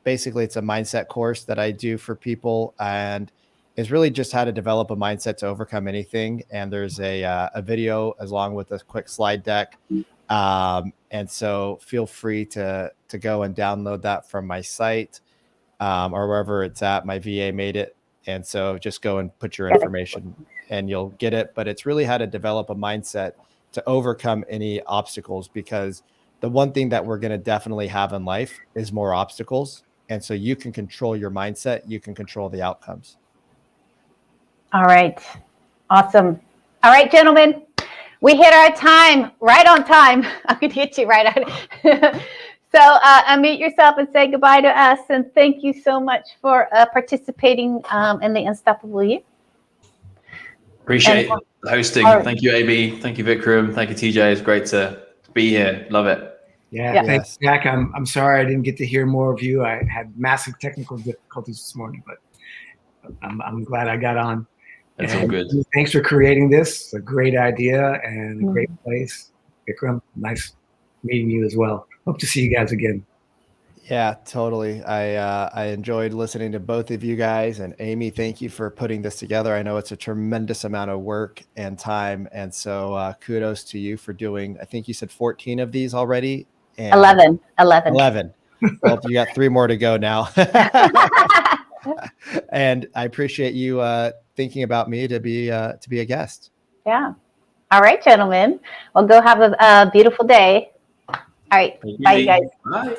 basically it's a mindset course that I do for people, and is really just how to develop a mindset to overcome anything. And there's a video as long with a quick slide deck. And so feel free to go and download that from my site or wherever it's at. My VA made it. And so just go and put your information and you'll get it. But it's really how to develop a mindset to overcome any obstacles, because the one thing that we're going to definitely have in life is more obstacles. And so you can control your mindset. You can control the outcomes. All right. Awesome. All right, gentlemen, we hit our time right on time. I'm going to hit you right on it. So unmute yourself and say goodbye to us. And thank you so much for participating in the Unstoppable You. Appreciate the hosting. Thank you, AB. Thank you, Vikram. Thank you, TJ. It's great to be here. Love it. Yeah, thanks, Jack. I'm sorry I didn't get to hear more of you. I had massive technical difficulties this morning, but I'm glad I got on. That's all good. Thanks for creating this. It's a great idea and a great place. Vikram, nice meeting you as well. Hope to see you guys again. Yeah, totally. I enjoyed listening to both of you guys, and Amy, thank you for putting this together. I know it's a tremendous amount of work and time. And so kudos to you for doing, I think you said 14 of these already. And 11. Well, you got 3 more to go now. And I appreciate you thinking about me to be a guest. Yeah. All right, gentlemen. Well, go have a beautiful day. All right. Bye, you guys. Bye.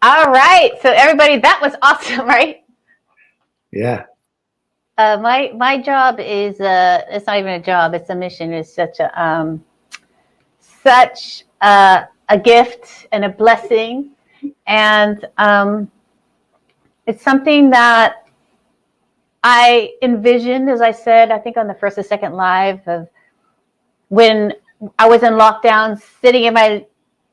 All right. So everybody, that was awesome, right? Yeah. My job is it's not even a job, it's a mission. It's such a gift and a blessing. And it's something that I envisioned, as I said, I think on the first or second live, of when I was in lockdown, sitting in my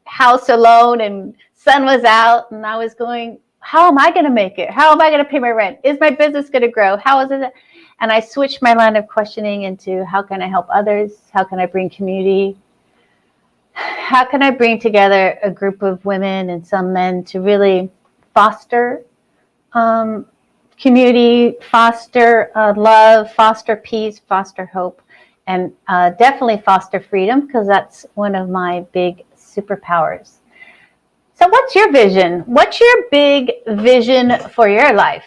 house alone and sun was out, and I was going, how am I going to make it? How am I going to pay my rent? Is my business going to grow? How is it? And I switched my line of questioning into how can I help others? How can I bring community? How can I bring together a group of women and some men to really foster community, foster love, foster peace, foster hope, and definitely foster freedom, because that's one of my big superpowers. So what's your vision? What's your big vision for your life?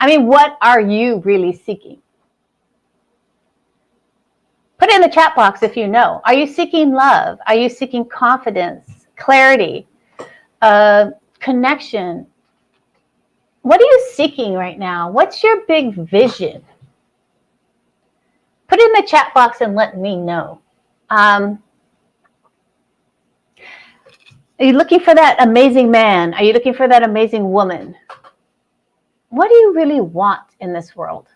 I mean, what are you really seeking? Put it in the chat box if you know. Are you seeking love? Are you seeking confidence, clarity, connection? What are you seeking right now? What's your big vision? Put it in the chat box and let me know. Are you looking for that amazing man? Are you looking for that amazing woman? What do you really want in this world?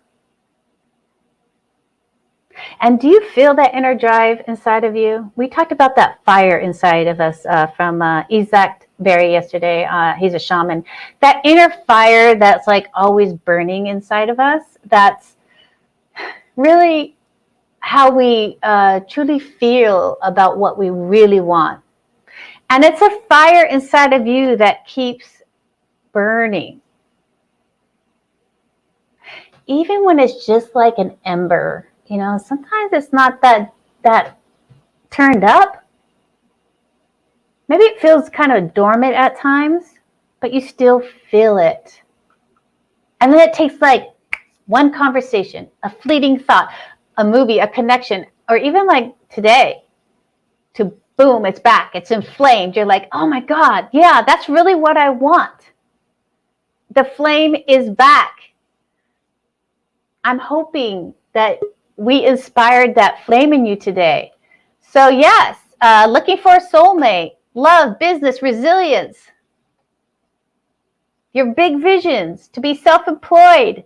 And do you feel that inner drive inside of you? We talked about that fire inside of us from Isaac Berry yesterday. He's a shaman. That inner fire that's like always burning inside of us, that's really how we truly feel about what we really want. And it's a fire inside of you that keeps burning. Even when it's just like an ember, you know, sometimes it's not that turned up. Maybe it feels kind of dormant at times, but you still feel it. And then it takes like one conversation, a fleeting thought, a movie, a connection, or even like today, to boom, it's back, it's inflamed. You're like, oh my God, yeah, that's really what I want. The flame is back. I'm hoping that we inspired that flame in you today. So yes, looking for a soulmate, love, business, resilience, your big visions, to be self-employed,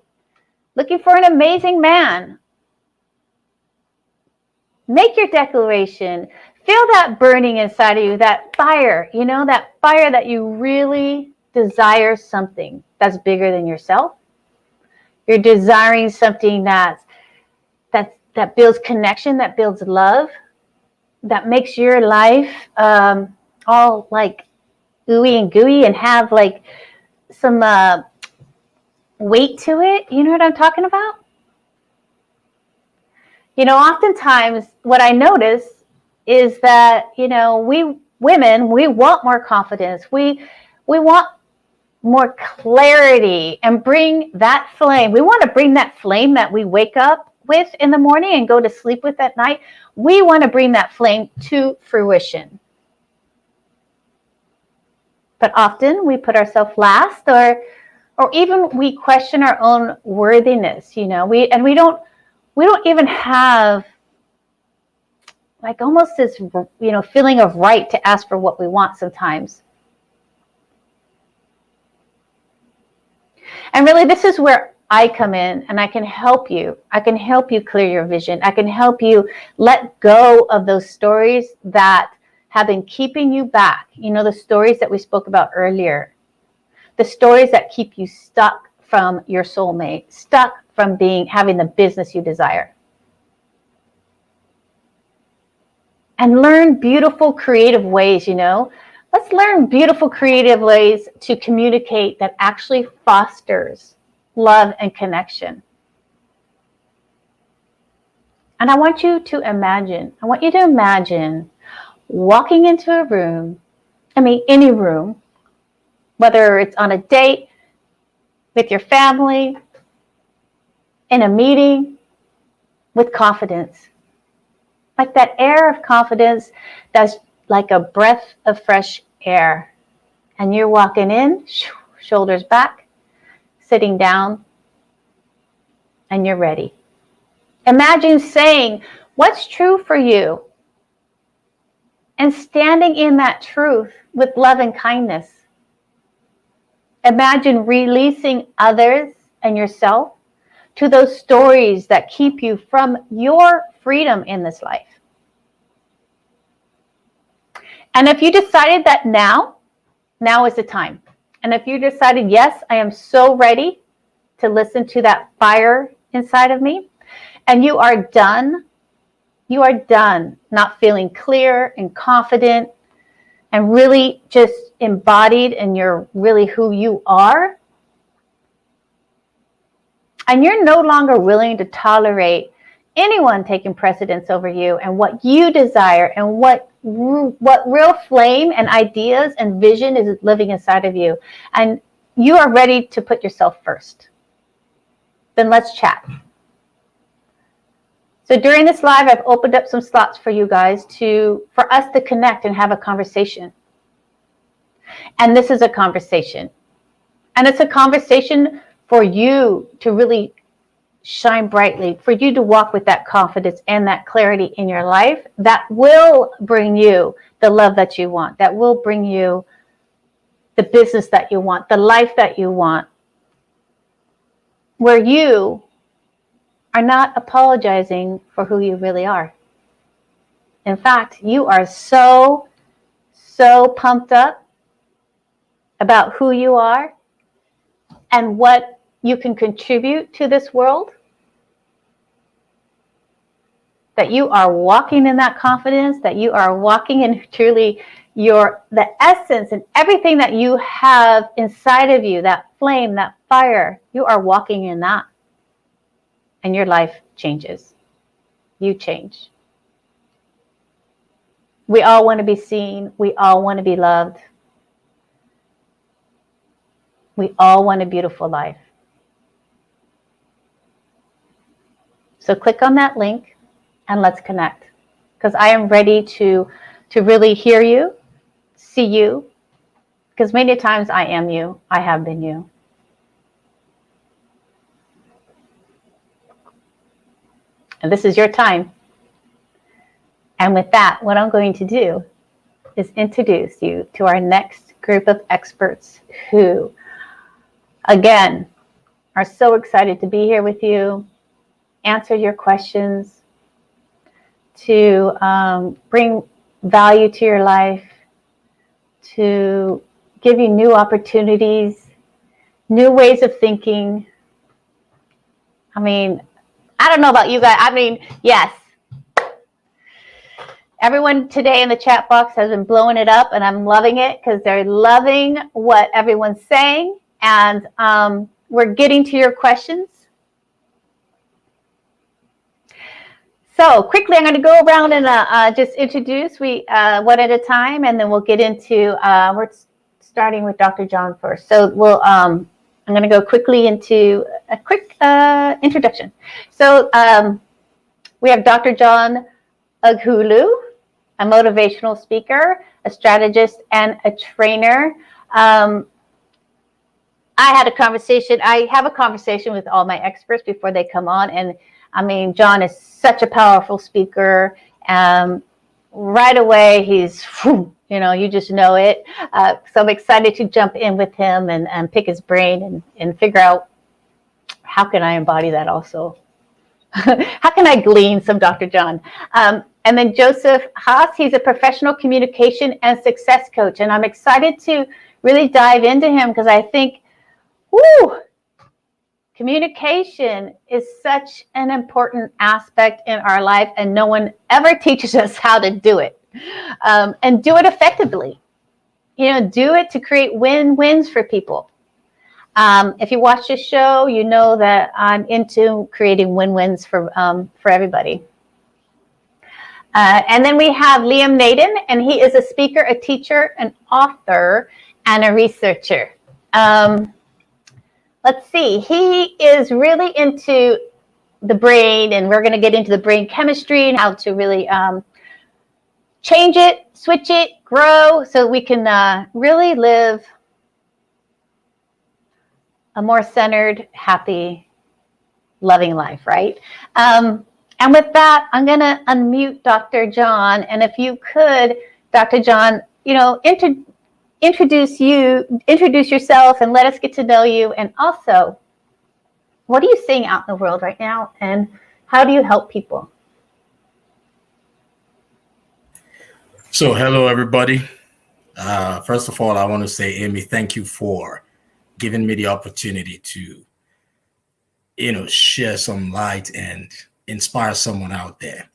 looking for an amazing man. Make your declaration, feel that burning inside of you, that fire, that fire that you really desire something that's bigger than yourself. You're desiring something that builds connection, that builds love, that makes your life all like ooey and gooey and have like some weight to it. You know what I'm talking about? Oftentimes what I notice is that, we women, we want more confidence. We want more clarity and bring that flame. We want to bring that flame that we wake up with in the morning and go to sleep with at night. We want to bring that flame to fruition. But often we put ourselves last, or even we question our own worthiness, we don't even have like almost this, feeling of right to ask for what we want sometimes. And really, this is where I come in, and I can help you. I can help you clear your vision. I can help you let go of those stories that have been keeping you back. The stories that we spoke about earlier. The stories that keep you stuck from your soulmate, stuck from having the business you desire. And learn beautiful, creative ways, Let's learn beautiful, creative ways to communicate that actually fosters love and connection. And I want you to imagine walking into a room, any room, whether it's on a date, with your family, in a meeting, with confidence. Like that air of confidence that's like a breath of fresh air. And you're walking in, shoulders back, sitting down, and you're ready. Imagine saying what's true for you and standing in that truth with love and kindness. Imagine releasing others and yourself to those stories that keep you from your freedom in this life. And if you decided that now is the time. And if you decided, yes, I am so ready to listen to that fire inside of me, and you are done not feeling clear and confident and really just embodied in your really who you are, and you're no longer willing to tolerate anyone taking precedence over you and what you desire and what real flame and ideas and vision is living inside of you, and you are ready to put yourself first, then let's chat. So during this live, I've opened up some slots for you guys for us to connect and have a conversation. And this is a conversation. And it's a conversation for you to really shine brightly, for you to walk with that confidence and that clarity in your life that will bring you the love that you want, that will bring you the business that you want, the life that you want, where you are not apologizing for who you really are. In fact, you are so pumped up about who you are and what you can contribute to this world, that you are walking in that confidence, that you are walking in truly the essence and everything that you have inside of you, that flame, that fire, you are walking in that. And your life changes. You change. We all want to be seen. We all want to be loved. We all want a beautiful life. So click on that link and let's connect, because I am ready to really hear you, see you, because many times I am you. I have been you. And this is your time. And with that, what I'm going to do is introduce you to our next group of experts who, again, are so excited to be here with you, answer your questions, to bring value to your life, to give you new opportunities, new ways of thinking. I mean, I don't know about you guys. I mean, yes. Everyone today in the chat box has been blowing it up, and I'm loving it because they're loving what everyone's saying. And we're getting to your questions. So quickly, I'm going to go around and just introduce one at a time, and then we'll get into, we're starting with Dr. John first. So I'm going to go quickly into a quick introduction. So we have Dr. John Ughulu, a motivational speaker, a strategist, and a trainer. I have a conversation with all my experts before they come on. And I mean, John is such a powerful speaker. Right away, he's, you just know it. So I'm excited to jump in with him and pick his brain and figure out how can I embody that also. How can I glean some Dr. John? And then Joseph Haas, he's a professional communication and success coach. And I'm excited to really dive into him because I think, communication is such an important aspect in our life, and no one ever teaches us how to do it. And do it effectively. Do it to create win-wins for people. If you watch this show, you know that I'm into creating win-wins for everybody. And then we have Liam Naden, and he is a speaker, a teacher, an author, and a researcher. Let's see. He is really into the brain, and we're going to get into the brain chemistry and how to really change it, switch it, grow, so we can really live a more centered, happy, loving life, right? And with that, I'm going to unmute Dr. John. And if you could, Dr. John, introduce yourself and let us get to know you. And also, what are you seeing out in the world right now? And how do you help people? So, hello, everybody. First of all, I want to say, Amy, thank you for giving me the opportunity to, share some light and inspire someone out there.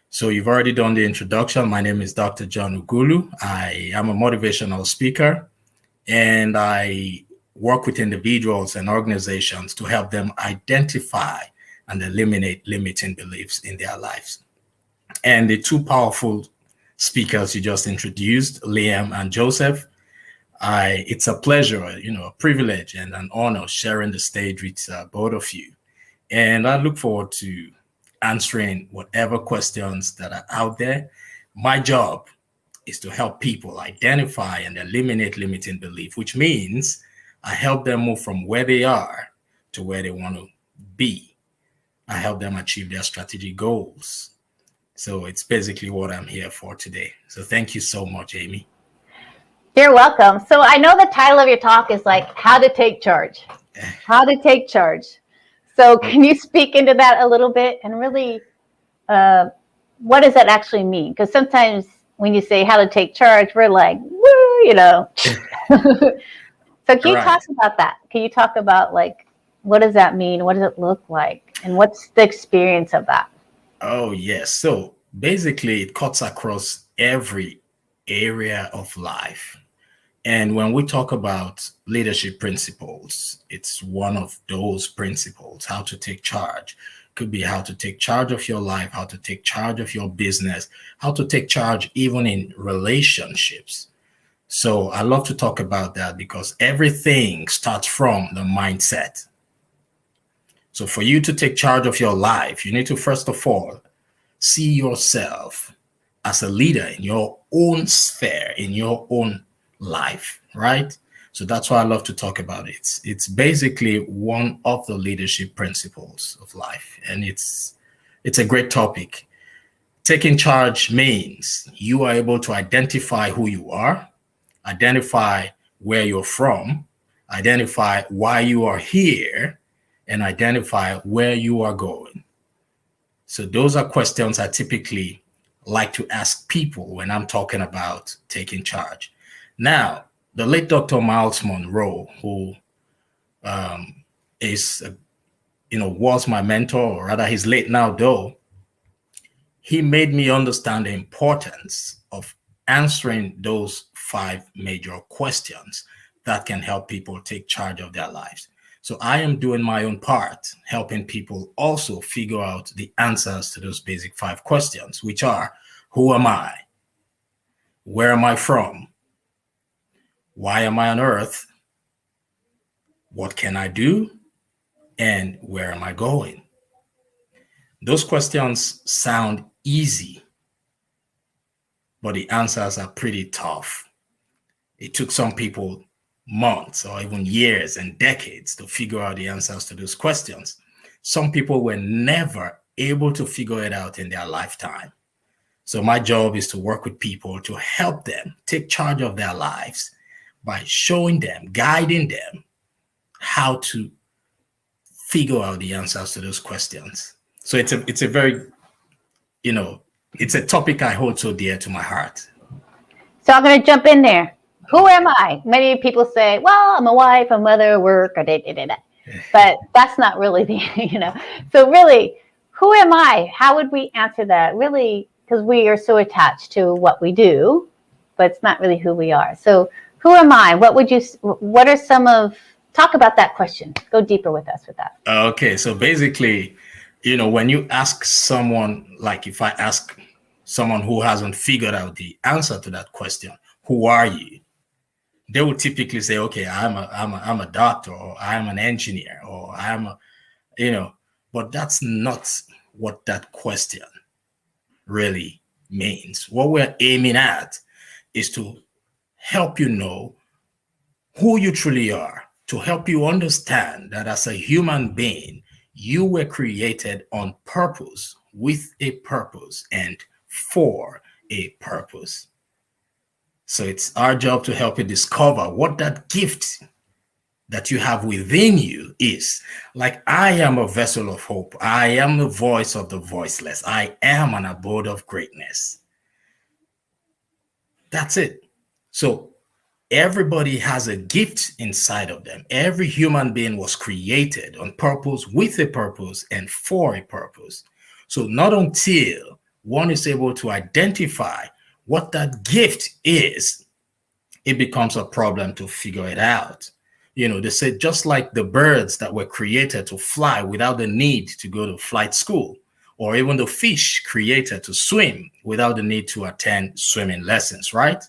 So you've already done the introduction. My name is Dr. John Ughulu. I am a motivational speaker, and I work with individuals and organizations to help them identify and eliminate limiting beliefs in their lives. And the two powerful speakers you just introduced, Liam and Joseph, it's a pleasure, a privilege and an honor sharing the stage with both of you. And I look forward to answering whatever questions that are out there. My job is to help people identify and eliminate limiting belief, which means I help them move from where they are to where they want to be. I help them achieve their strategic goals. So it's basically what I'm here for today. So thank you so much, Amy. You're welcome. So I know the title of your talk is like how to take charge. How to take charge. So can you speak into that a little bit and really, what does that actually mean? Because sometimes when you say how to take charge, we're like, woo, So can you talk about that? Can you talk about what does that mean? What does it look like? And what's the experience of that? Oh, yes. So basically it cuts across every area of life. And when we talk about leadership principles, it's one of those principles, how to take charge. Could be how to take charge of your life, how to take charge of your business, how to take charge even in relationships. So I love to talk about that because everything starts from the mindset. So for you to take charge of your life, you need to first of all see yourself as a leader in your own sphere, in your own life, right? So that's why I love to talk about it. It's basically one of the leadership principles of life, and it's a great topic. Taking charge means you are able to identify who you are, identify where you're from, identify why you are here, and identify where you are going. So those are questions I typically like to ask people when I'm talking about taking charge. Now, the late Dr. Miles Monroe, who is, was my mentor, or rather he's late now though, he made me understand the importance of answering those 5 major questions that can help people take charge of their lives. So I am doing my own part, helping people also figure out the answers to those basic 5 questions, which are: who am I? Where am I from? Why am I on earth? What can I do? And where am I going? Those questions sound easy, but the answers are pretty tough. It took some people months or even years and decades to figure out the answers to those questions. Some people were never able to figure it out in their lifetime. So my job is to work with people to help them take charge of their lives by showing them, guiding them how to figure out the answers to those questions. So it's a very, it's a topic I hold so dear to my heart. So I'm going to jump in there. Who am I? Many people say, well, I'm a wife, a mother, work, or da. But that's not really the, So really, who am I? How would we answer that? Really, because we are so attached to what we do, but it's not really who we are. So who am I? What are talk about that question. Go deeper with us with that. Okay, so basically, when you ask someone, like if I ask someone who hasn't figured out the answer to that question, who are you? They will typically say, okay, I'm a doctor, or I'm an engineer, or but that's not what that question really means. What we're aiming at is to help you know who you truly are, to help you understand that as a human being, you were created on purpose, with a purpose, and for a purpose. So it's our job to help you discover what that gift that you have within you is. Like, I am a vessel of hope. I am the voice of the voiceless. I am an abode of greatness. That's it. So everybody has a gift inside of them. Every human being was created on purpose, with a purpose, and for a purpose. So not until one is able to identify what that gift is, it becomes a problem to figure it out. They say just like the birds that were created to fly without the need to go to flight school, or even the fish created to swim without the need to attend swimming lessons, right?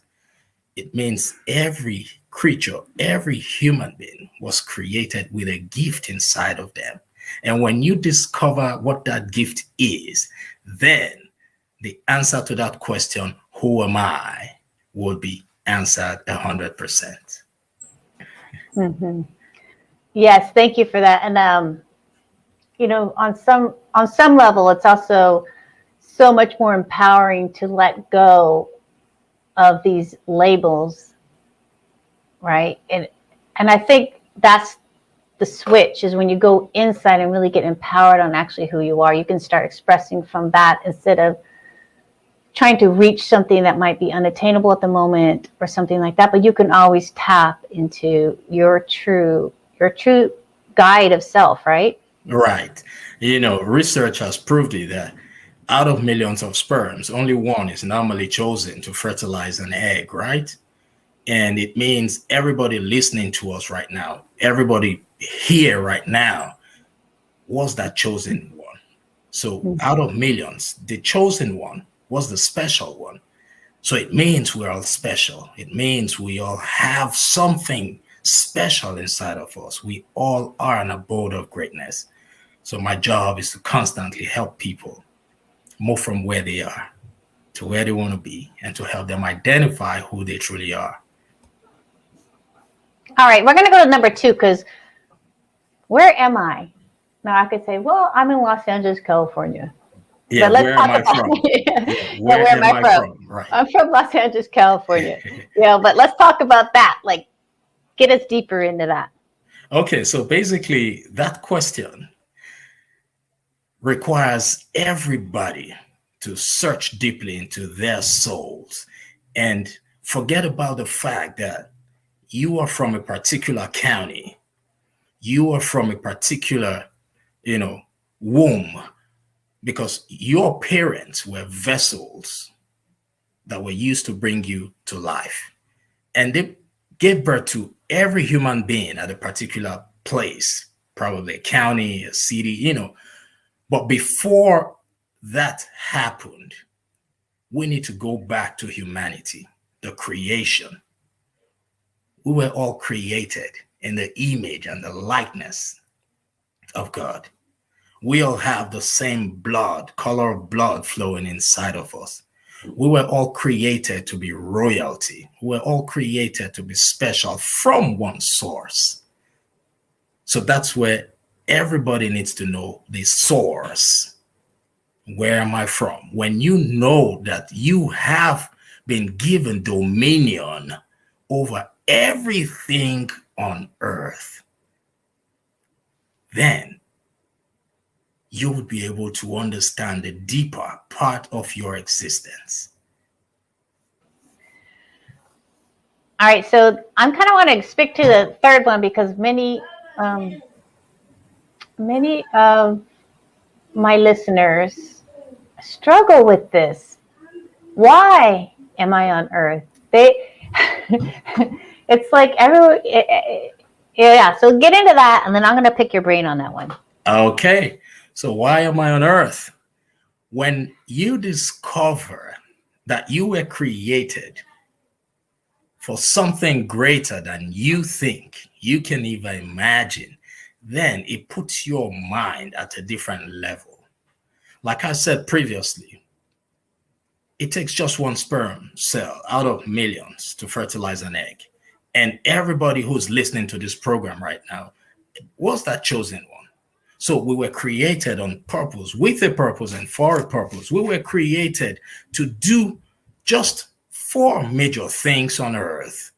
It means every creature, every human being was created with a gift inside of them. And when you discover what that gift is, then the answer to that question, who am I, will be answered 100%. Mm-hmm. Yes, thank you for that. And on some level, it's also so much more empowering to let go of these labels, right? And I think that's the switch, is when you go inside and really get empowered on actually who you are. You can start expressing from that instead of trying to reach something that might be unattainable at the moment or something like that. But you can always tap into your true guide of self, right? Right. Research has proved it that out of millions of sperms, only one is normally chosen to fertilize an egg, right? And it means everybody listening to us right now, everybody here right now, was that chosen one. So out of millions, the chosen one was the special one. So it means we're all special. It means we all have something special inside of us. We all are an abode of greatness. So my job is to constantly help people move from where they are to where they want to be, and to help them identify who they truly are. All right, we're going to go to number 2, because where am I? Now I could say, well, I'm in Los Angeles, California. Yeah, but let's where talk am I about, from? Yeah, Where am I from? Right. I'm from Los Angeles, California. But let's talk about that. Like, get us deeper into that. Okay, so basically that question requires everybody to search deeply into their souls and forget about the fact that you are from a particular county, you are from a particular, womb, because your parents were vessels that were used to bring you to life. And they gave birth to every human being at a particular place, probably a county, a city, But before that happened, we need to go back to humanity, the creation. We were all created in the image and the likeness of God. We all have the same blood, color of blood flowing inside of us. We were all created to be royalty. We were all created to be special from one source. So that's where everybody needs to know the source. Where am I from? When you know that you have been given dominion over everything on earth, then you would be able to understand the deeper part of your existence. All right, so I'm kind of want to stick to the third one because many of my listeners struggle with this. Why am I on earth? It's like everyone, yeah. So get into that, and then I'm going to pick your brain on that one. Okay, so why am I on earth? When you discover that you were created for something greater than you think you can even imagine, then it puts your mind at a different level. Like I said previously, it takes just one sperm cell out of millions to fertilize an egg. And everybody who's listening to this program right now was that chosen one. So we were created on purpose, with a purpose and for a purpose. We were created to do just 4 major things on earth: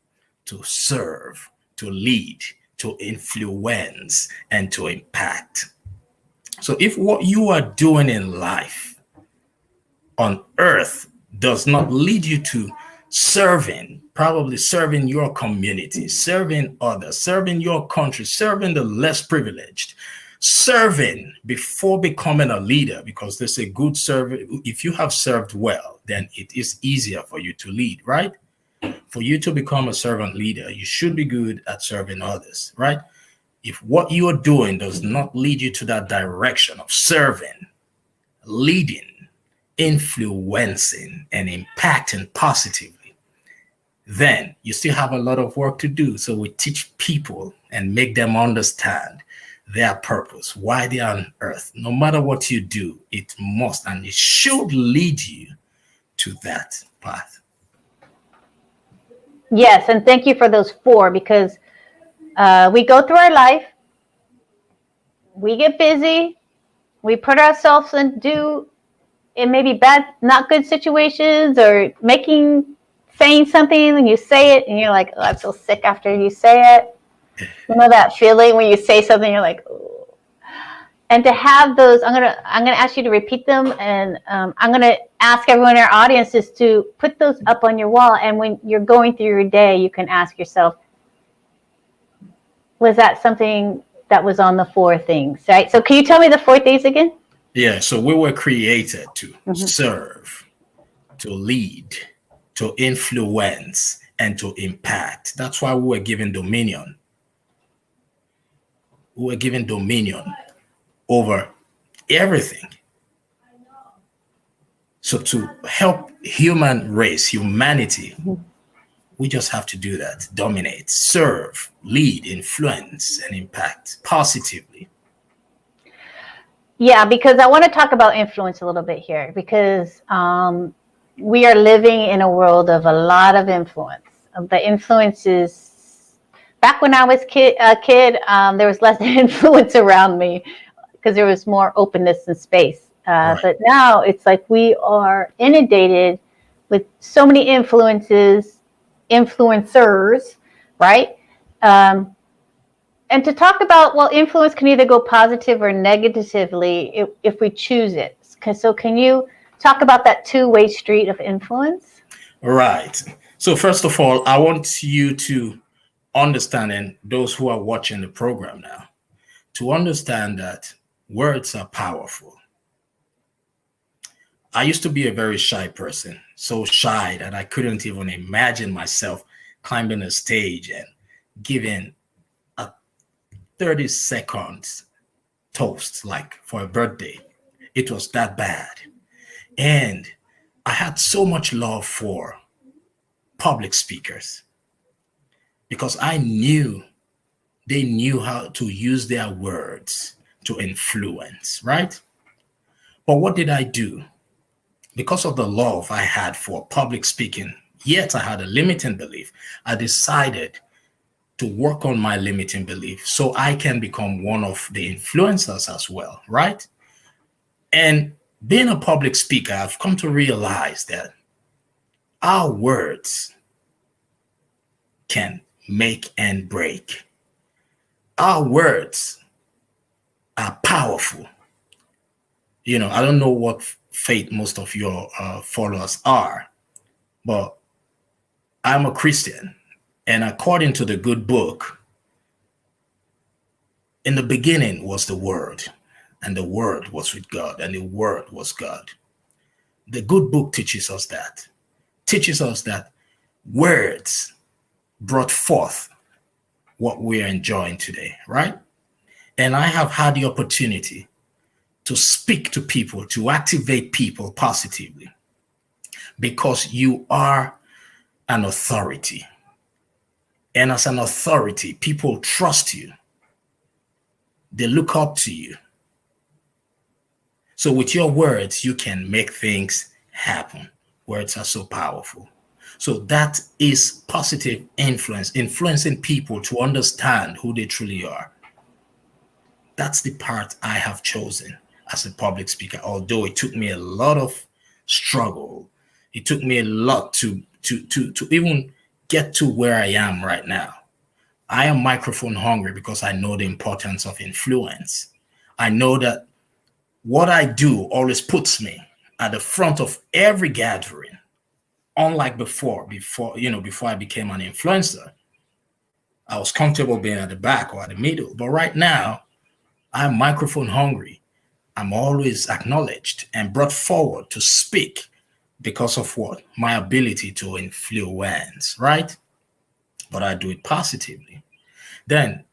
to serve, to lead, to influence, and to impact. So if what you are doing in life on earth does not lead you to serving, probably serving your community, serving others, serving your country, serving the less privileged, serving before becoming a leader, because there's a good service. If you have served well, then it is easier for you to lead, right? For you to become a servant leader, you should be good at serving others, right? If what you are doing does not lead you to that direction of serving, leading, influencing, and impacting positively, then you still have a lot of work to do. So we teach people and make them understand their purpose, why they are on earth. No matter what you do, it must and it should lead you to that path. Yes, and thank you for those 4 because we go through our life, we get busy, we put ourselves in maybe bad, not good situations, or saying something and you say it and you're like, oh, I feel sick after you say it. You know that feeling when you say something, you're like, oh. And to have those, I'm gonna ask you to repeat them, and I'm gonna ask everyone in our audiences to put those up on your wall. And when you're going through your day, you can ask yourself, was that something that was on the 4 things, right? So can you tell me the 4 things again? Yeah, so we were created to serve, to lead, to influence, and to impact. That's why we were given dominion. We were given dominion over everything. So to help humanity, we just have to do that. Dominate, serve, lead, influence, and impact positively. Yeah, because I want to talk about influence a little bit here, because we are living in a world of a lot of influence. The influences, back when I was a kid, there was less influence around me because there was more openness and space. Right. But now it's like we are inundated with so many influencers, right? And to talk about, well, influence can either go positive or negatively if we choose it. So can you talk about that two-way street of influence. Right. So first of all, I want you to understand, and those who are watching the program now, to understand that words are powerful. I used to be a very shy person, so shy that I couldn't even imagine myself climbing a stage and giving a 30 seconds toast, like for a birthday. It was that bad. And I had so much love for public speakers because I knew they knew how to use their words to influence, right? But what did I do? Because of the love I had for public speaking, yet I had a limiting belief, I decided to work on my limiting belief so I can become one of the influencers as well, right? And being a public speaker, I've come to realize that our words can make and break. Our words are powerful. You know, I don't know what faith most of your followers are, but I'm a Christian. And according to the good book, in the beginning was the Word, and the Word was with God, and the Word was God. The good book teaches us that words brought forth what we are enjoying today, right? And I have had the opportunity to speak to people, to activate people positively, because you are an authority. And as an authority, people trust you. They look up to you. So with your words, you can make things happen. Words are so powerful. So that is positive influence, influencing people to understand who they truly are. That's the part I have chosen as a public speaker, although it took me a lot of struggle. It took me a lot to even get to where I am right now. I am microphone hungry because I know the importance of influence. I know that what I do always puts me at the front of every gathering. Unlike before I became an influencer, I was comfortable being at the back or at the middle. But right now, I'm microphone hungry. I'm always acknowledged and brought forward to speak because of what? My ability to influence, right? But I do it positively. Then,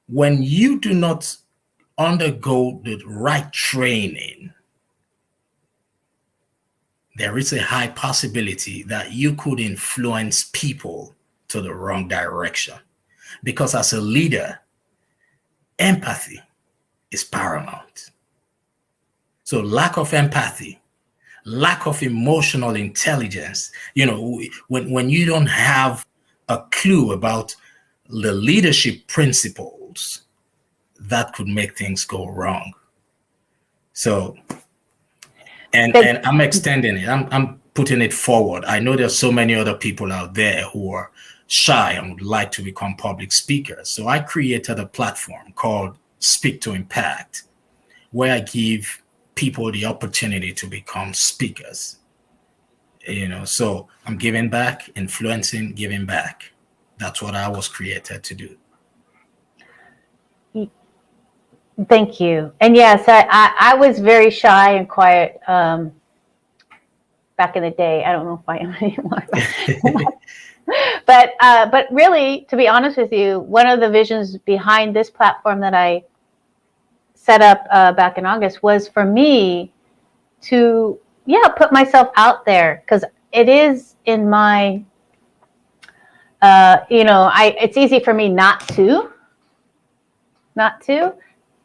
when you do not undergo the right training, there is a high possibility that you could influence people to the wrong direction. Because as a leader, empathy is paramount. So lack of empathy, lack of emotional intelligence, when you don't have a clue about the leadership principles, that could make things go wrong. So, and I'm extending it. I'm putting it forward. I know there's so many other people out there who are shy and would like to become public speakers. So I created a platform called Speak to Impact, where I give people the opportunity to become speakers. So I'm giving back, influencing, giving back. That's what I was created to do. Thank you. And yes, I was very shy and quiet back in the day. I don't know if I am anymore. But really, to be honest with you, one of the visions behind this platform that I set up back in August was for me to, put myself out there, because it is in my, it's easy for me not to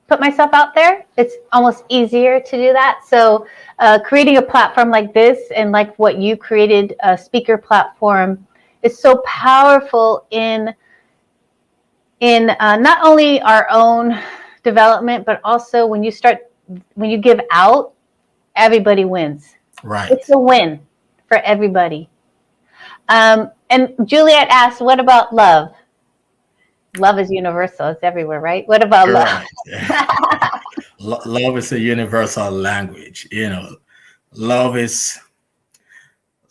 put myself out there. It's almost easier to do that. So creating a platform like this, and like what you created, a speaker platform, is so powerful in not only our own development, but also when you give out, everybody wins. Right. It's a win for everybody. And Juliet asked, what about love? Love is universal. It's everywhere, right? What about love? Love is a universal language. Love is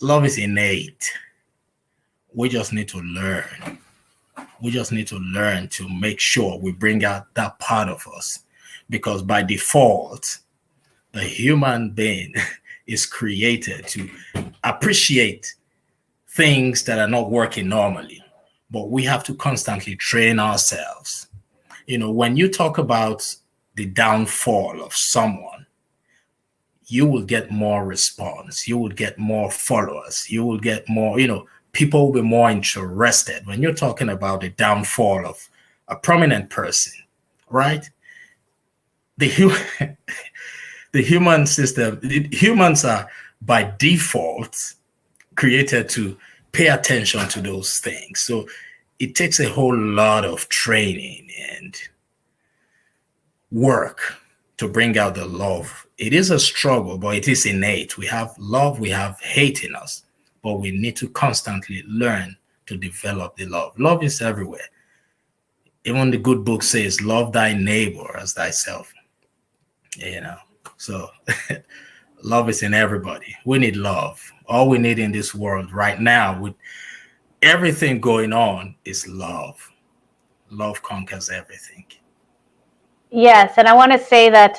love is innate. We just need to learn. We just need to learn to make sure we bring out that part of us. Because by default, the human being is created to appreciate things that are not working normally. But we have to constantly train ourselves. When you talk about the downfall of someone, you will get more response. You will get more followers. You will get more, people will be more interested when you're talking about the downfall of a prominent person, right? The the human system, humans are by default created to pay attention to those things. So it takes a whole lot of training and work to bring out the love. It is a struggle, but it is innate. We have love, we have hate in us, but we need to constantly learn to develop the love. Love is everywhere. Even the good book says, love thy neighbor as thyself. So love is in everybody. We need love. All we need in this world right now, with everything going on, is love. Love conquers everything. Yes, and I want to say that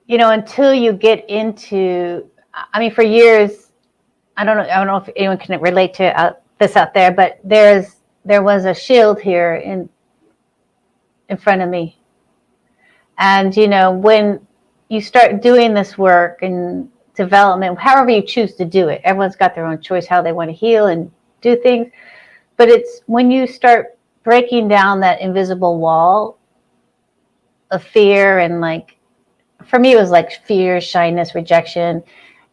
until you get into, I mean, for years, I don't know if anyone can relate to this out there, but there was a shield here in front of me, and when you start doing this work and development, however you choose to do it, everyone's got their own choice how they want to heal and do things, but it's when you start breaking down that invisible wall of fear, and like for me it was like fear, shyness, rejection,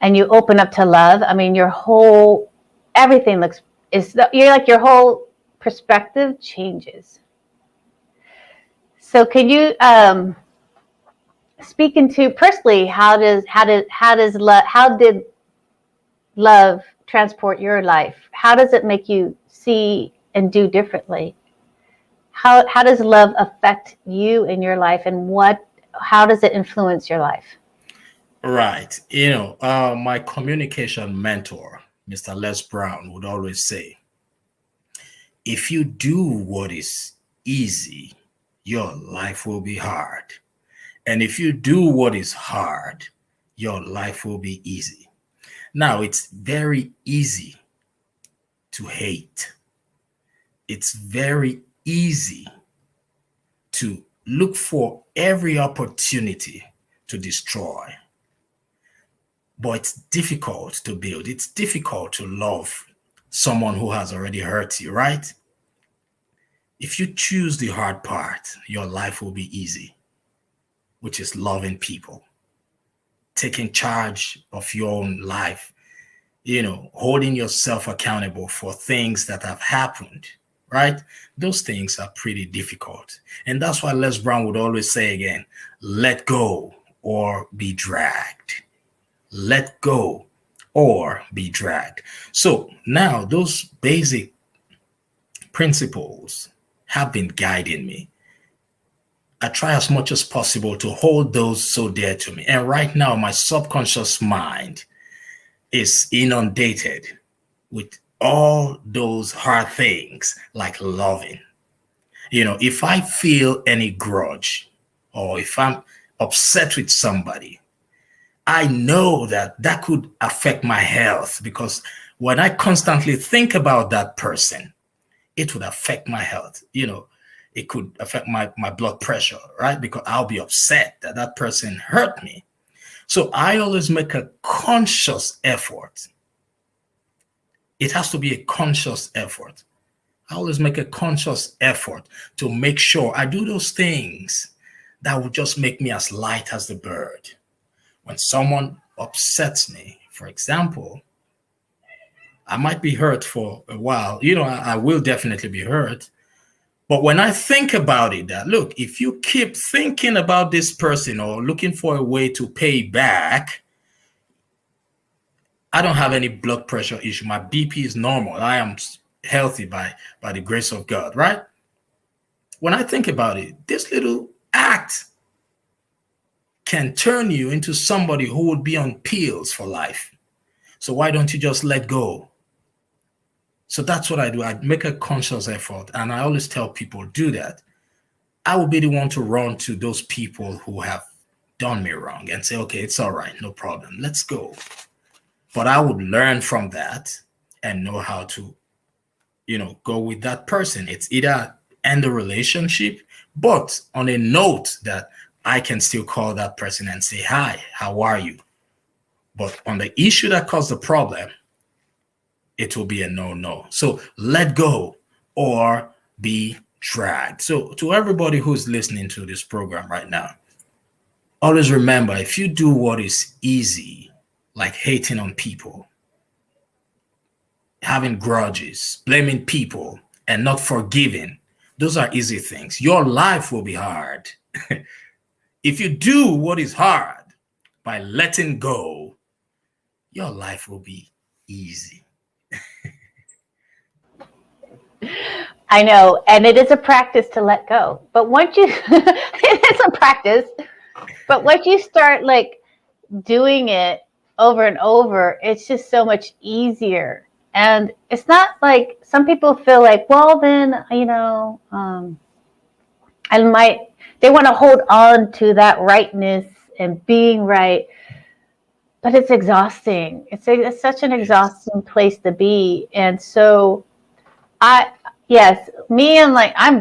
and you open up to love. I mean, your whole your whole perspective changes. So can you speak into personally how did love transport your life? How does it make you see and do differently? How does love affect you in your life, and how does it influence your life? Right. My communication mentor, Mr. Les Brown, would always say, if you do what is easy, your life will be hard. And if you do what is hard, your life will be easy. Now, it's very easy to hate. It's very easy to look for every opportunity to destroy. But it's difficult to build. It's difficult to love someone who has already hurt you, right? If you choose the hard part, your life will be easy, which is loving people, taking charge of your own life, holding yourself accountable for things that have happened, right? Those things are pretty difficult. And that's why Les Brown would always say again, let go or be dragged. Let go or be dragged. So now those basic principles have been guiding me. I try as much as possible to hold those so dear to me. And right now, my subconscious mind is inundated with all those hard things like loving. If I feel any grudge or if I'm upset with somebody, I know that could affect my health, because when I constantly think about that person, it would affect my health. It could affect my blood pressure, right? Because I'll be upset that person hurt me. So I always make a conscious effort. It has to be a conscious effort. I always make a conscious effort to make sure I do those things that would just make me as light as the bird. When someone upsets me, for example, I might be hurt for a while. I will definitely be hurt. But when I think about it, that look, if you keep thinking about this person or looking for a way to pay back, I don't have any blood pressure issue. My BP is normal. I am healthy by the grace of God, right? When I think about it, this little act can turn you into somebody who would be on pills for life. So why don't you just let go? So that's what I do. I make a conscious effort, and I always tell people, do that. I will be the one to run to those people who have done me wrong and say, okay, it's all right, no problem, let's go. But I would learn from that and know how to, go with that person. It's either end the relationship, but on a note that I can still call that person and say, hi, how are you? But on the issue that caused the problem, it will be a no. So let go or be dragged. So to everybody who's listening to this program right now, always remember, if you do what is easy, like hating on people, having grudges, blaming people, and not forgiving, those are easy things. Your life will be hard. If you do what is hard by letting go, your life will be easy. I know, and it is a practice to let go. But once you, it is a practice. But once you start like doing it over and over, it's just so much easier. And it's not like some people feel like, well, then they want to hold on to that rightness and being right. But it's exhausting. It's such an exhausting place to be. And so I'm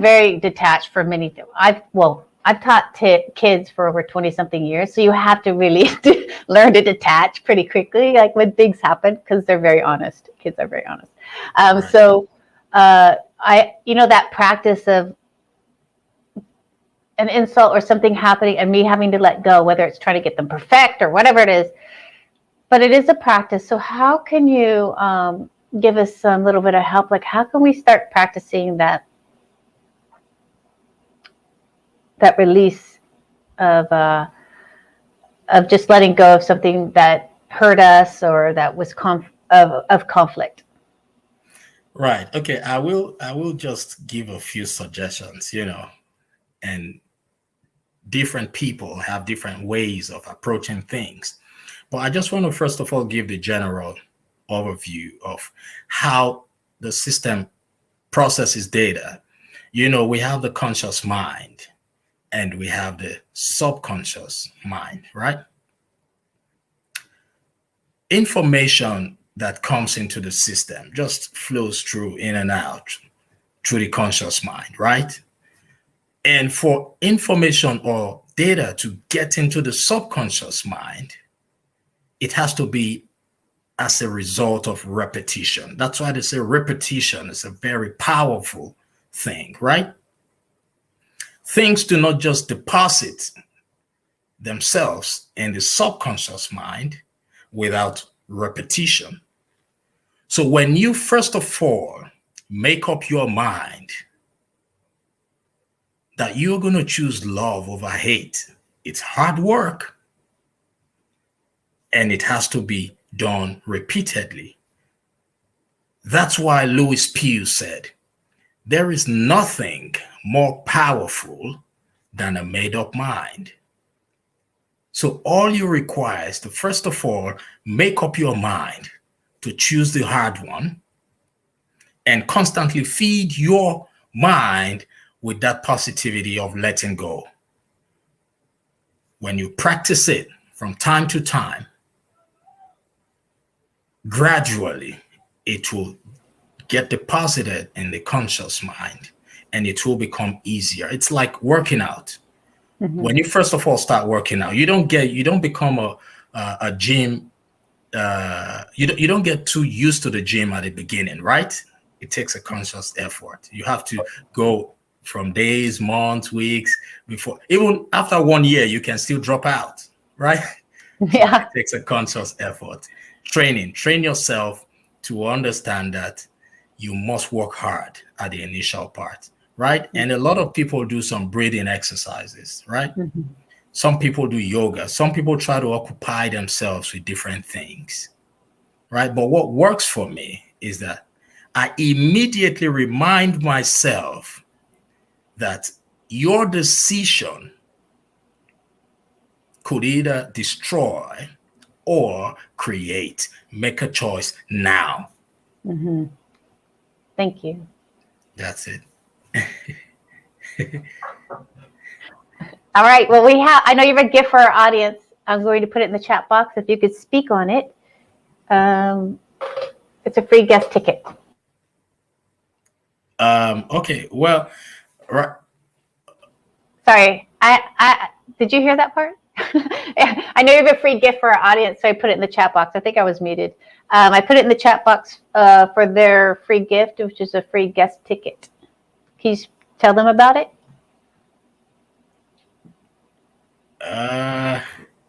very detached from many things. I've taught kids for over 20 something years. So you have to really learn to detach pretty quickly, like when things happen, because they're very honest. Kids are very honest. Right. So that practice of an insult or something happening and me having to let go, whether it's trying to get them perfect or whatever it is, but it is a practice. So how can you give us some little bit of help? Like, how can we start practicing that release of just letting go of something that hurt us or that was of conflict? Right. Okay. I will just give a few suggestions, and different people have different ways of approaching things. But I just want to first of all give the general overview of how the system processes data. We have the conscious mind and we have the subconscious mind, right? Information that comes into the system just flows through in and out through the conscious mind, right? And for information or data to get into the subconscious mind, it has to be as a result of repetition. That's why they say repetition is a very powerful thing, right? Things do not just deposit themselves in the subconscious mind without repetition. So when you first of all make up your mind that you're going to choose love over hate, it's hard work and it has to be done repeatedly. That's why Louis Pugh said, there is nothing more powerful than a made-up mind. So all you require is to first of all make up your mind to choose the hard one and constantly feed your mind with that positivity of letting go. When you practice it from time to time, gradually it will get deposited in the conscious mind and it will become easier. It's like working out. Mm-hmm. When you first of all start working out, you don't become a gym. You don't get too used to the gym at the beginning, right? It takes a conscious effort. You have to go from days, months, weeks before. Even after 1 year, you can still drop out, right? Yeah. It takes a conscious effort. Train yourself to understand that you must work hard at the initial part, right? Mm-hmm. And a lot of people do some breathing exercises, right? Mm-hmm. Some people do yoga. Some people try to occupy themselves with different things, right? But what works for me is that I immediately remind myself that your decision could either destroy or create. Make a choice now. Mm-hmm. Thank you. That's it. All right. Well, I know you have a gift for our audience. I'm going to put it in the chat box if you could speak on it. It's a free guest ticket. Okay. Well, right. Sorry. Did you hear that part? I know you have a free gift for our audience, so I put it in the chat box. I think I was muted. I put it in the chat box for their free gift, which is a free guest ticket. Can you tell them about it?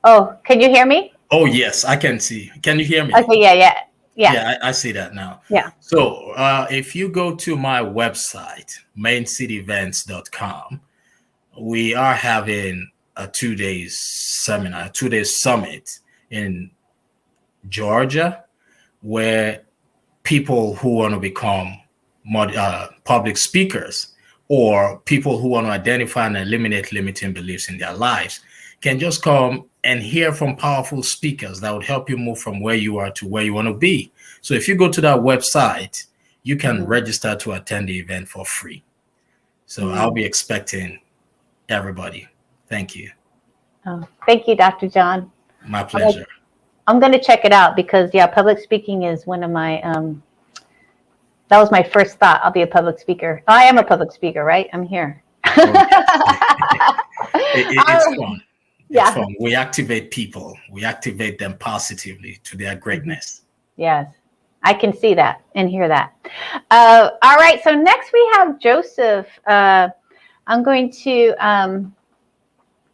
Oh, can you hear me? Oh, yes, I can see. Can you hear me? Okay, yeah. Yeah, I see that now. Yeah. So if you go to my website, maincityevents.com, we are having a 2-day seminar, a 2-day summit in Georgia, where people who want to become public speakers, or people who want to identify and eliminate limiting beliefs in their lives, can just come and hear from powerful speakers that would help you move from where you are to where you want to be. So if you go to that website, you can register to attend the event for free. So I'll be expecting everybody. Thank you. Oh, thank you, Dr. John. My pleasure. I'm going to check it out because, public speaking is one of my, that was my first thought. I'll be a public speaker. I am a public speaker, right? I'm here. It's fun. Yeah. It's fun. We activate people. We activate them positively to their greatness. Yes, I can see that and hear that. All right. So next we have Joseph. I'm going to,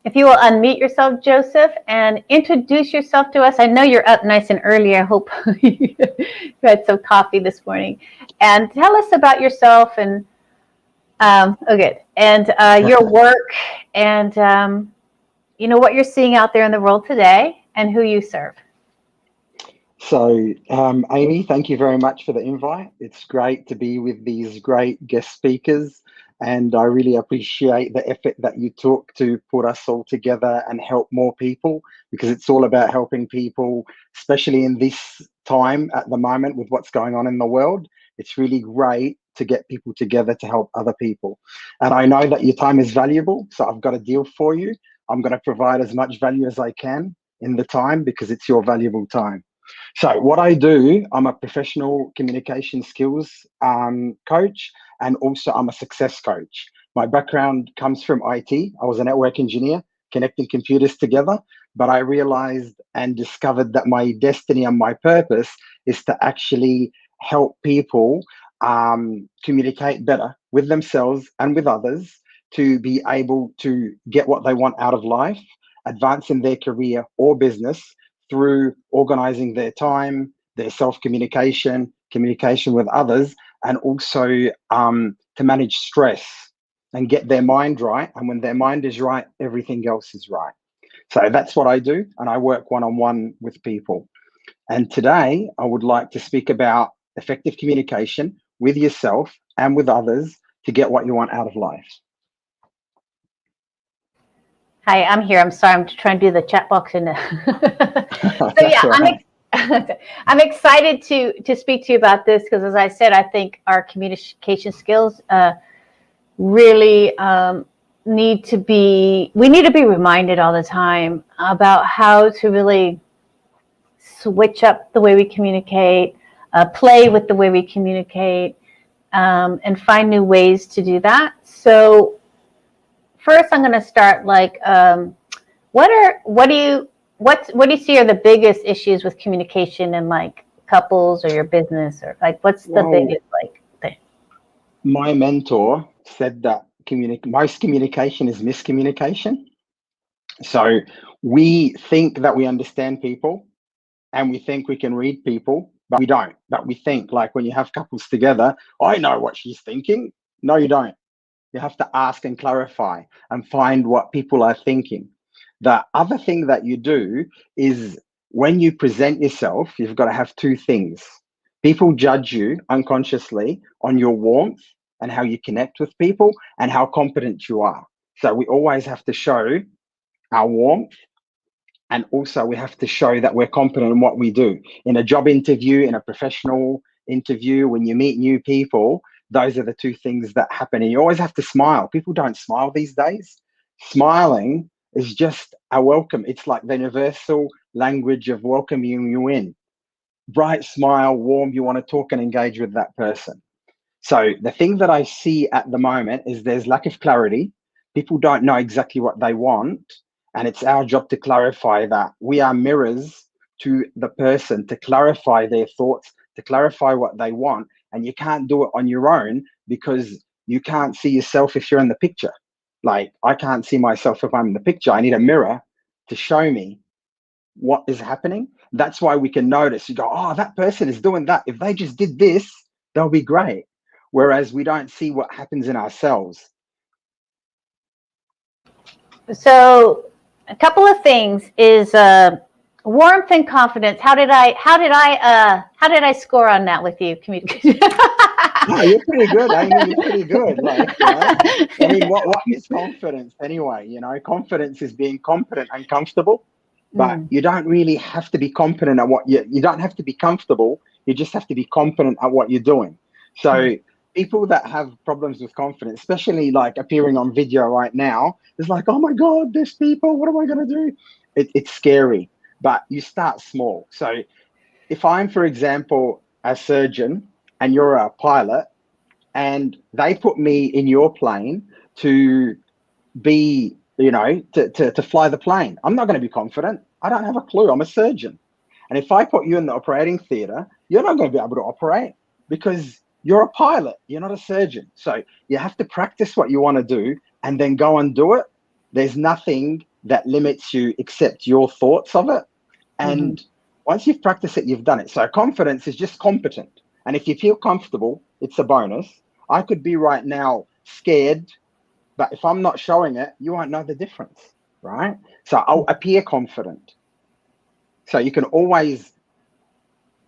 if you will unmute yourself, Joseph, and introduce yourself to us. I know you're up nice and early. I hope you had some coffee this morning. And tell us about yourself and, and your work and, what you're seeing out there in the world today and who you serve. So, Amy, thank you very much for the invite. It's great to be with these great guest speakers, and I really appreciate the effort that you took to put us all together and help more people, because it's all about helping people, especially in this time at the moment with what's going on in the world. It's really great to get people together to help other people. And I know that your time is valuable, so I've got a deal for you. I'm going to provide as much value as I can in the time because it's your valuable time. So what I do, I'm a professional communication skills coach, and also I'm a success coach. My background comes from IT. I was a network engineer connecting computers together, but I realized and discovered that my destiny and my purpose is to actually help people communicate better with themselves and with others to be able to get what they want out of life, advance in their career or business, through organizing their time, their self-communication, communication with others, and also to manage stress and get their mind right. And when their mind is right, everything else is right. So that's what I do, and I work one-on-one with people. And today, I would like to speak about effective communication with yourself and with others to get what you want out of life. Hi, I'm here. I'm sorry. I'm trying to do the chat box in I'm excited to speak to you about this because, as I said, I think our communication skills really need to be reminded all the time about how to really switch up the way we communicate, play with the way we communicate, and find new ways to do that. So first, I'm going to start what do you see are the biggest issues with communication in like couples or your business, or like what's the biggest thing? My mentor said that most communication is miscommunication. So we think that we understand people and we think we can read people, but we don't. But we think, like when you have couples together, I know what she's thinking. No, you don't. You have to ask and clarify and find what people are thinking. The other thing that you do is when you present yourself, you've got to have two things. People judge you unconsciously on your warmth and how you connect with people and how competent you are. So we always have to show our warmth And also we have to show that we're competent in what we do. In a job interview, in a professional interview, when you meet new people, those are the two things that happen. And you always have to smile. People don't smile these days. Smiling is just a welcome. It's like the universal language of welcoming you in. Bright smile, warm, you want to talk and engage with that person. So the thing that I see at the moment is there's lack of clarity. People don't know exactly what they want. And it's our job to clarify that. We are mirrors to the person, to clarify their thoughts, to clarify what they want. And you can't do it on your own because you can't see yourself if you're in the picture. Like, I can't see myself if I'm in the picture. I need a mirror to show me what is happening. That's why we can notice. You go, oh, that person is doing that. If they just did this, they'll be great. Whereas we don't see what happens in ourselves. So a couple of things is warmth and confidence. How did I score on that with you? Communication. No, you're pretty good, Amy. You're pretty good. Like, you know, I mean, what is confidence anyway? You know, confidence is being competent and comfortable, but you don't really have to be competent at what you don't have to be comfortable. You just have to be competent at what you're doing. So people that have problems with confidence, especially like appearing on video right now, it's like, oh my God, there's people, what am I going to do? It's scary, but you start small. So if I'm, for example, a surgeon and you're a pilot and they put me in your plane to be, you know, to fly the plane, I'm not going to be confident. I don't have a clue. I'm a surgeon. And if I put you in the operating theater, you're not going to be able to operate because you're a pilot. You're not a surgeon. So you have to practice what you want to do and then go and do it. There's nothing that limits you except your thoughts of it. And once you've practiced it, you've done it. So confidence is just competent. And if you feel comfortable, it's a bonus. I could be right now scared, but if I'm not showing it, you won't know the difference, right? So I'll appear confident. So you can always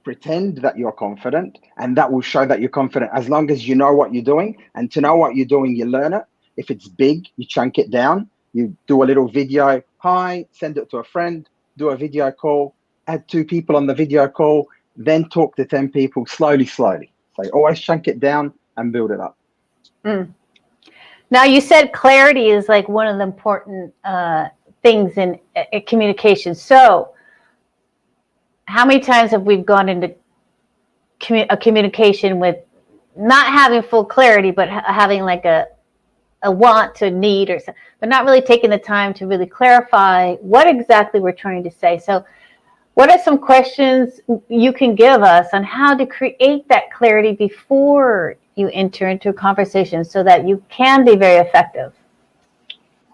pretend that you're confident, and that will show that you're confident as long as you know what you're doing. And to know what you're doing, you learn it. If it's big, you chunk it down. You do a little video, hi, send it to a friend, do a video call, add 2 people on the video call, then talk to 10 people slowly. So always chunk it down and build it up. Now, you said clarity is like one of the important things in communication. So how many times have we gone into a communication with not having full clarity, but having like a want to need or something, but not really taking the time to really clarify what exactly we're trying to say. So what are some questions you can give us on how to create that clarity before you enter into a conversation so that you can be very effective?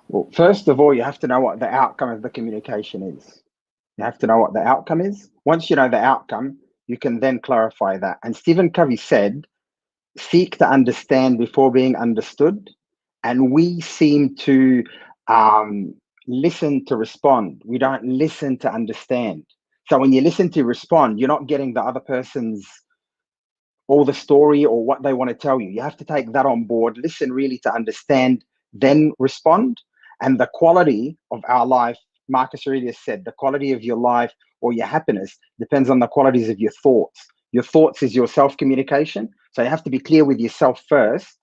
Well, first of all, you have to know what the outcome of the communication is. You have to know what the outcome is. Once you know the outcome, you can then clarify that. And Stephen Covey said, seek to understand before being understood. And we seem to listen to respond. We don't listen to understand. So when you listen to respond, you're not getting the other person's all the story or what they want to tell you. You have to take that on board, listen really to understand, then respond. And the quality of our life, Marcus Aurelius said, the quality of your life or your happiness depends on the qualities of your thoughts. Your thoughts is your self-communication. So you have to be clear with yourself first,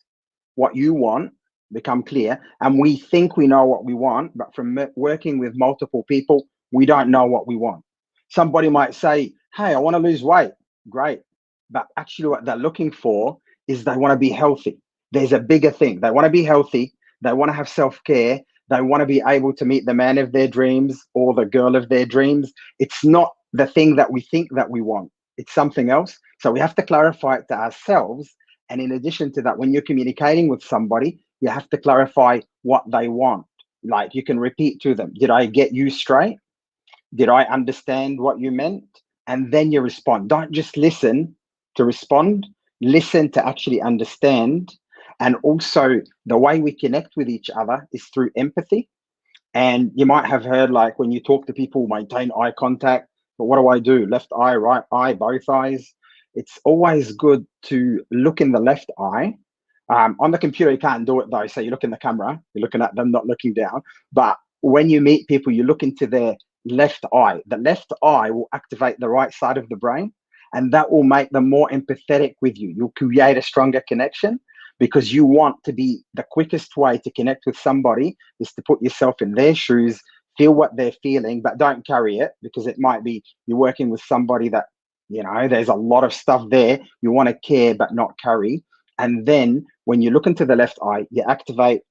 what you want, become clear. And we think we know what we want, but from working with multiple people, we don't know what we want. Somebody might say, hey, I want to lose weight. Great. But actually what they're looking for is they want to be healthy. There's a bigger thing. They want to be healthy. They want to have self-care. They want to be able to meet the man of their dreams or the girl of their dreams. It's not the thing that we think that we want. It's something else. So we have to clarify it to ourselves. And in addition to that, when you're communicating with somebody, you have to clarify what they want. Like you can repeat to them, did I get you straight? Did I understand what you meant? And then you respond. Don't just listen to respond. Listen to actually understand. And also the way we connect with each other is through empathy. And you might have heard, like when you talk to people, maintain eye contact. But what do? Left eye, right eye, both eyes. It's always good to look in the left eye. On the computer, you can't do it though. So you look in the camera, you're looking at them, not looking down. But when you meet people, you look into their left eye. The left eye will activate the right side of the brain, and that will make them more empathetic with you. You'll create a stronger connection because you want to be the quickest way to connect with somebody is to put yourself in their shoes, feel what they're feeling, but don't carry it, because it might be you're working with somebody that, you know, there's a lot of stuff there. You want to care but not carry. And then when you look into the left eye, you activate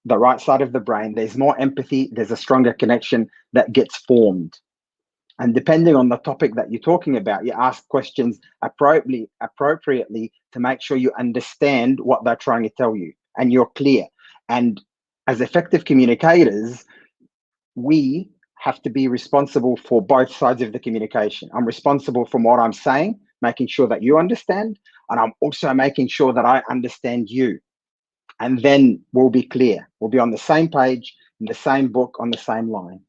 the right side of the brain. There's more empathy, there's a stronger connection that gets formed. And depending on the topic that you're talking about, you ask questions appropriately to make sure you understand what they're trying to tell you and you're clear. And as effective communicators, we have to be responsible for both sides of the communication. I'm responsible for what I'm saying, making sure that you understand, and I'm also making sure that I understand you. And then we'll be clear. We'll be on the same page, in the same book, on the same line.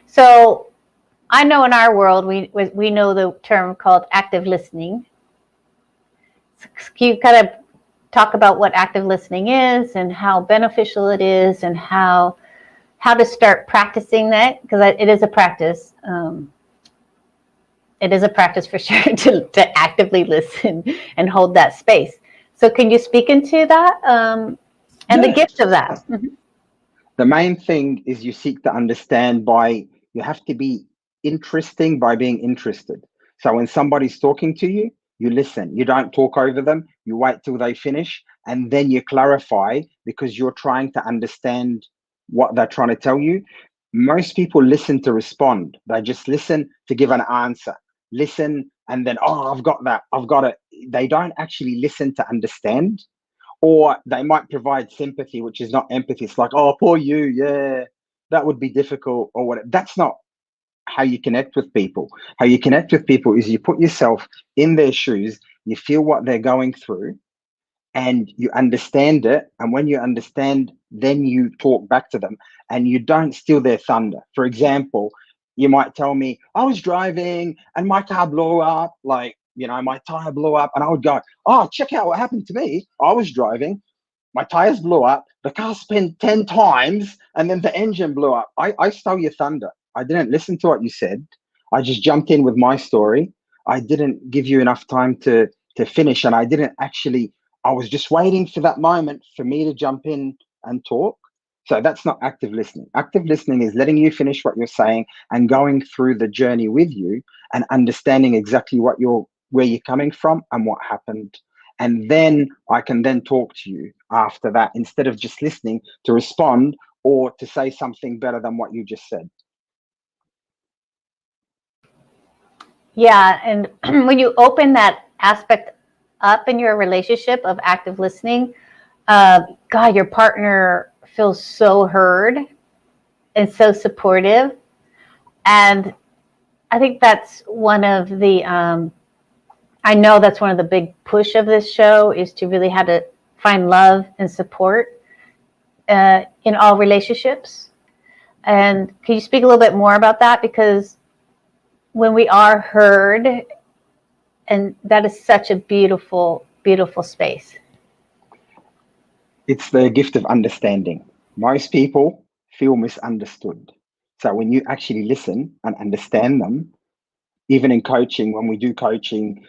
So I know in our world, we know the term called active listening. Can you kind of talk about what active listening is and how beneficial it is and how to start practicing that? Because it is a practice. It is a practice for sure to actively listen and hold that space. So can you speak into that and the gift of that? The main thing is you seek to understand you have to be interesting by being interested. So when somebody's talking to you, you listen. You don't talk over them. You wait till they finish, and then you clarify because you're trying to understand what they're trying to tell you. Most people listen to respond. They just listen to give an answer. Listen, and then, oh, I've got that. I've got it. They don't actually listen to understand. Or they might provide sympathy, which is not empathy. It's like, oh, poor you. Yeah, that would be difficult or whatever. That's not how you connect with people. How you connect with people is you put yourself in their shoes, you feel what they're going through, and you understand it. And when you understand, then you talk back to them and you don't steal their thunder. For example, you might tell me, I was driving and my car blew up, like, you know, my tire blew up. And I would go, oh, check out what happened to me. I was driving, my tires blew up, the car spun 10 times, and then the engine blew up. I stole your thunder. I didn't listen to what you said. I just jumped in with my story. I didn't give you enough time to finish. And I was just waiting for that moment for me to jump in and talk. So that's not active listening. Active listening is letting you finish what you're saying and going through the journey with you and understanding exactly where you're coming from and what happened. And then I can then talk to you after that, instead of just listening to respond or to say something better than what you just said. Yeah, and when you open that aspect up in your relationship of active listening, God, your partner feels so heard and so supportive. And I think that's one of the, I know that's one of the big push of this show is to really have to find love and support in all relationships. And can you speak a little bit more about that? Because when we are heard, and that is such a beautiful, beautiful space. It's the gift of understanding. Most people feel misunderstood. So when you actually listen and understand them, even in coaching, when we do coaching,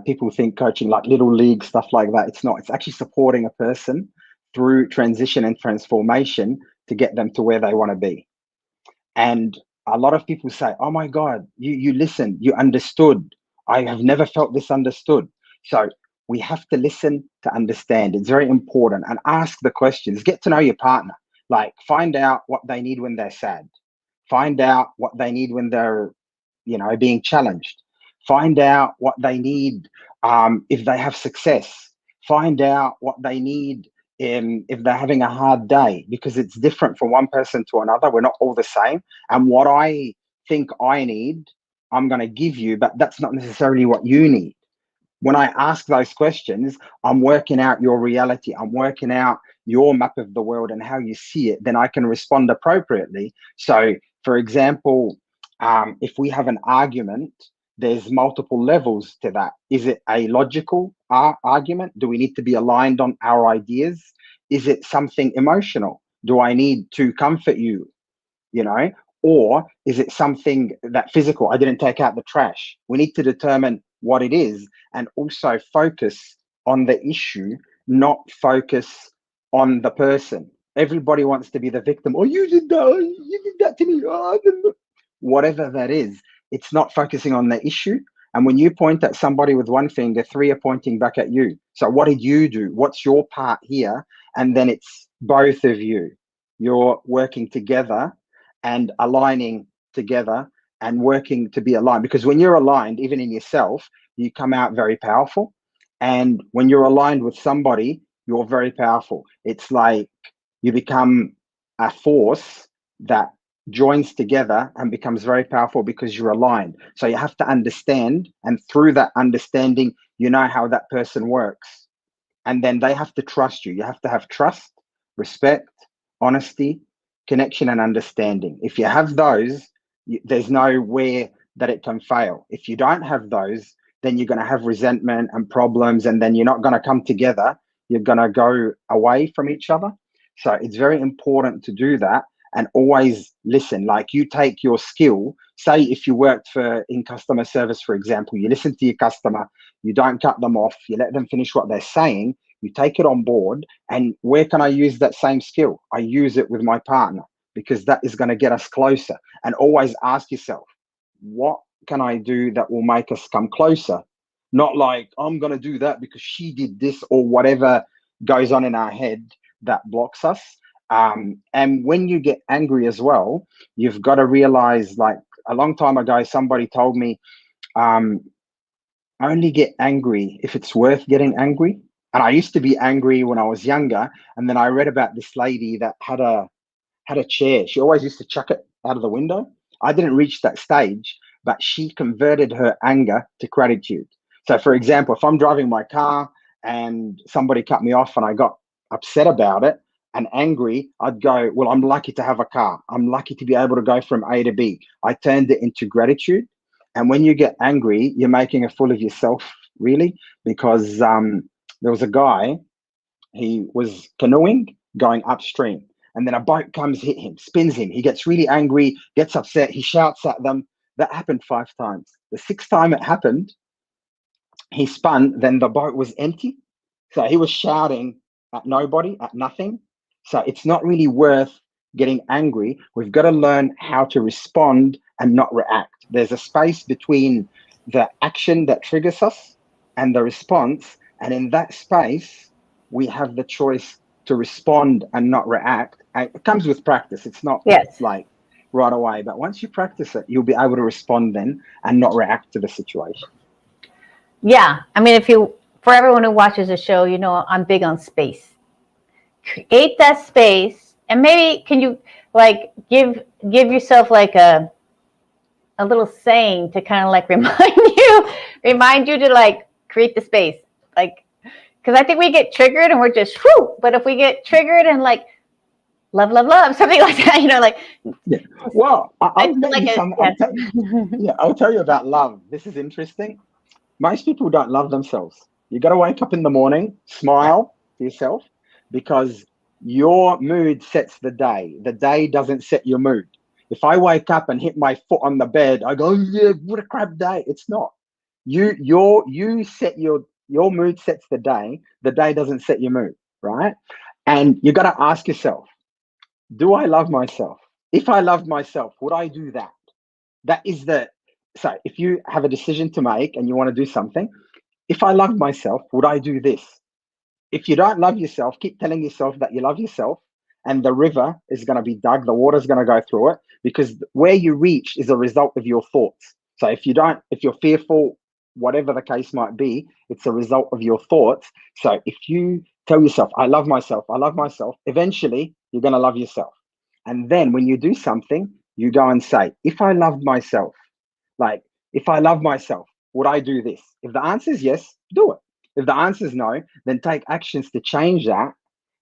people think coaching like little league stuff like that. It's not. It's actually supporting a person through transition and transformation to get them to where they want to be. And a lot of people say, oh my God, you listened, you understood. I have never felt this understood. So we have to listen to understand. It's very important. And ask the questions. Get to know your partner. Like, find out what they need when they're sad. Find out what they need when they're, being challenged. Find out what they need if they have success. Find out what they need if they're having a hard day, because it's different from one person to another. We're not all the same. And what I think I need, I'm going to give you, but that's not necessarily what you need. When I ask those questions, I'm working out your reality. I'm working out your map of the world and how you see it. Then I can respond appropriately. So, for example, if we have an argument, there's multiple levels to that. Is it a logical argument? Do we need to be aligned on our ideas? Is it something emotional? Do I need to comfort you? You know, or is it something that physical? I didn't take out the trash. We need to determine what it is and also focus on the issue, not focus on the person. Everybody wants to be the victim. Oh, you did that. Oh, you did that to me. Oh, I didn't. Whatever that is, it's not focusing on the issue. And when you point at somebody with one finger, three are pointing back at you. So what did you do? What's your part here? And then it's both of you. You're working together and aligning together and working to be aligned. Because when you're aligned, even in yourself, you come out very powerful. And when you're aligned with somebody, you're very powerful. It's like you become a force that joins together and becomes very powerful because you're aligned. So you have to understand, and through that understanding, you know how that person works. And then they have to trust you. You have to have trust, respect, honesty, connection, and understanding. If you have those, there's nowhere that it can fail. If you don't have those, then you're going to have resentment and problems, and then you're not going to come together. You're going to go away from each other. So it's very important to do that and always listen. Like, you take your skill, say if you worked in customer service, for example, you listen to your customer, you don't cut them off, you let them finish what they're saying, you take it on board. And where can I use that same skill? I use it with my partner, because that is going to get us closer. And always ask yourself, what can I do that will make us come closer? Not like, I'm going to do that because she did this, or whatever goes on in our head that blocks us. And when you get angry as well, you've got to realize, like a long time ago, somebody told me, only get angry if it's worth getting angry. And I used to be angry when I was younger. And then I read about this lady that had a chair. She always used to chuck it out of the window. I didn't reach that stage, but she converted her anger to gratitude. So for example, if I'm driving my car and somebody cut me off and I got upset about it and angry, I'd go, well, I'm lucky to have a car. I'm lucky to be able to go from A to B. I turned it into gratitude. And when you get angry, you're making a fool of yourself, really, because there was a guy, he was canoeing going upstream. And then a boat comes, hit him, spins him. He gets really angry, gets upset. He shouts at them. That happened 5 times. The 6th time it happened, he spun, then the boat was empty. So he was shouting at nobody, at nothing. So it's not really worth getting angry. We've got to learn how to respond and not react. There's a space between the action that triggers us and the response. And in that space, we have the choice to respond and not react. And it comes with practice. It's not like right away, but once you practice it, you'll be able to respond then and not react to the situation. Yeah. I mean, for everyone who watches the show, you know, I'm big on space. Create that space. And maybe can you like give yourself like a little saying to kind of like remind you to like create the space. Like, because I think we get triggered and we're just whoo. But if we get triggered and like love, something like that, you know, like. Yeah. Well, I'll tell you about love. This is interesting. Most people don't love themselves. You got to wake up in the morning, smile to yourself, because your mood sets the day. The day doesn't set your mood. If I wake up and hit my foot on the bed, I go, oh, yeah, what a crap day. It's not. You set your mood sets the day. The day doesn't set your mood, right? And you got to ask yourself, do I love myself? If I loved myself, would I do that? So if you have a decision to make and you want to do something, if I loved myself, would I do this? If you don't love yourself, keep telling yourself that you love yourself, and the river is going to be dug, the water is going to go through it, because where you reach is a result of your thoughts. So if you're fearful, whatever the case might be, it's a result of your thoughts. So if you tell yourself, I love myself, eventually you're going to love yourself. And then when you do something, you go and say, if I loved myself, would I do this? If the answer is yes, do it. If the answer is no, then take actions to change that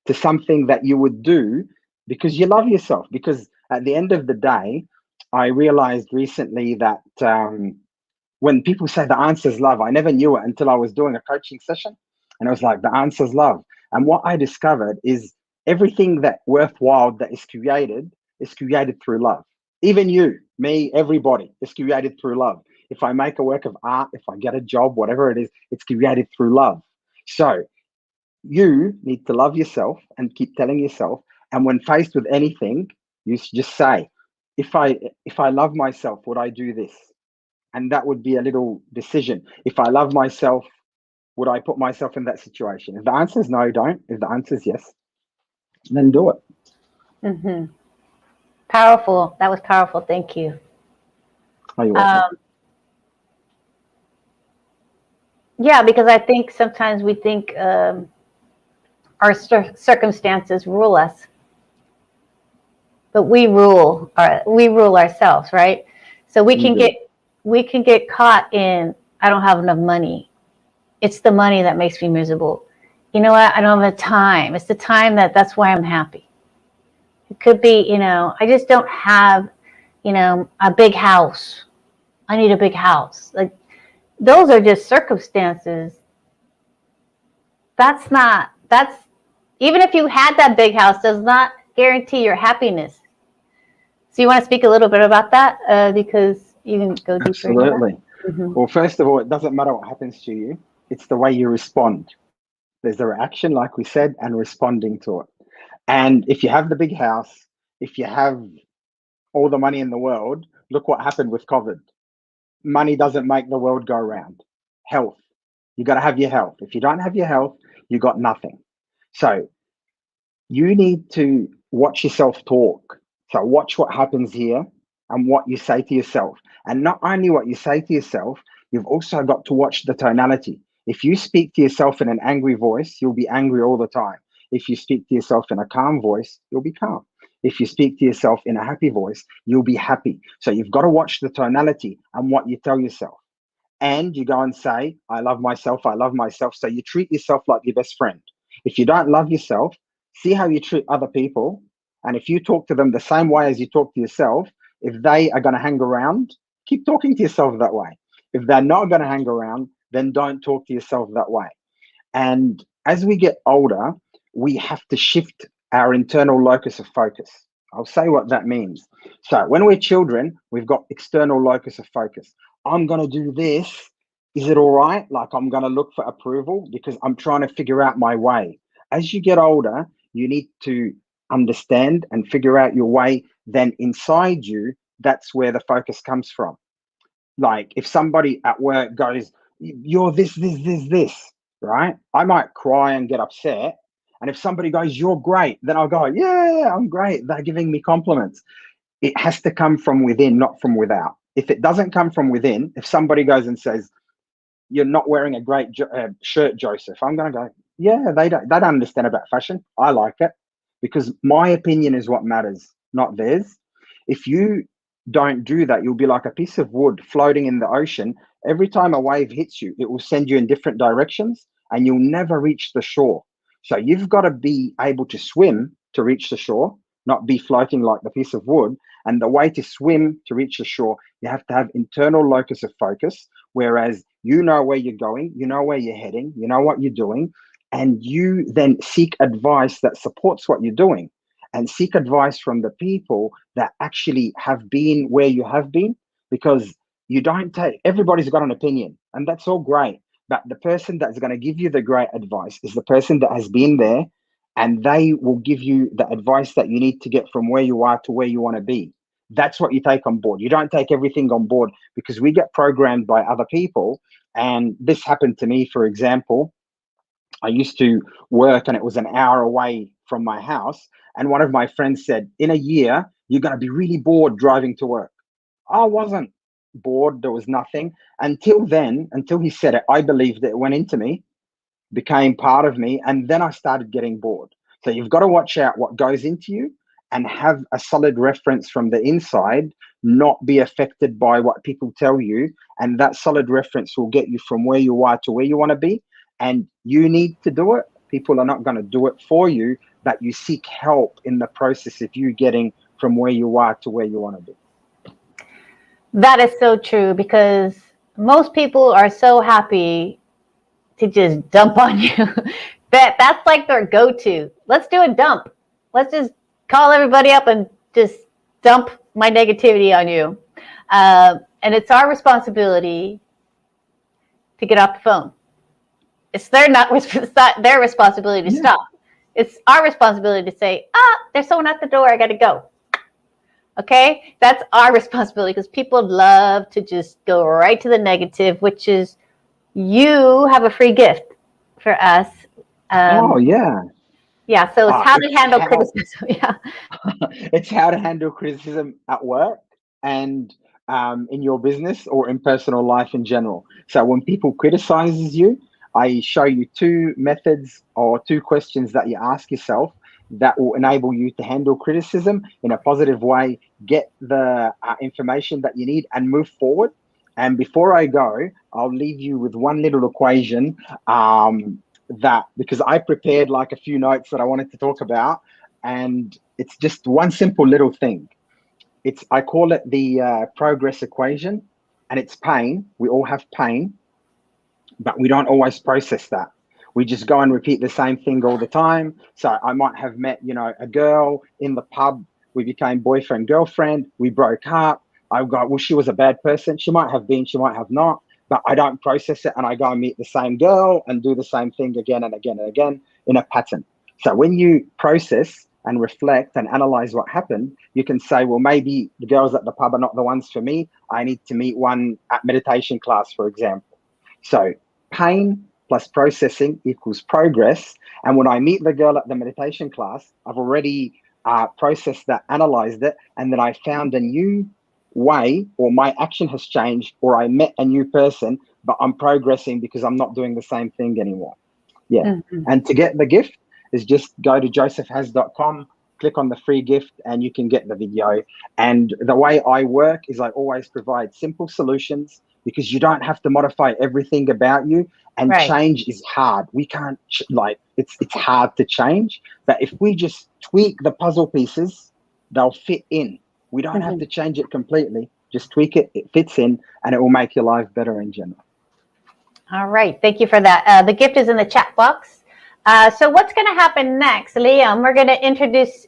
to something that you would do because you love yourself. Because at the end of the day, I realized recently that when people say the answer is love, I never knew it until I was doing a coaching session. And I was like, the answer is love. And what I discovered is everything that worthwhile that is created through love. Even you, me, everybody is created through love. If I make a work of art, if I get a job, whatever it is, it's created through love. So you need to love yourself and keep telling yourself. And when faced with anything, you just say, if I love myself, would I do this? And that would be a little decision. If I love myself, would I put myself in that situation? If the answer is no, don't. If the answer is yes, then do it. Mm-hmm. Powerful. That was powerful. Thank you. Oh, you're welcome. Yeah, because I think sometimes we think our circumstances rule us, but we rule ourselves, right? So we can get caught in, I don't have enough money. It's the money that makes me miserable. You know what? I don't have the time. It's the time that's why I'm happy. It could be, I just don't have, a big house. I need a big house. Like, those are just circumstances. Even if you had that big house, does not guarantee your happiness. So you want to speak a little bit about that? Because you can go deeper Absolutely. into that. Mm-hmm. Well, first of all, it doesn't matter what happens to you. It's the way you respond. There's a reaction, like we said, and responding to it. And if you have the big house, if you have all the money in the world, look what happened with COVID. Money doesn't make the world go round. Health. You got to have your health. If you don't have your health, you got nothing. So you need to watch yourself talk. So watch what happens here and what you say to yourself. And not only what you say to yourself, you've also got to watch the tonality. If you speak to yourself in an angry voice, you'll be angry all the time. If you speak to yourself in a calm voice, you'll be calm. If you speak to yourself in a happy voice, you'll be happy. So you've got to watch the tonality and what you tell yourself. And you go and say, I love myself, I love myself. So you treat yourself like your best friend. If you don't love yourself, see how you treat other people. And if you talk to them the same way as you talk to yourself, if they are going to hang around, keep talking to yourself that way. If they're not going to hang around, then don't talk to yourself that way. And as we get older, we have to shift our internal locus of focus. I'll say what that means. So when we're children, we've got external locus of focus. I'm going to do this. Is it all right? Like, I'm going to look for approval because I'm trying to figure out my way. As you get older, you need to understand and figure out your way. Then inside you, that's where the focus comes from. Like, if somebody at work goes, you're this, right? I might cry and get upset. And if somebody goes, you're great, then I'll go, yeah, I'm great. They're giving me compliments. It has to come from within, not from without. If it doesn't come from within, if somebody goes and says, you're not wearing a great shirt, Joseph, I'm going to go, yeah, they don't understand about fashion. I like it because my opinion is what matters, not theirs. If you don't do that, you'll be like a piece of wood floating in the ocean. Every time a wave hits you, it will send you in different directions and you'll never reach the shore. So you've got to be able to swim to reach the shore, not be floating like the piece of wood. And the way to swim to reach the shore, you have to have internal locus of focus, whereas you know where you're going, you know where you're heading, you know what you're doing, and you then seek advice that supports what you're doing and seek advice from the people that actually have been where you have been, because you don't take, everybody's got an opinion and that's all great. But the person that's going to give you the great advice is the person that has been there, and they will give you the advice that you need to get from where you are to where you want to be. That's what you take on board. You don't take everything on board because we get programmed by other people. And this happened to me, for example. I used to work and it was an hour away from my house. And one of my friends said, in a year, you're going to be really bored driving to work. I wasn't bored. There was nothing. Until then, until he said it, I believed it went into me, became part of me, and then I started getting bored. So you've got to watch out what goes into you and have a solid reference from the inside, not be affected by what people tell you. And that solid reference will get you from where you are to where you want to be. And you need to do it. People are not going to do it for you, but you seek help in the process of you getting from where you are to where you want to be. That is so true, because most people are so happy to just dump on you. That's like their go-to. Let's do a dump. Let's just call everybody up and just dump my negativity on you. And it's our responsibility to get off the phone. It's not their responsibility to stop. It's our responsibility to say, there's someone at the door. I got to go. Okay? That's our responsibility, because people love to just go right to the negative, which is, you have a free gift for us. Yeah. Yeah, so it's how to handle criticism. Yeah. It's how to handle criticism at work and in your business or in personal life in general. So when people criticizes you, I show you 2 methods or 2 questions that you ask yourself that will enable you to handle criticism in a positive way, get the information that you need, and move forward. And before I go, I'll leave you with one little equation that, because I prepared like a few notes that I wanted to talk about, and it's just one simple little thing. I call it the progress equation, and it's pain. We all have pain, but we don't always process that. We just go and repeat the same thing all the time. So I might have met, a girl in the pub. We became boyfriend, girlfriend. We broke up. I go, well, she was a bad person. She might have been, she might have not, but I don't process it. And I go and meet the same girl and do the same thing again and again and again in a pattern. So when you process and reflect and analyze what happened, you can say, well, maybe the girls at the pub are not the ones for me. I need to meet one at meditation class, for example. So pain plus processing equals progress. And when I meet the girl at the meditation class, I've already processed that, analyzed it, and then I found a new way, or my action has changed, or I met a new person, but I'm progressing because I'm not doing the same thing anymore. Yeah. Mm-hmm. And to get the gift is just go to josephhas.com, click on the free gift, and you can get the video. And the way I work is I always provide simple solutions, because you don't have to modify everything about you, and change is hard. We can't it's hard to change, but if we just tweak the puzzle pieces, they'll fit in. We don't have to change it completely. Just tweak it, it fits in, and it will make your life better in general. All right, thank you for that. The gift is in the chat box. So what's going to happen next, Liam? We're going to introduce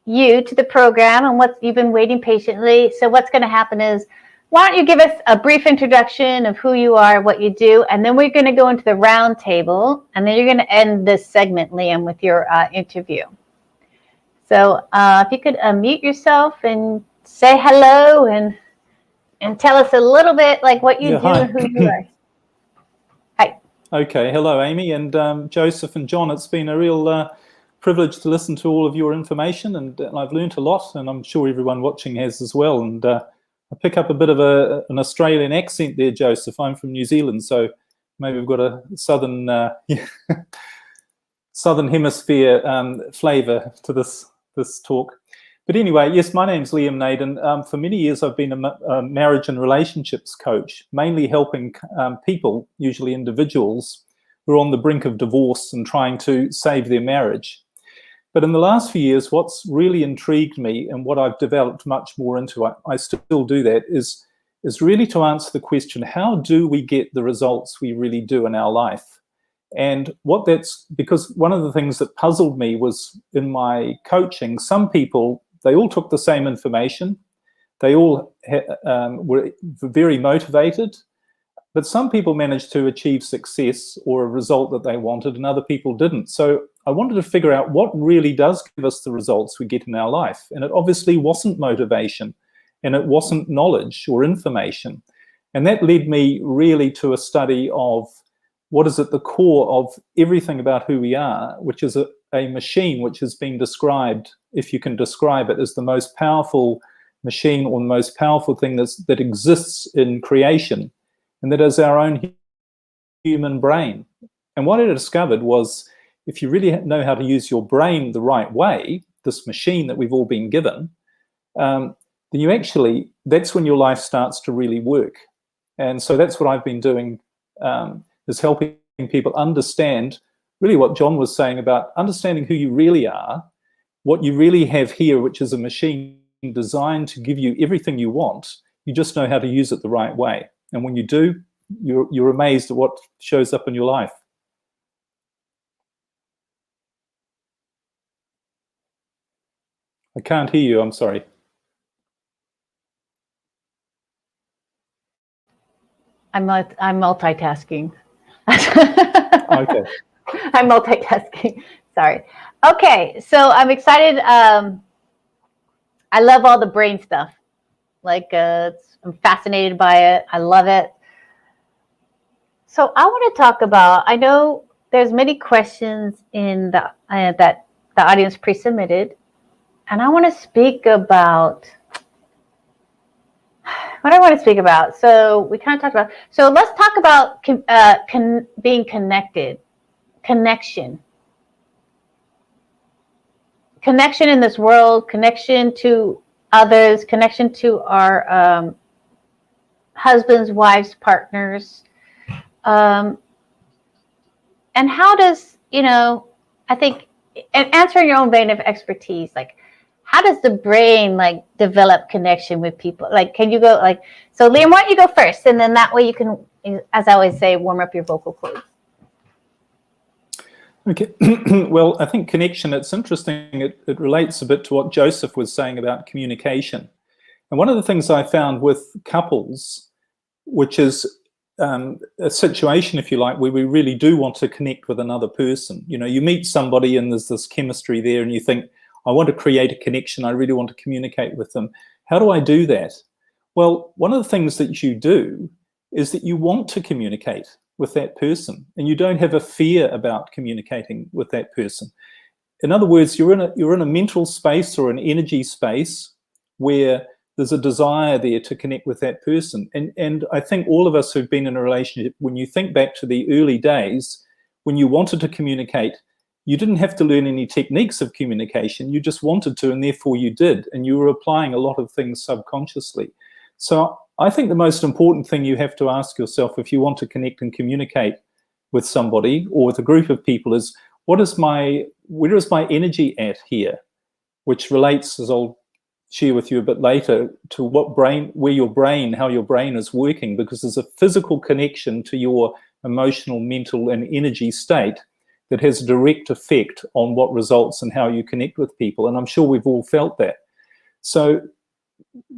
you to the program and what you've been waiting patiently. So what's going to happen is, why don't you give us a brief introduction of who you are, what you do, and then we're going to go into the round table, and then you're going to end this segment, Liam, with your interview. So if you could unmute yourself and say hello and tell us a little bit like what you do and who you are. Hi. Okay. Hello, Amy and Joseph and John. It's been a real privilege to listen to all of your information, and I've learned a lot, and I'm sure everyone watching has as well. And I pick up a bit of an Australian accent there, Joseph. I'm from New Zealand, so maybe we've got a southern southern hemisphere flavour to this talk. But anyway, yes, my name's Liam Naden. For many years, I've been a marriage and relationships coach, mainly helping people, usually individuals, who are on the brink of divorce and trying to save their marriage. But in the last few years, what's really intrigued me and what I've developed much more into, I still do that, is really to answer the question, how do we get the results we really do in our life? And because one of the things that puzzled me was in my coaching, some people, they all took the same information. They all were very motivated, but some people managed to achieve success or a result that they wanted, and other people didn't. So I wanted to figure out what really does give us the results we get in our life. And it obviously wasn't motivation, and it wasn't knowledge or information. And that led me really to a study of what is at the core of everything about who we are, which is a machine which has been described, if you can describe it, as the most powerful machine or the most powerful thing that exists in creation, and that is our own human brain. And what I discovered was, if you really know how to use your brain the right way, this machine that we've all been given, then that's when your life starts to really work. And so that's what I've been doing, is helping people understand really what John was saying about understanding who you really are, what you really have here, which is a machine designed to give you everything you want. You just know how to use it the right way. And when you do, you're amazed at what shows up in your life. I can't hear you. I'm sorry. I'm multitasking. Okay. I'm multitasking. Sorry. Okay, so I'm excited. I love all the brain stuff. Like, I'm fascinated by it. I love it. So I want to talk about. I know there's many questions in the that the audience pre-submitted, and I want to speak about what I want to speak about. So we kind of talked about. So let's talk about being connected, connection in this world, connection to others, connection to our husbands, wives, partners, and how does I think, and answering your own vein of expertise, like, how does the brain like develop connection with people? Like, can you go like, so Liam, why don't you go first? And then that way you can, as I always say, warm up your vocal cords. Okay. Well, I think connection, it's interesting. It relates a bit to what Joseph was saying about communication. And one of the things I found with couples, which is a situation, if you like, where we really do want to connect with another person. You meet somebody and there's this chemistry there and you think, I want to create a connection. I really want to communicate with them. How do I do that? Well, one of the things that you do is that you want to communicate with that person and you don't have a fear about communicating with that person. In other words, you're in a mental space or an energy space where there's a desire there to connect with that person. And I think all of us who've been in a relationship, when you think back to the early days, when you wanted to communicate, you didn't have to learn any techniques of communication. You just wanted to, and therefore you did. And you were applying a lot of things subconsciously. So I think the most important thing you have to ask yourself if you want to connect and communicate with somebody or with a group of people is, where is my energy at here? Which relates, as I'll share with you a bit later, to how your brain is working, because there's a physical connection to your emotional, mental, and energy state that has a direct effect on what results and how you connect with people. And I'm sure we've all felt that. So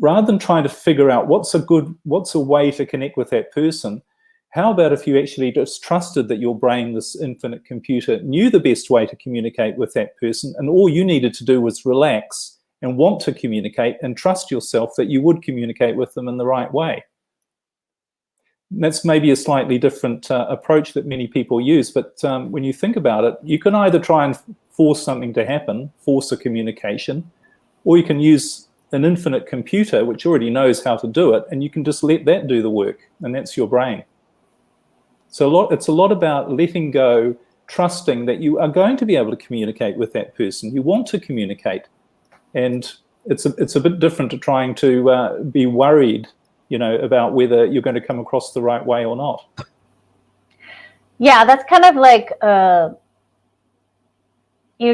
rather than trying to figure out what's a way to connect with that person, how about if you actually just trusted that your brain, this infinite computer, knew the best way to communicate with that person, and all you needed to do was relax and want to communicate and trust yourself that you would communicate with them in the right way. That's maybe a slightly different approach that many people use, but when you think about it, you can either try and force something to happen, force a communication, or you can use an infinite computer which already knows how to do it, and you can just let that do the work, and that's your brain. So it's a lot about letting go, trusting that you are going to be able to communicate with that person. You want to communicate, and it's a bit different to trying to be worried about whether you're going to come across the right way or not. Yeah, that's kind of like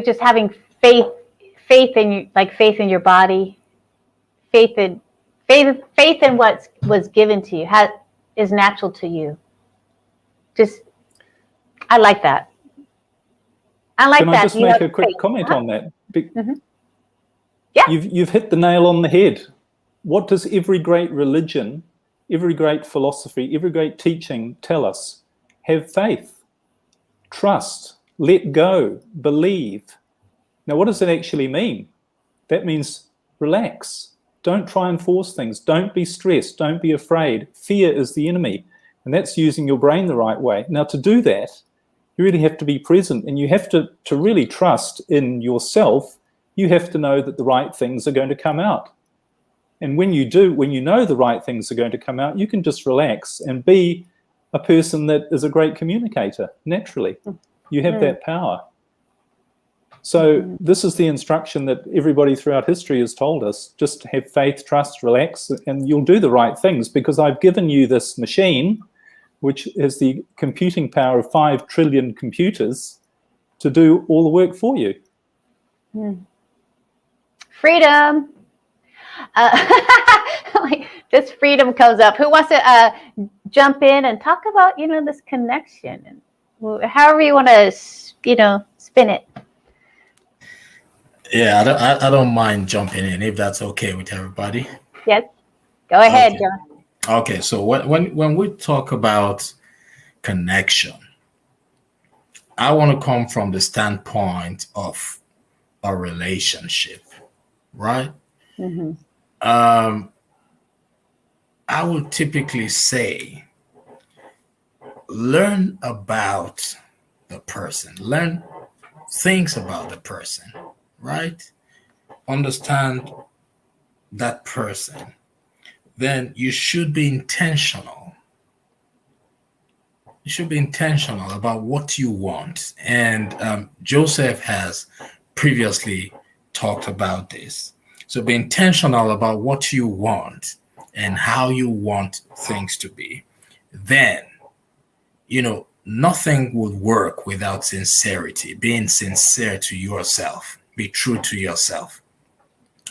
just having faith in your body, faith in what was given to you, is natural to you. I like that. I like that. Can I just make a quick comment on that? Mm-hmm. Yeah. You've hit the nail on the head. What does every great religion, every great philosophy, every great teaching tell us? Have faith, trust, let go, believe. Now, what does that actually mean? That means relax. Don't try and force things. Don't be stressed. Don't be afraid. Fear is the enemy. And that's using your brain the right way. Now, to do that, you really have to be present, and you have to really trust in yourself. You have to know that the right things are going to come out. And when you know the right things are going to come out, you can just relax and be a person that is a great communicator naturally. You have that power. So this is the instruction that everybody throughout history has told us. Just have faith, trust, relax, and you'll do the right things, because I've given you this machine, which has the computing power of 5 trillion computers, to do all the work for you. Freedom. This freedom comes up. Who wants to jump in and talk about this connection, and however you want to spin it? Yeah, I don't mind jumping in if that's okay with everybody. Yes. Go ahead, Okay. John. Okay, so when we talk about connection, I want to come from the standpoint of a relationship, right? Hmm. Um, I would typically say learn about the person, learn things about the person, right? Understand that person. Then you should be intentional. You should be intentional about what you want. And Joseph has previously talked about this. So be intentional about what you want and how you want things to be. Then, nothing would work without sincerity, being sincere to yourself, be true to yourself,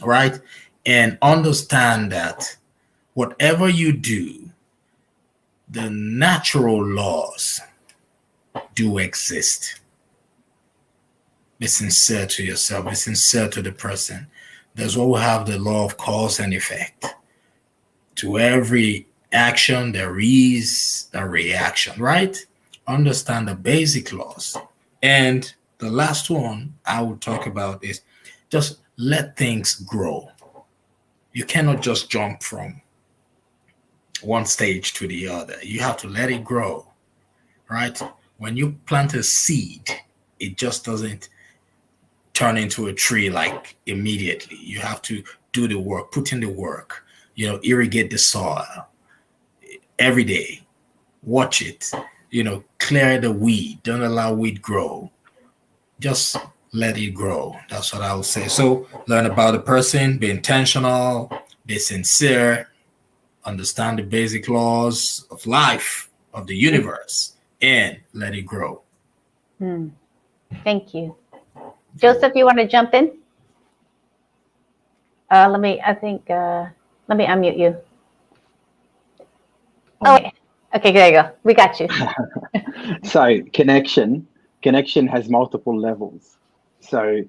right? And understand that whatever you do, the natural laws do exist. Be sincere to yourself, be sincere to the person. That's why we have the law of cause and effect. To every action, there is a reaction, right? Understand the basic laws. And the last one I will talk about is just let things grow. You cannot just jump from one stage to the other. You have to let it grow, right? When you plant a seed, it just doesn't turn into a tree like immediately. You have to do the work, put in the work, irrigate the soil every day, watch it, clear the weed, don't allow weed grow. Just let it grow. That's what I would say. So learn about the person, be intentional, be sincere, understand the basic laws of life, of the universe, and let it grow. Hmm. Thank you. Joseph, you want to jump in? Let me unmute you. Oh, okay, there you go. We got you. So connection has multiple levels. So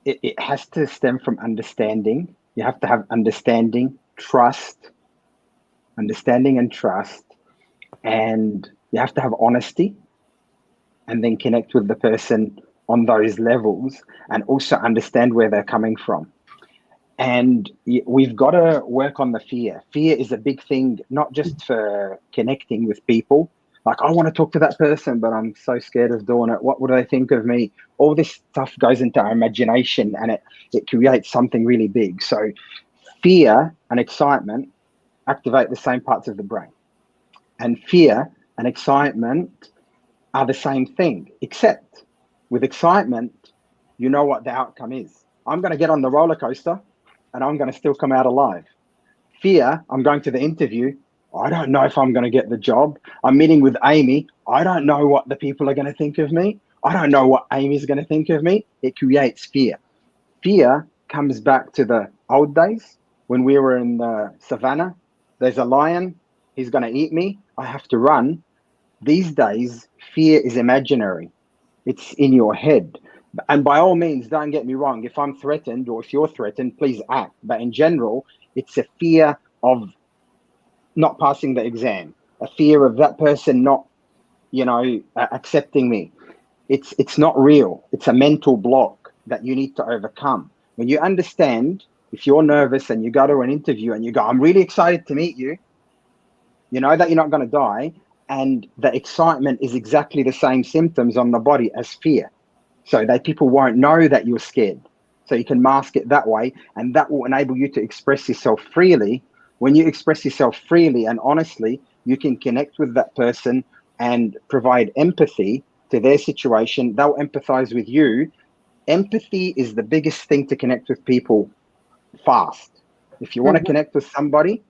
it has to stem from understanding. You have to have understanding and trust, and you have to have honesty, and then connect with the person on those levels and also understand where they're coming from. And we've got to work on the fear. Fear is a big thing, not just for connecting with people. Like, I want to talk to that person, but I'm so scared of doing it. What would they think of me? All this stuff goes into our imagination, and it creates something really big. So fear and excitement activate the same parts of the brain. And fear and excitement are the same thing, except with excitement, you know what the outcome is. I'm going to get on the roller coaster and I'm going to still come out alive. Fear, I'm going to the interview. I don't know if I'm going to get the job. I'm meeting with Amy. I don't know what the people are going to think of me. I don't know what Amy's going to think of me. It creates fear. Fear comes back to the old days when we were in the savannah. There's a lion. He's going to eat me. I have to run. These days, fear is imaginary. It's in your head. And by all means, don't get me wrong. If I'm threatened or if you're threatened, please act. But in general, it's a fear of not passing the exam, a fear of that person not, accepting me. It's not real. It's a mental block that you need to overcome. When you understand, if you're nervous and you go to an interview and you go, I'm really excited to meet you, you know that you're not going to die. And the excitement is exactly the same symptoms on the body as fear. So that people won't know that you're scared. So you can mask it that way, and that will enable you to express yourself freely. When you express yourself freely and honestly, you can connect with that person and provide empathy to their situation. They'll empathize with you. Empathy is the biggest thing to connect with people fast. If you want to connect with somebody,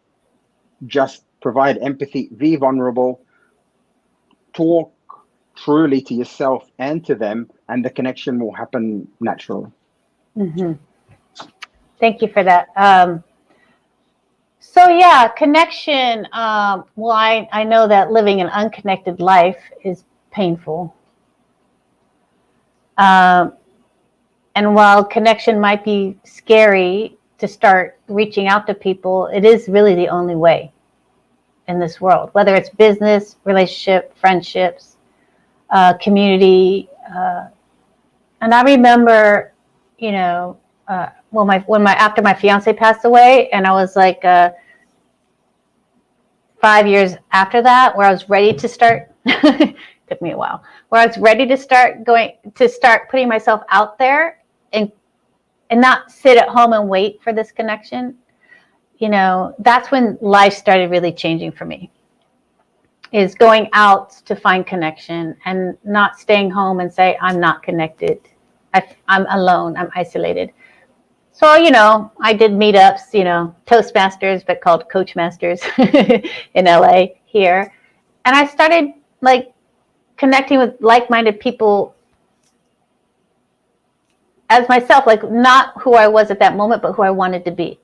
just provide empathy, be vulnerable, talk truly to yourself and to them, and the connection will happen naturally. Mm-hmm. Thank you for that. So yeah, connection. Well, I know that living an unconnected life is painful. And while connection might be scary to start reaching out to people, it is really the only way in this world, whether it's business, relationship, friendships, community. And I remember, you know, after my fiance passed away, and I was like 5 years after that, where I was ready to start. Took me a while. Where I was ready to start putting myself out there and not sit at home and wait for this connection. You know, that's when life started really changing for me. Is going out to find connection and not staying home and say, I'm not connected. I'm alone. I'm isolated. So, you know, I did meetups, you know, Toastmasters, but called Coach Masters in LA here. And I started like connecting with like-minded people as myself, like not who I was at that moment, but who I wanted to be.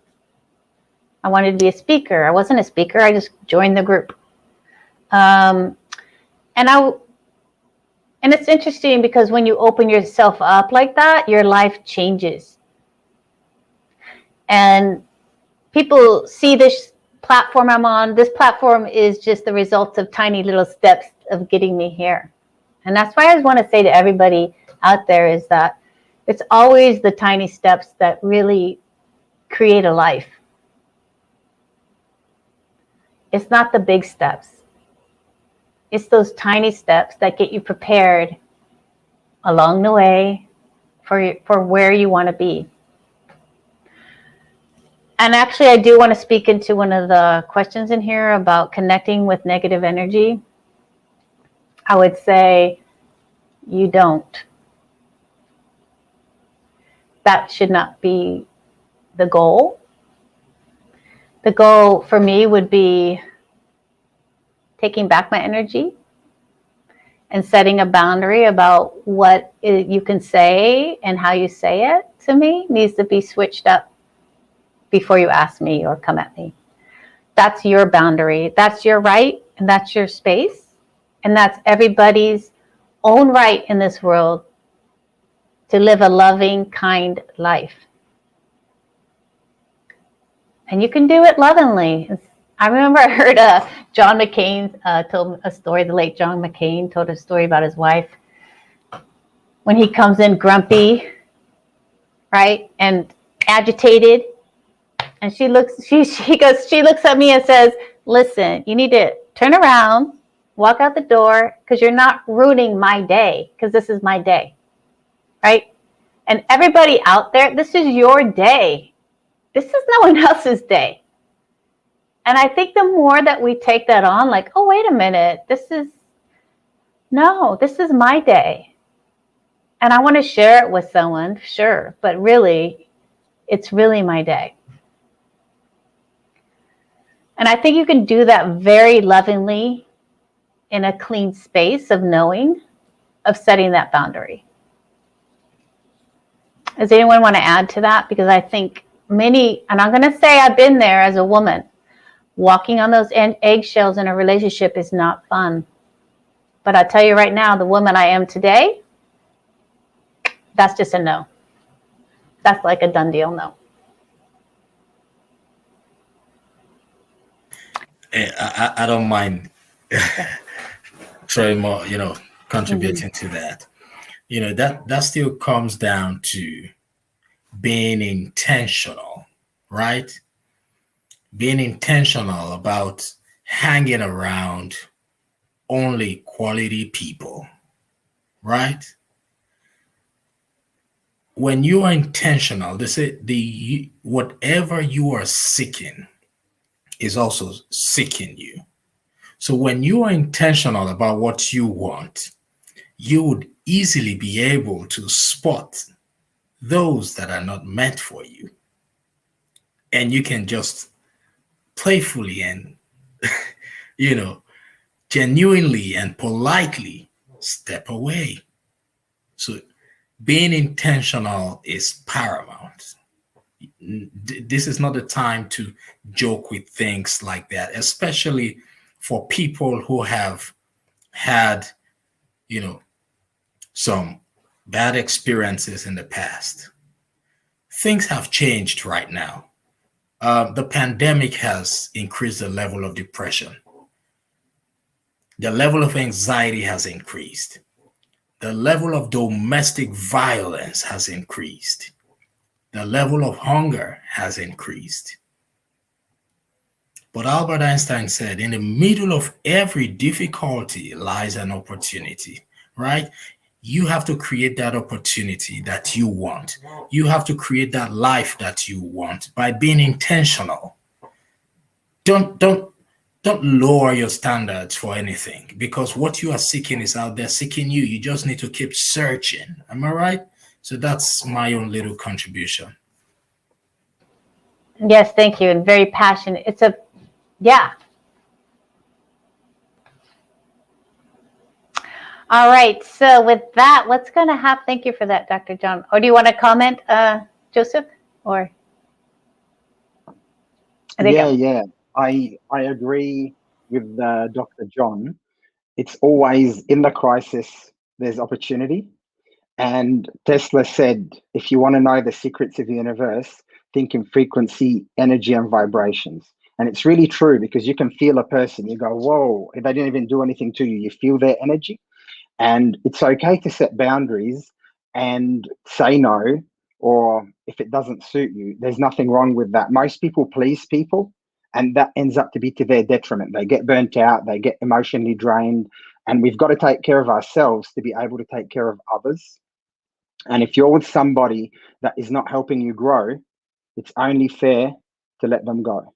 I wanted to be a speaker. I wasn't a speaker. I just joined the group. And it's interesting because when you open yourself up like that, your life changes. And people see this platform I'm on. This platform is just the result of tiny little steps of getting me here. And that's why I want to say to everybody out there is that it's always the tiny steps that really create a life. It's not the big steps. It's those tiny steps that get you prepared along the way for where you want to be. And actually, I do want to speak into one of the questions in here about connecting with negative energy. I would say you don't. That should not be the goal. The goal for me would be taking back my energy and setting a boundary about what you can say and how you say it to me needs to be switched up before you ask me or come at me. That's your boundary. That's your right, and that's your space. And that's everybody's own right in this world to live a loving, kind life. And you can do it lovingly. I remember I heard John McCain told a story, the late John McCain told a story about his wife. When he comes in grumpy, right, and agitated, and she looks at me and says, listen, you need to turn around, walk out the door, because you're not ruining my day, because this is my day, right? And everybody out there, this is your day. This is no one else's day. And I think the more that we take that on, like, oh, wait a minute, this is my day. And I want to share it with someone, sure, but really, it's really my day. And I think you can do that very lovingly in a clean space of knowing, of setting that boundary. Does anyone want to add to that? Because I think many, and I'm going to say I've been there as a woman, walking on those eggshells in a relationship is not fun. But I'll tell you right now, the woman I am today, that's just a no. That's like a done deal, no. I don't mind throwing more, contributing to that. That still comes down to being intentional, right? Being intentional about hanging around only quality people, right? When you are intentional, they say whatever you are seeking is also seeking you. So when you are intentional about what you want, you would easily be able to spot those that are not meant for you. And you can just playfully and, genuinely and politely step away. So being intentional is paramount. This is not the time to joke with things like that, especially for people who have had, some bad experiences in the past. Things have changed right now. The pandemic has increased the level of depression. The level of anxiety has increased. The level of domestic violence has increased. The level of hunger has increased. But Albert Einstein said, in the middle of every difficulty lies an opportunity, right? You have to create that opportunity that you want. You have to create that life that you want by being intentional. Don't lower your standards for anything, because what you are seeking is out there seeking you. You just need to keep searching. Am I right? So that's my own little contribution. Yes, thank you. And very passionate. Yeah. All right. So with that, what's going to happen? Thank you for that, Dr. John. Or do you want to comment, Joseph? Or Yeah. I agree with Dr. John. It's always in the crisis, there's opportunity. And Tesla said, if you want to know the secrets of the universe, think in frequency, energy, and vibrations. And it's really true, because you can feel a person. You go, whoa, they didn't even do anything to you. You feel their energy. And it's okay to set boundaries and say no, or if it doesn't suit you, there's nothing wrong with that. Most people please people, and that ends up to be to their detriment. They get burnt out, they get emotionally drained, and we've got to take care of ourselves to be able to take care of others. And if you're with somebody that is not helping you grow, it's only fair to let them go,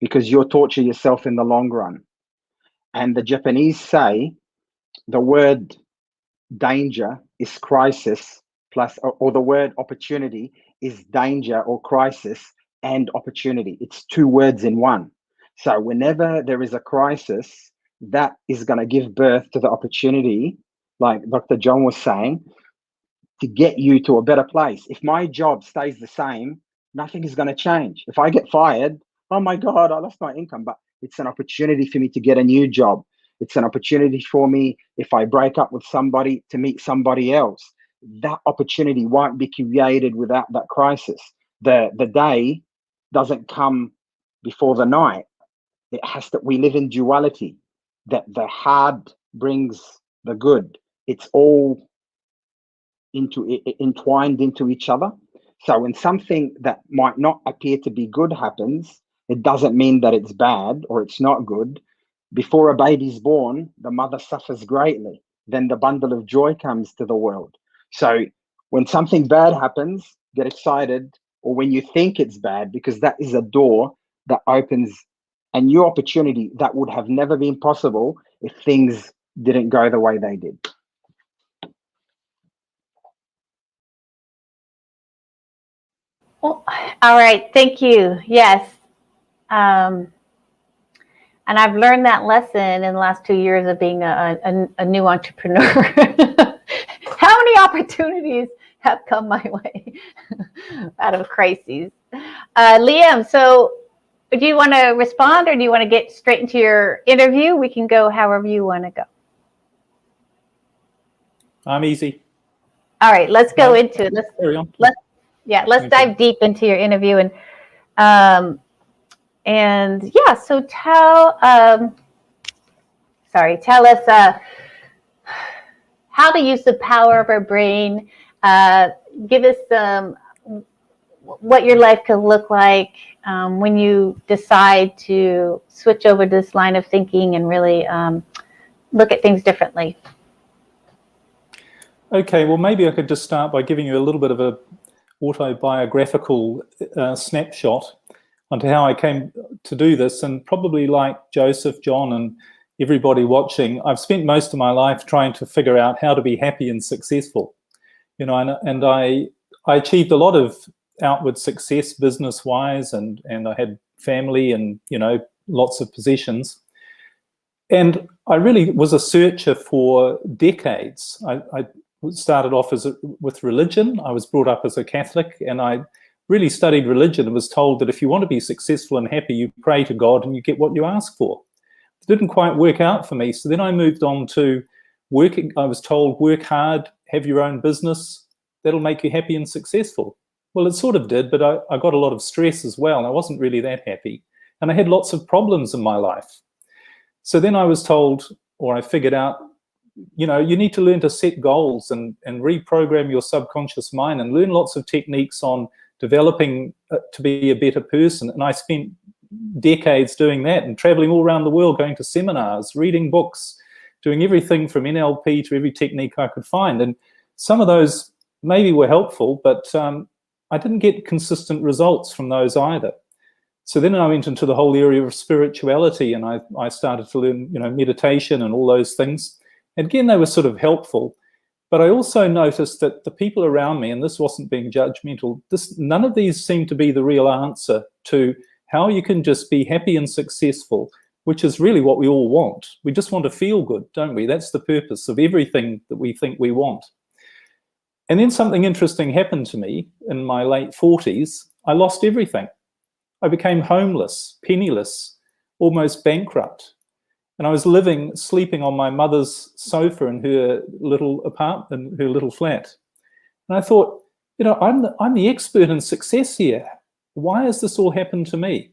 because you'll torture yourself in the long run. And the Japanese say the word danger is crisis plus, or the word opportunity is danger or crisis and opportunity. It's two words in one. So whenever there is a crisis, that is going to give birth to the opportunity, like Dr. John was saying, to get you to a better place. If my job stays the same, nothing is going to change. If I get fired, oh my God, I lost my income. But it's an opportunity for me to get a new job. It's an opportunity for me, if I break up with somebody, to meet somebody else. That opportunity won't be created without that crisis. The day doesn't come before the night. It has to. We live in duality. That the hard brings the good. It's all entwined into each other. So when something that might not appear to be good happens, it doesn't mean that it's bad or it's not good. Before a baby's born, the mother suffers greatly. Then the bundle of joy comes to the world. So when something bad happens, get excited, or when you think it's bad, because that is a door that opens a new opportunity that would have never been possible if things didn't go the way they did. Well, all right. Thank you. Yes. And I've learned that lesson in the last 2 years of being a new entrepreneur. How many opportunities have come my way out of crises? Liam, so do you want to respond, or do you want to get straight into your interview? We can go however you want to go. I'm easy. All right, let's go into it. Carry on. Let's dive deep into your interview, and yeah. So tell us how to use the power of our brain. Give us what your life could look like when you decide to switch over to this line of thinking and really look at things differently. Okay, well, maybe I could just start by giving you a little bit of a autobiographical snapshot onto how I came to do this. And probably like Joseph, John, and everybody watching, I've spent most of my life trying to figure out how to be happy and successful. You know, and I achieved a lot of outward success business-wise, and I had family and, you know, lots of possessions. And I really was a searcher for decades. I started off with religion. I was brought up as a Catholic, and I really studied religion and was told that if you want to be successful and happy, you pray to God and you get what you ask for. It didn't quite work out for me. So then I moved on to working. I was told, work hard, have your own business, that'll make you happy and successful. Well, it sort of did, but I got a lot of stress as well, and I wasn't really that happy. And I had lots of problems in my life. So then I was told, or I figured out, you know, you need to learn to set goals and reprogram your subconscious mind and learn lots of techniques on developing to be a better person. And I spent decades doing that and traveling all around the world, going to seminars, reading books, doing everything from NLP to every technique I could find. And some of those maybe were helpful, but I didn't get consistent results from those either. So then I went into the whole area of spirituality, and I started to learn, you know, meditation and all those things. And again, they were sort of helpful. But I also noticed that the people around me, and this wasn't being judgmental, none of these seemed to be the real answer to how you can just be happy and successful, which is really what we all want. We just want to feel good, don't we? That's the purpose of everything that we think we want. And then something interesting happened to me in my late 40s. I lost everything. I became homeless, penniless, almost bankrupt. And I was sleeping on my mother's sofa in her little apartment, her little flat. And I thought, you know, I'm the expert in success here. Why has this all happened to me?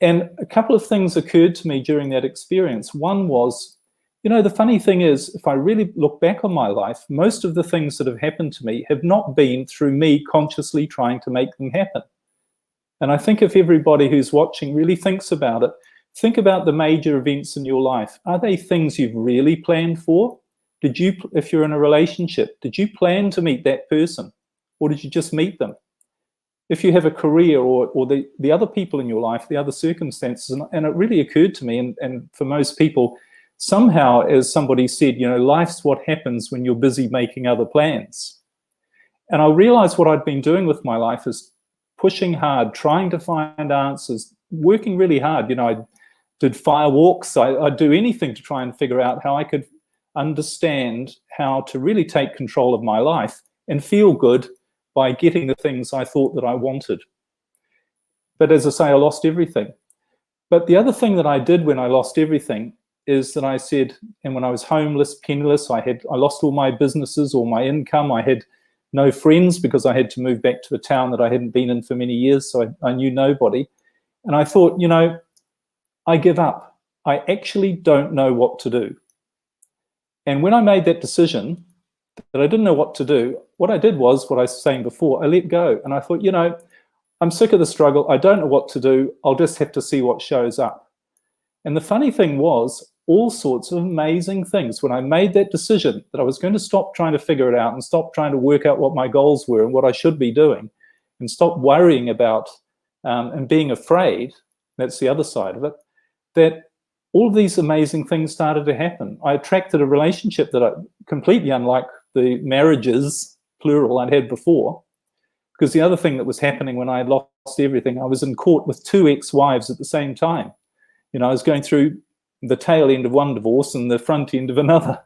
And a couple of things occurred to me during that experience. One was, you know, the funny thing is, if I really look back on my life, most of the things that have happened to me have not been through me consciously trying to make them happen. And I think if everybody who's watching really thinks about it, think about the major events in your life. Are they things you've really planned for? Did you, if you're in a relationship, did you plan to meet that person? Or did you just meet them? If you have a career or the other people in your life, the other circumstances, and it really occurred to me, and for most people, somehow, as somebody said, you know, life's what happens when you're busy making other plans. And I realized what I'd been doing with my life is pushing hard, trying to find answers, working really hard. You know, I did fire walks. I'd do anything to try and figure out how I could understand how to really take control of my life and feel good by getting the things I thought that I wanted. But as I say, I lost everything. But the other thing that I did when I lost everything is that I said, and when I was homeless, penniless, I lost all my businesses, all my income. I had no friends because I had to move back to a town that I hadn't been in for many years, so I knew nobody. And I thought, you know, I give up. I actually don't know what to do. And when I made that decision that I didn't know what to do, what I did was what I was saying before, I let go. And I thought, you know, I'm sick of the struggle. I don't know what to do. I'll just have to see what shows up. And the funny thing was, all sorts of amazing things. When I made that decision that I was going to stop trying to figure it out and stop trying to work out what my goals were and what I should be doing and stop worrying about and being afraid, that's the other side of it, that all of these amazing things started to happen. I attracted a relationship that I completely unlike the marriages, plural, I'd had before. Because the other thing that was happening when I had lost everything, I was in court with 2 ex-wives at the same time. You know, I was going through the tail end of one divorce and the front end of another.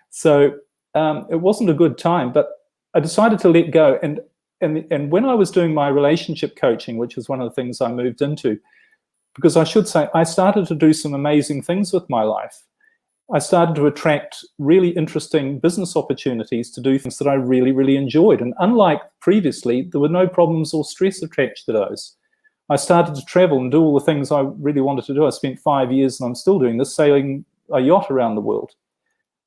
So it wasn't a good time, but I decided to let go. And when I was doing my relationship coaching, which is one of the things I moved into, because I should say, I started to do some amazing things with my life. I started to attract really interesting business opportunities to do things that I really, really enjoyed. And unlike previously, there were no problems or stress attached to those. I started to travel and do all the things I really wanted to do. I spent 5 years, and I'm still doing this, sailing a yacht around the world,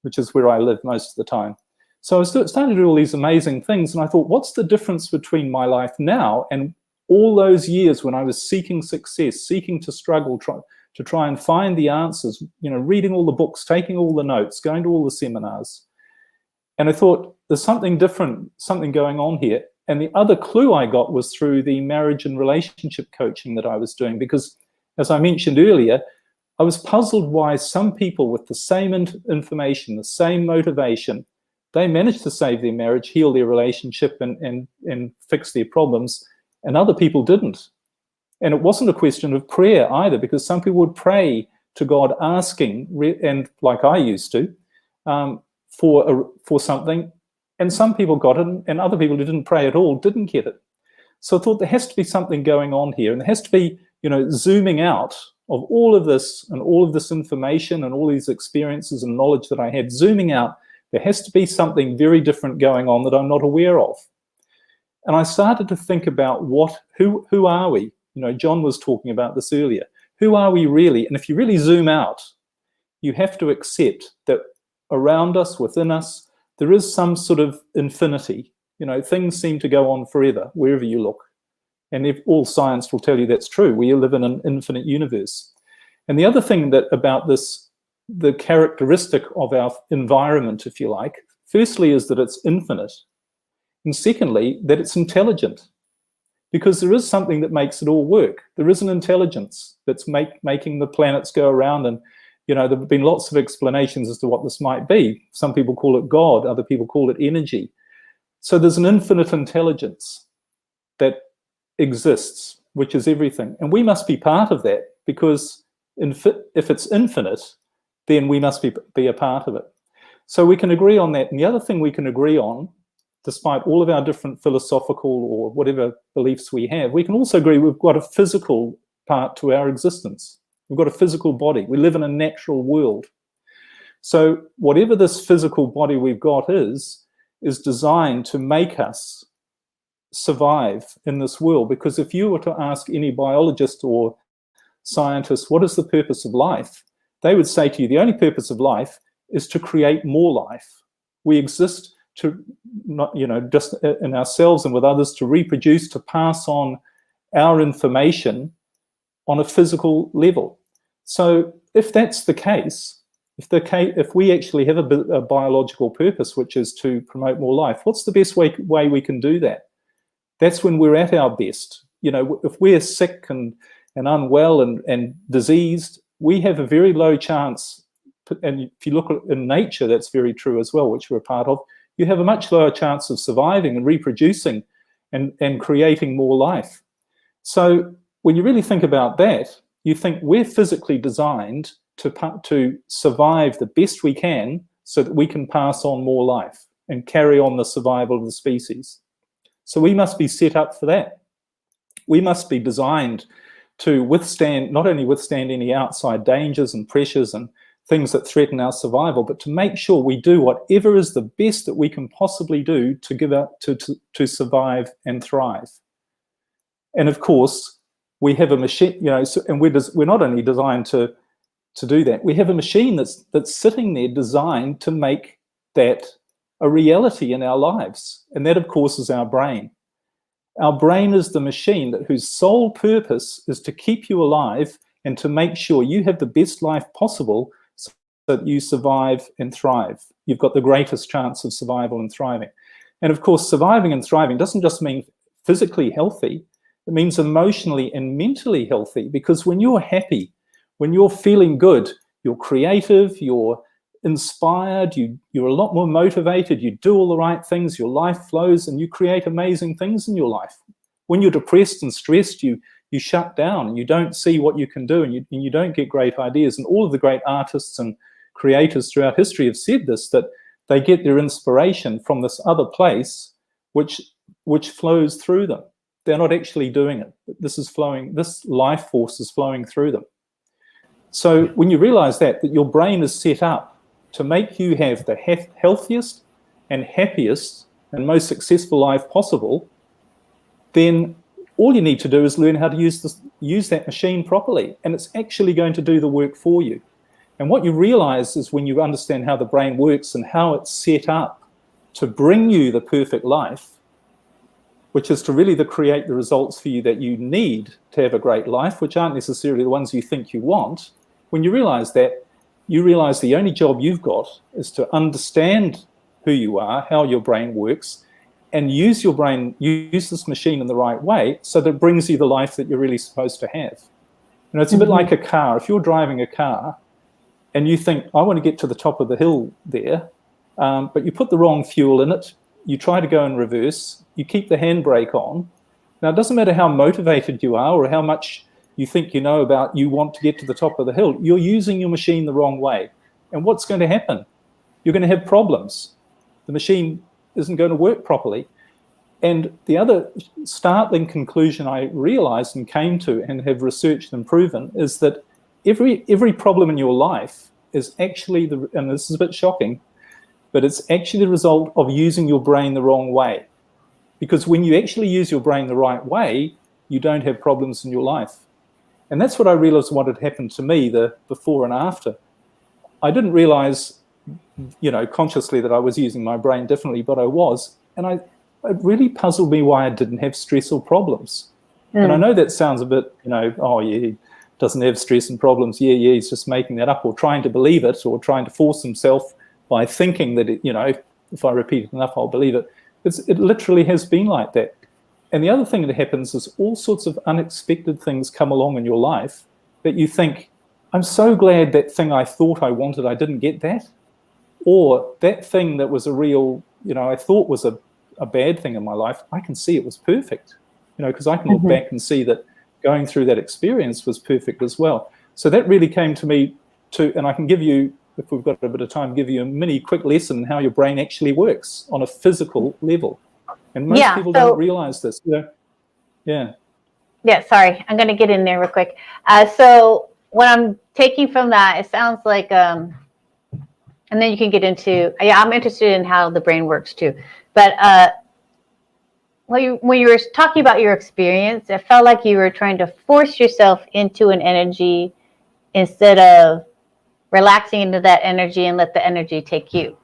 which is where I live most of the time. So I started to do all these amazing things, and I thought, what's the difference between my life now and all those years when I was seeking success, seeking to struggle, to try and find the answers, you know, reading all the books, taking all the notes, going to all the seminars. And I thought, there's something different, something going on here. And the other clue I got was through the marriage and relationship coaching that I was doing, because as I mentioned earlier, I was puzzled why some people with the same information, the same motivation, they managed to save their marriage, heal their relationship, and fix their problems, and other people didn't. And it wasn't a question of prayer either, because some people would pray to God asking, and like I used to, for something, and some people got it, and other people who didn't pray at all didn't get it. So I thought there has to be something going on here, and there has to be, you know, zooming out of all of this and all of this information and all these experiences and knowledge that I had, zooming out, There has to be something very different going on that I'm not aware of. And I started to think about who are we? You know, John was talking about this earlier. Who are we really? And if you really zoom out, you have to accept that around us, within us, there is some sort of infinity. You know, things seem to go on forever, wherever you look. And if all science will tell you that's true. We live in an infinite universe. And the other thing about this, the characteristic of our environment, if you like, firstly is that it's infinite. And secondly, that it's intelligent. Because there is something that makes it all work. There is an intelligence that's making the planets go around. And, you know, there have been lots of explanations as to what this might be. Some people call it God, other people call it energy. So there's an infinite intelligence that exists, which is everything. And we must be part of that, because if it's infinite, then we must be a part of it. So we can agree on that. And the other thing we can agree on, despite all of our different philosophical or whatever beliefs we have, we can also agree we've got a physical part to our existence. We've got a physical body. We live in a natural world. So whatever this physical body we've got is designed to make us survive in this world. Because if you were to ask any biologist or scientist, what is the purpose of life? They would say to you, the only purpose of life is to create more life. We exist to, not, you know, just in ourselves and with others, to reproduce, to pass on our information on a physical level. So if that's the case, if we actually have a biological purpose, which is to promote more life, what's the best way we can do that? That's when we're at our best. You know, if we're sick and unwell and diseased, we have a very low chance. And if you look in nature, that's very true as well, which we're a part of. You have a much lower chance of surviving and reproducing and creating more life. So when you really think about that, you think we're physically designed to survive the best we can so that we can pass on more life and carry on the survival of the species. So we must be set up for that. We must be designed to not only withstand any outside dangers and pressures and things that threaten our survival, but to make sure we do whatever is the best that we can possibly do to survive and thrive. And of course, we have a machine, you know, and we're not only designed to do that, we have a machine that's sitting there designed to make that a reality in our lives. And that, of course, is our brain. Our brain is the machine whose sole purpose is to keep you alive and to make sure you have the best life possible so that you survive and thrive. You've got the greatest chance of survival and thriving. And of course, surviving and thriving doesn't just mean physically healthy. It means emotionally and mentally healthy, because when you're happy, when you're feeling good, you're creative, you're inspired, you're a lot more motivated, you do all the right things, your life flows, and you create amazing things in your life. When you're depressed and stressed, you shut down and you don't see what you can do, and you don't get great ideas. And all of the great artists and creators throughout history have said this, that they get their inspiration from this other place which flows through them. They're not actually doing it. This life force is flowing through them. So when you realize that your brain is set up to make you have the healthiest and happiest and most successful life possible, then all you need to do is learn how to use that machine properly, and it's actually going to do the work for you. And what you realize is, when you understand how the brain works and how it's set up to bring you the perfect life, which is to really create the results for you that you need to have a great life, which aren't necessarily the ones you think you want. When you realize that, you realize the only job you've got is to understand who you are, how your brain works, and use this machine in the right way so that it brings you the life that you're really supposed to have. You know, it's a bit like a car. If you're driving a car and you think, I want to get to the top of the hill there, but you put the wrong fuel in it, you try to go in reverse, you keep the handbrake on. Now, it doesn't matter how motivated you are or how much you think you know about, you want to get to the top of the hill, you're using your machine the wrong way. And what's going to happen? You're going to have problems. The machine isn't going to work properly. And the other startling conclusion I realized and came to and have researched and proven is that every problem in your life is actually, and this is a bit shocking, but it's actually the result of using your brain the wrong way. Because when you actually use your brain the right way, you don't have problems in your life. And that's what I realized what had happened to me, the before and after. I didn't realize, consciously that I was using my brain differently, but I was. And it really puzzled me why I didn't have stress or problems. And I know that sounds a bit, oh yeah, he doesn't have stress and problems. Yeah, he's just making that up, or trying to believe it, or trying to force himself by thinking that, if I repeat it enough, I'll believe it. It literally has been like that. And the other thing that happens is all sorts of unexpected things come along in your life that you think, I'm so glad that thing I thought I wanted, I didn't get that. Or that thing that was a real, I thought was a bad thing in my life, I can see it was perfect, because I can look back and see that going through that experience was perfect as well. So that really came to me and I can give you, if we've got a bit of time, give you a mini quick lesson on how your brain actually works on a physical level. And most people don't realize this. Yeah, sorry. I'm going to get in there real quick. So what I'm taking from that, it sounds like, and then you can get into, I'm interested in how the brain works too. But when you were talking about your experience, it felt like you were trying to force yourself into an energy instead of relaxing into that energy and let the energy take you.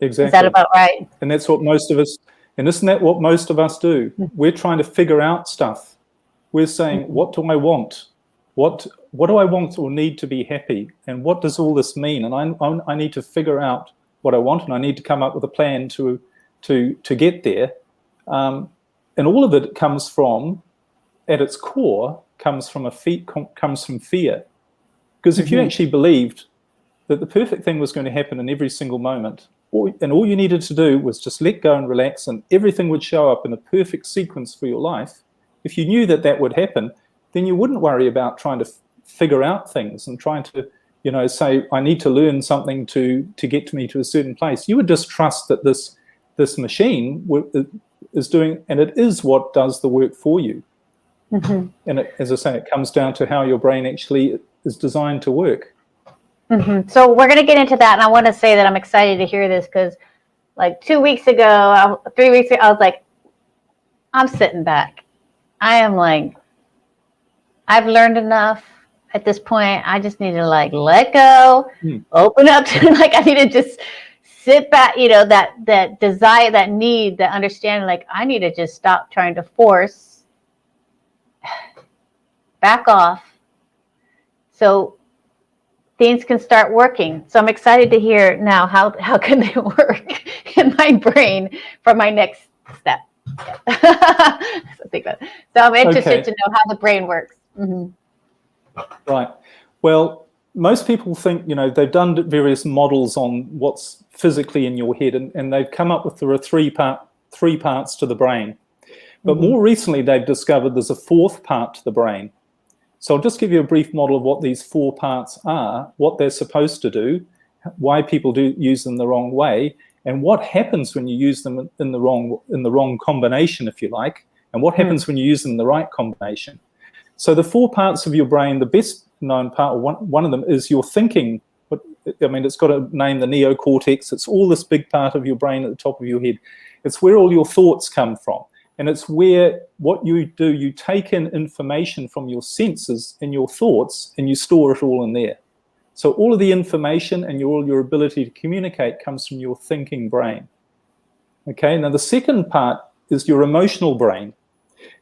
Exactly. Is that about right? And that's what most of us, and isn't that what most of us do? We're trying to figure out stuff. We're saying, what do I want? What do I want or need to be happy? And what does all this mean? And I need to figure out what I want, and I need to come up with a plan to get there. And all of it comes from, at its core, comes from fear. Because if you actually believed that the perfect thing was going to happen in every single moment, and all you needed to do was just let go and relax, and everything would show up in a perfect sequence for your life, if you knew that would happen, then you wouldn't worry about trying to figure out things and trying to, say, I need to learn something to get me to a certain place. You would just trust that this machine is doing, and it is what does the work for you. And as I say, it comes down to how your brain actually is designed to work. So we're going to get into that, and I want to say that I'm excited to hear this because, like 3 weeks ago, I was like, I'm sitting back. I am like, I've learned enough at this point. I just need to let go, open up to I need to just sit back. That desire, that need, that understanding. I need to just stop trying to force, back off, so things can start working. So I'm excited to hear now how can they work in my brain for my next step. So I'm interested to know how the brain works. Right. Well, most people think, they've done various models on what's physically in your head, and they've come up with there are three parts to the brain. But more recently, they've discovered there's a fourth part to the brain. So I'll just give you a brief model of what these 4 parts are, what they're supposed to do, why people do use them the wrong way, and what happens when you use them in the wrong combination, if you like, and what happens when you use them in the right combination. So the 4 parts of your brain, the best known part, one of them is your thinking. It's got a name, the neocortex. It's all this big part of your brain at the top of your head. It's where all your thoughts come from. And it's where what you do, you take in information from your senses and your thoughts, and you store it all in there. So all of the information and all your ability to communicate comes from your thinking brain. Okay, now the second part is your emotional brain.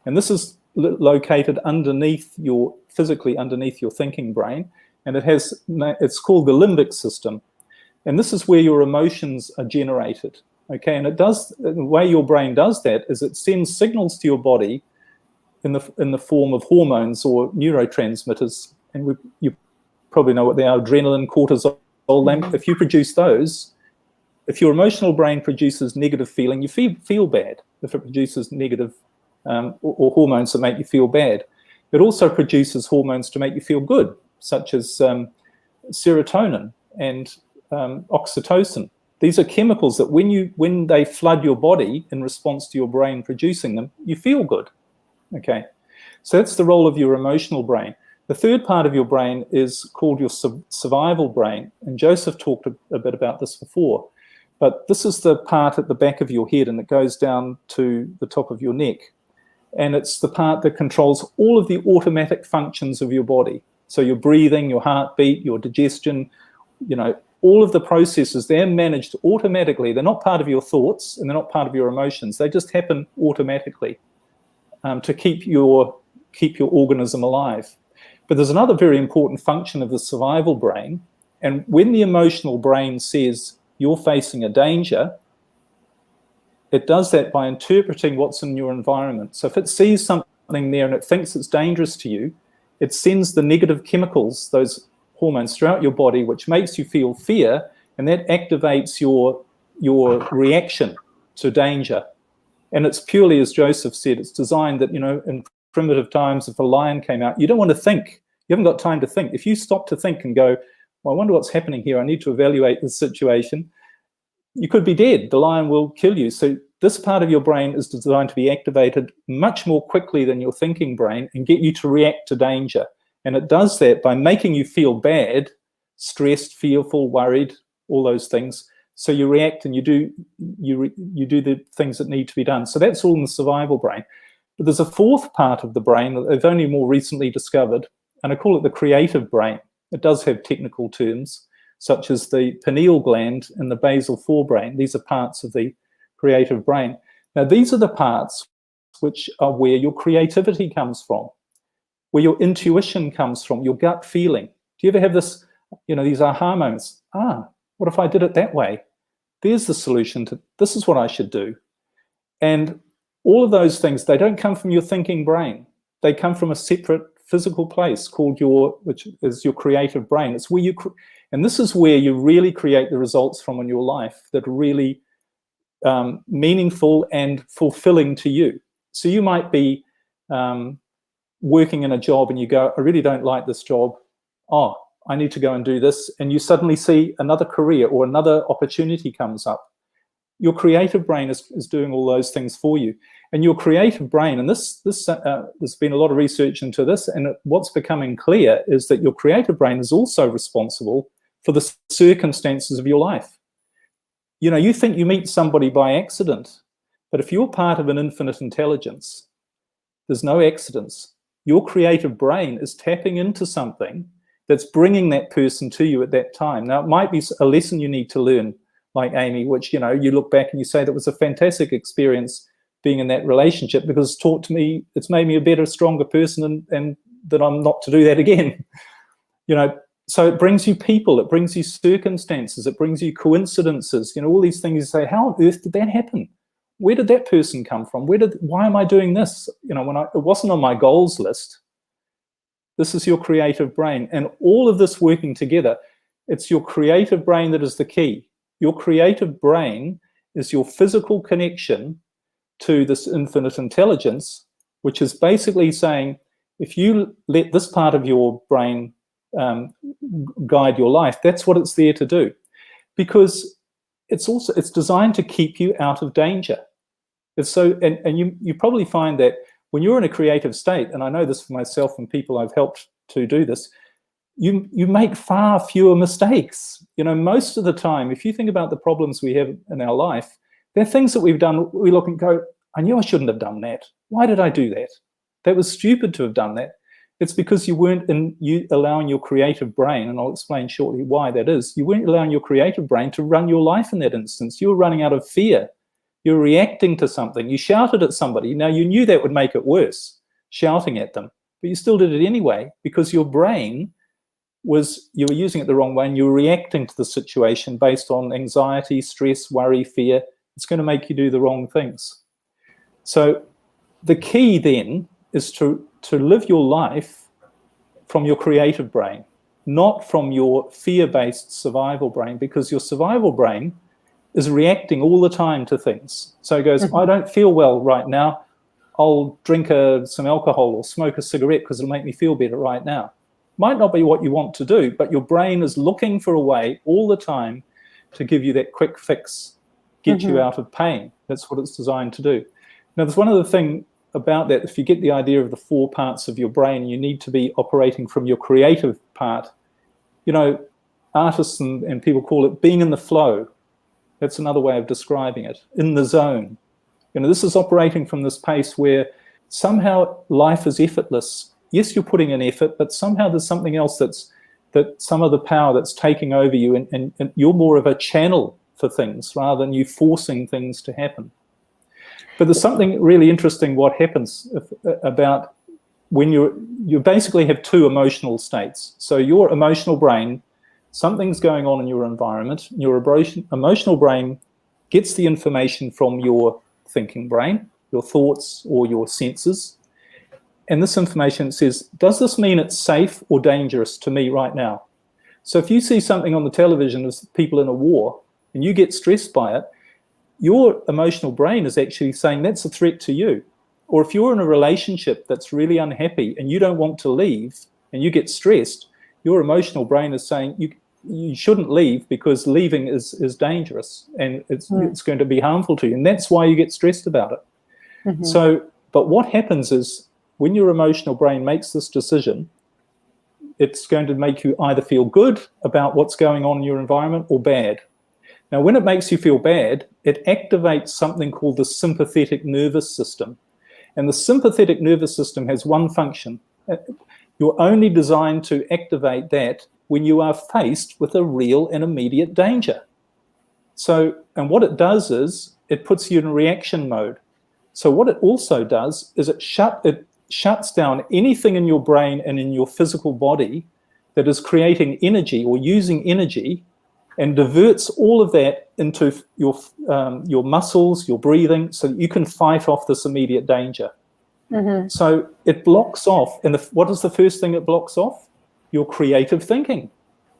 And this is located physically underneath your thinking brain. And it's called the limbic system. And this is where your emotions are generated. Okay, and the way your brain does that is it sends signals to your body in the form of hormones or neurotransmitters, and you probably know what they are: adrenaline, cortisol. If you produce those, if your emotional brain produces negative feeling, you feel bad. If it produces negative or hormones that make you feel bad, it also produces hormones to make you feel good, such as serotonin and oxytocin. These are chemicals that when they flood your body in response to your brain producing them, you feel good. Okay, so that's the role of your emotional brain. The third part of your brain is called your survival brain. And Joseph talked a bit about this before. But this is the part at the back of your head, and it goes down to the top of your neck. And it's the part that controls all of the automatic functions of your body. So your breathing, your heartbeat, your digestion, all of the processes, they're managed automatically. They're not part of your thoughts, and they're not part of your emotions. They just happen automatically to keep your organism alive. But there's another very important function of the survival brain. And when the emotional brain says you're facing a danger, it does that by interpreting what's in your environment. So if it sees something there and it thinks it's dangerous to you, it sends the negative chemicals, those hormones, throughout your body, which makes you feel fear, and that activates your reaction to danger. And it's purely, as Joseph said, it's designed that, in primitive times, if a lion came out, you don't want to think. You haven't got time to think. If you stop to think and go, well, I wonder what's happening here, I need to evaluate this situation, you could be dead. The lion will kill you. So this part of your brain is designed to be activated much more quickly than your thinking brain and get you to react to danger. And it does that by making you feel bad, stressed, fearful, worried, all those things. So you react and you do the things that need to be done. So that's all in the survival brain. But there's a fourth part of the brain that they've only more recently discovered, and I call it the creative brain. It does have technical terms, such as the pineal gland and the basal forebrain. These are parts of the creative brain. Now, these are the parts which are where your creativity comes from, where your intuition comes from, your gut feeling. Do you ever have this, these aha moments? What if I did it that way? There's the solution to, this is what I should do. And all of those things, they don't come from your thinking brain. They come from a separate physical place called which is your creative brain. It's where and this is where you really create the results from in your life that are really meaningful and fulfilling to you. So you might be working in a job and you go, I really don't like this job. I need to go and do this. And you suddenly see another career or another opportunity comes up. Your creative brain is doing all those things for you. And your creative brain, and there's been a lot of research into this, and what's becoming clear is that your creative brain is also responsible for the circumstances of your life. You think you meet somebody by accident, but if you're part of an infinite intelligence, there's no accidents. Your creative brain is tapping into something that's bringing that person to you at that time. Now, it might be a lesson you need to learn, like Amy, which, you look back and you say that was a fantastic experience being in that relationship because it's made me a better, stronger person and that I'm not to do that again. So it brings you people, it brings you circumstances, it brings you coincidences, all these things. You say, how on earth did that happen? Where did that person come from? Why am I doing this? When it wasn't on my goals list. This is your creative brain. And all of this working together, it's your creative brain that is the key. Your creative brain is your physical connection to this infinite intelligence, which is basically saying, if you let this part of your brain guide your life, that's what it's there to do. Because it's designed to keep you out of danger. It's so, and you probably find that when you're in a creative state, and I know this for myself and people I've helped to do this, you make far fewer mistakes. Most of the time, if you think about the problems we have in our life, they're things that we've done, we look and go, I knew I shouldn't have done that. Why did I do that? That was stupid to have done that. It's because you weren't allowing your creative brain, and I'll explain shortly why that is, you weren't allowing your creative brain to run your life in that instance. You were running out of fear. You're reacting to something. You shouted at somebody. Now, you knew that would make it worse, shouting at them, but you still did it anyway because your brain you were using it the wrong way and you were reacting to the situation based on anxiety, stress, worry, fear. It's going to make you do the wrong things. So the key then is to live your life from your creative brain, not from your fear-based survival brain, because your survival brain is reacting all the time to things. So it goes, I don't feel well right now. I'll drink some alcohol or smoke a cigarette because it'll make me feel better right now. Might not be what you want to do, but your brain is looking for a way all the time to give you that quick fix, get you out of pain. That's what it's designed to do. Now, there's one other thing about that, if you get the idea of the 4 parts of your brain, you need to be operating from your creative part. You know, artists and people call it being in the flow. That's another way of describing it, in the zone. You know, this is operating from this place where somehow life is effortless. Yes, you're putting in effort, but somehow there's something else that some of the power that's taking over you, and you're more of a channel for things rather than you forcing things to happen. But there's something really interesting what happens about when you basically have 2 emotional states. So your emotional brain, something's going on in your environment. Your emotional brain gets the information from your thinking brain, your thoughts or your senses. And this information says, does this mean it's safe or dangerous to me right now? So if you see something on the television of people in a war and you get stressed by it, your emotional brain is actually saying that's a threat to you. Or if you're in a relationship that's really unhappy and you don't want to leave and you get stressed, your emotional brain is saying you shouldn't leave because leaving is dangerous and it's going to be harmful to you. And that's why you get stressed about it. Mm-hmm. So, but what happens is when your emotional brain makes this decision, it's going to make you either feel good about what's going on in your environment or bad. Now, when it makes you feel bad, it activates something called the sympathetic nervous system. And the sympathetic nervous system has one function. You're only designed to activate that when you are faced with a real and immediate danger. So, and what it does is it puts you in reaction mode. So what it also does is it shuts down anything in your brain and in your physical body that is creating energy or using energy, and diverts all of that into your muscles, your breathing, so that you can fight off this immediate danger. Mm-hmm. So it blocks off, and what is the first thing it blocks off? Your creative thinking,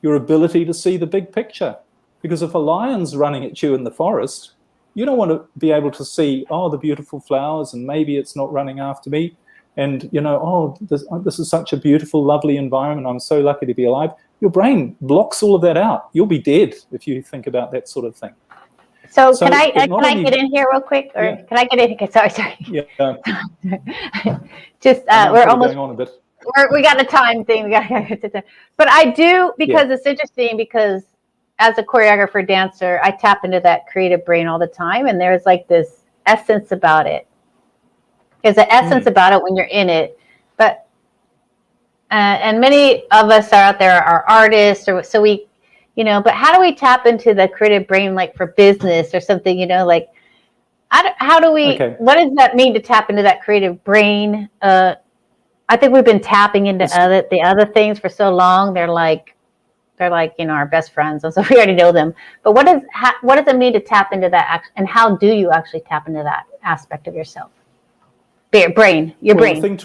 your ability to see the big picture. Because if a lion's running at you in the forest, you don't want to be able to see, oh, the beautiful flowers, and maybe it's not running after me. And, you know, oh, this is such a beautiful, lovely environment. I'm so lucky to be alive. Your brain blocks all of that out. You'll be dead if you think about that sort of thing. So can I get in here real quick, or can I get in? Okay, sorry. Yeah. Just we're almost going on a bit. We got a time thing. But I do, because it's interesting, because as a choreographer, dancer, I tap into that creative brain all the time, and there's like this essence about it. There's an essence about it when you're in it, but and many of us are out there are artists, or so we, you know. But how do we tap into the creative brain, like for business or something? You know, like how do we? Okay. What does that mean to tap into that creative brain? I think we've been tapping into the other things for so long. They're like you know, our best friends, and so we already know them. But what does it mean to tap into that, and how do you actually tap into that aspect of yourself? Your brain. The thing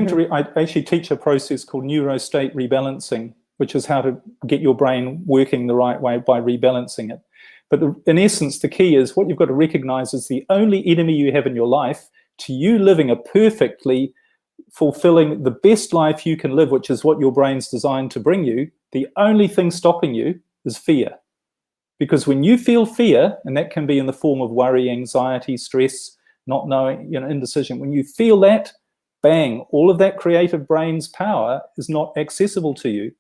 to I actually teach a process called neurostate rebalancing, which is how to get your brain working the right way by rebalancing it. But in essence, the key is what you've got to recognize is the only enemy you have in your life to you living a perfectly fulfilling, the best life you can live, which is what your brain's designed to bring you. The only thing stopping you is fear. Because when you feel fear, and that can be in the form of worry, anxiety, stress, not knowing, you know, indecision. When you feel that, bang, all of that creative brain's power is not accessible to you.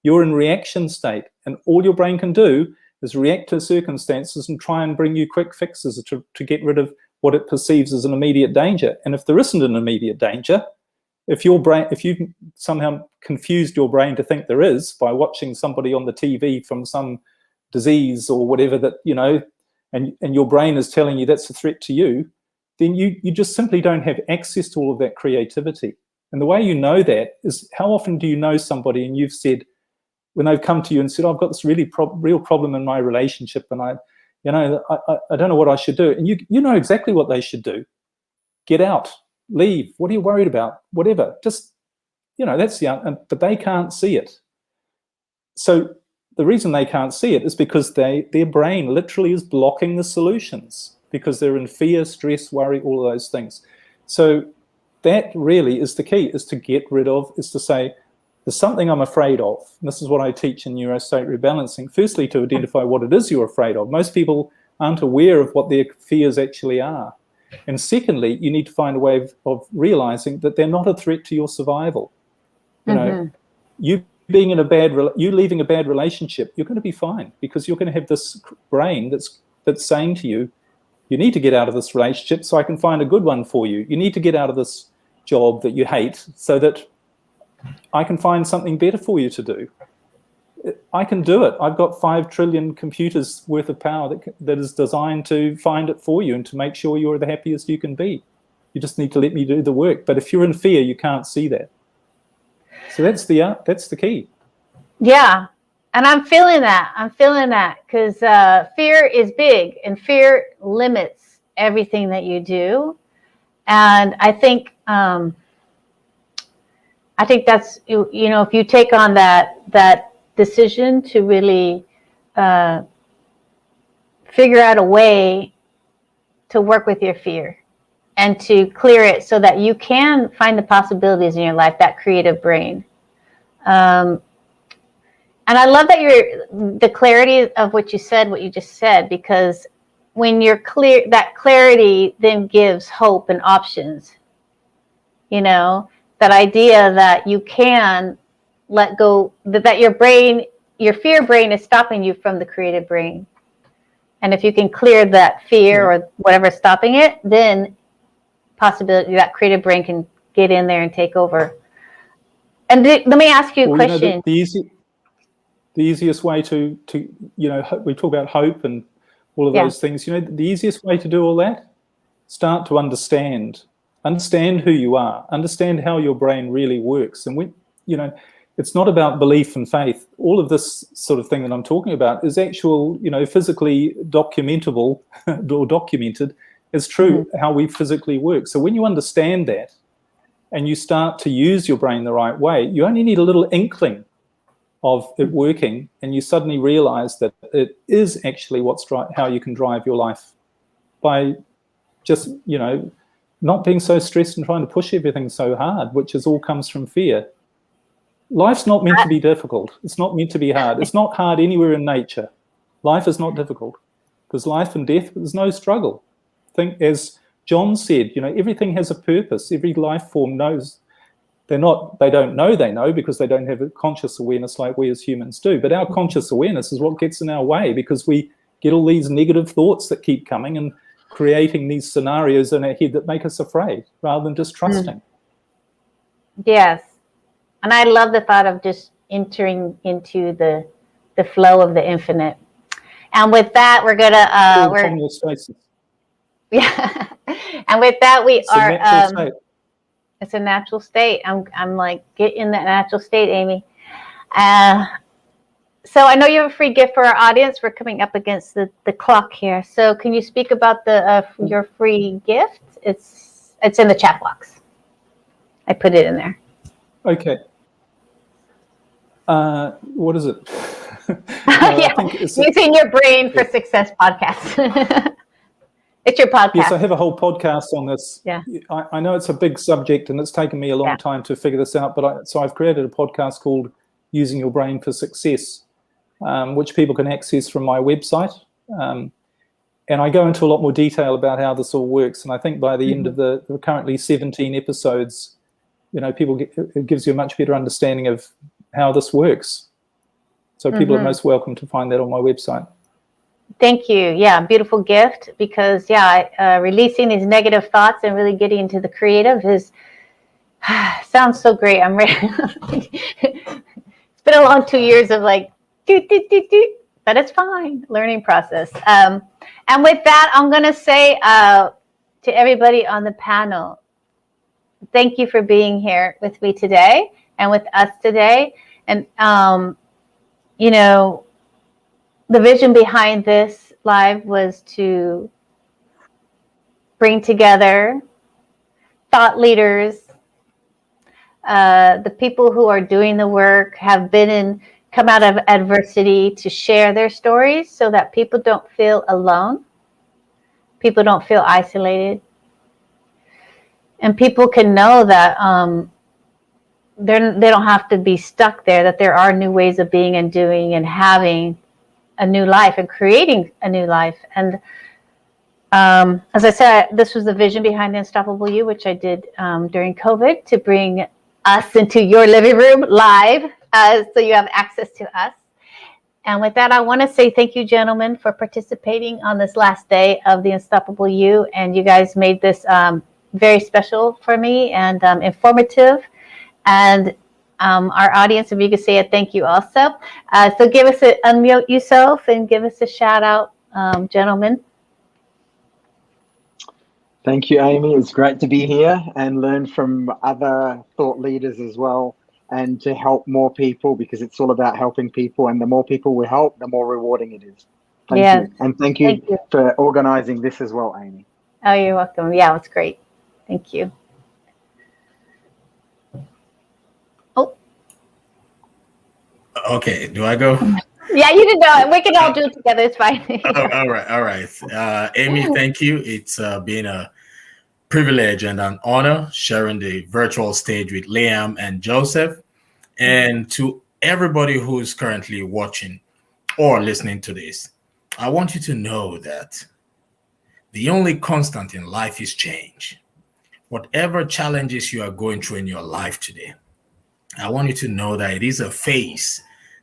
You're in reaction state, and all your brain can do is react to circumstances and try and bring you quick fixes to get rid of what it perceives as an immediate danger. And if there isn't an immediate danger, if you've somehow confused your brain to think there is by watching somebody on the TV from some disease or whatever that, you know, and your brain is telling you that's a threat to you, then you just simply don't have access to all of that creativity. And the way you know that is, how often do you know somebody and you've said, when they've come to you and said, oh, I've got this really real problem in my relationship, and I don't know what I should do. And you know exactly what they should do. Get out, leave. What are you worried about? Whatever. Just, you know, that's but they can't see it. So the reason they can't see it is because their brain literally is blocking the solutions, because they're in fear, stress, worry, all of those things. So that really is the key, is to get rid of, is to say, there's something I'm afraid of. And this is what I teach in neurostate rebalancing. Firstly, to identify what it is you're afraid of. Most people aren't aware of what their fears actually are. And secondly, you need to find a way of realizing that they're not a threat to your survival. You know, you being in you leaving a bad relationship, you're going to be fine, because you're going to have this brain that's saying to you, you need to get out of this relationship so I can find a good one for you. You need to get out of this job that you hate so that I can find something better for you to do. I can do it. I've got 5 trillion computers worth of power that is designed to find it for you and to make sure you're the happiest you can be. You just need to let me do the work. But if you're in fear, you can't see that. So that's the key. Yeah. And I'm feeling that because fear is big, and fear limits everything that you do. And I think that's, you know, if you take on that decision to really figure out a way to work with your fear and to clear it so that you can find the possibilities in your life, that creative brain. And I love that the clarity of what you just said, because when you're clear, that clarity then gives hope and options. You know, that idea that you can let go, that your fear brain is stopping you from the creative brain. And if you can clear that fear or whatever's stopping it, then possibility that creative brain can get in there and take over. And let me ask you a question. You know, the easiest way to you know, we talk about hope and all of those things. You know, the easiest way to do all that, start to understand who you are, understand how your brain really works. And you know, it's not about belief and faith. All of this sort of thing that I'm talking about is actual, you know, physically documentable or documented as true, how we physically work. So when you understand that and you start to use your brain the right way, you only need a little inkling of it working, and you suddenly realize that it is actually how you can drive your life, by just, you know, not being so stressed and trying to push everything so hard, which all comes from fear. Life's not meant to be difficult. It's not meant to be hard. It's not hard anywhere in nature. Life is not difficult, because life and death, there's no struggle. Think, as John said, you know, everything has a purpose. Every life form knows. They don't know they know, because they don't have a conscious awareness like we as humans do. But our conscious awareness is what gets in our way, because we get all these negative thoughts that keep coming and creating these scenarios in our head that make us afraid rather than just trusting. Yes. And I love the thought of just entering into the flow of the infinite. And with that, we're going to... Yeah. And with that, it's a natural state. I'm like, get in that natural state, Amy. So I know you have a free gift for our audience. We're coming up against the clock here. So can you speak about your free gift? It's in the chat box. I put it in there. Okay. What is it? I think it's Using Your Brain for Success podcast. It's your podcast. Yes, I have a whole podcast on this. Yeah. I know it's a big subject, and it's taken me a long time to figure this out, but so I've created a podcast called Using Your Brain for Success, which people can access from my website. And I go into a lot more detail about how this all works. And I think by the end of the currently 17 episodes, you know, it gives you a much better understanding of how this works. So people are most welcome to find that on my website. Thank you. Yeah, beautiful gift, because releasing these negative thoughts and really getting into the creative sounds so great. I'm ready. It's been a long 2 years of like, but it's fine. Learning process. And with that, I'm going to say to everybody on the panel, thank you for being here with me today and with us today. And, you know, the vision behind this live was to bring together thought leaders, the people who are doing the work, have come out of adversity, to share their stories so that people don't feel alone, people don't feel isolated, and people can know that they don't have to be stuck there, that there are new ways of being and doing and having a new life and creating a new life. And As I said, this was the vision behind the Unstoppable You, which I did during COVID, to bring us into your living room live, so you have access to us. And with that, I want to say thank you, gentlemen, for participating on this last day of the Unstoppable You. And you guys made this very special for me and informative. And our audience, if you could say a thank you also. So unmute yourself and give us a shout out, gentlemen. Thank you, Amy. It's great to be here and learn from other thought leaders as well, and to help more people, because it's all about helping people. And the more people we help, the more rewarding it is. Thank you. And thank you for organizing this as well, Amy. Oh, you're welcome. Yeah, it's great. Thank you. Oh. Okay, do I go? Yeah, you can do it. We can all do it together. It's fine. All right. Amy, thank you. It's been a privilege and an honor sharing the virtual stage with Liam and Joseph. And to everybody who's currently watching or listening to this, I want you to know that the only constant in life is change. Whatever challenges you are going through in your life today, I want you to know that it is a phase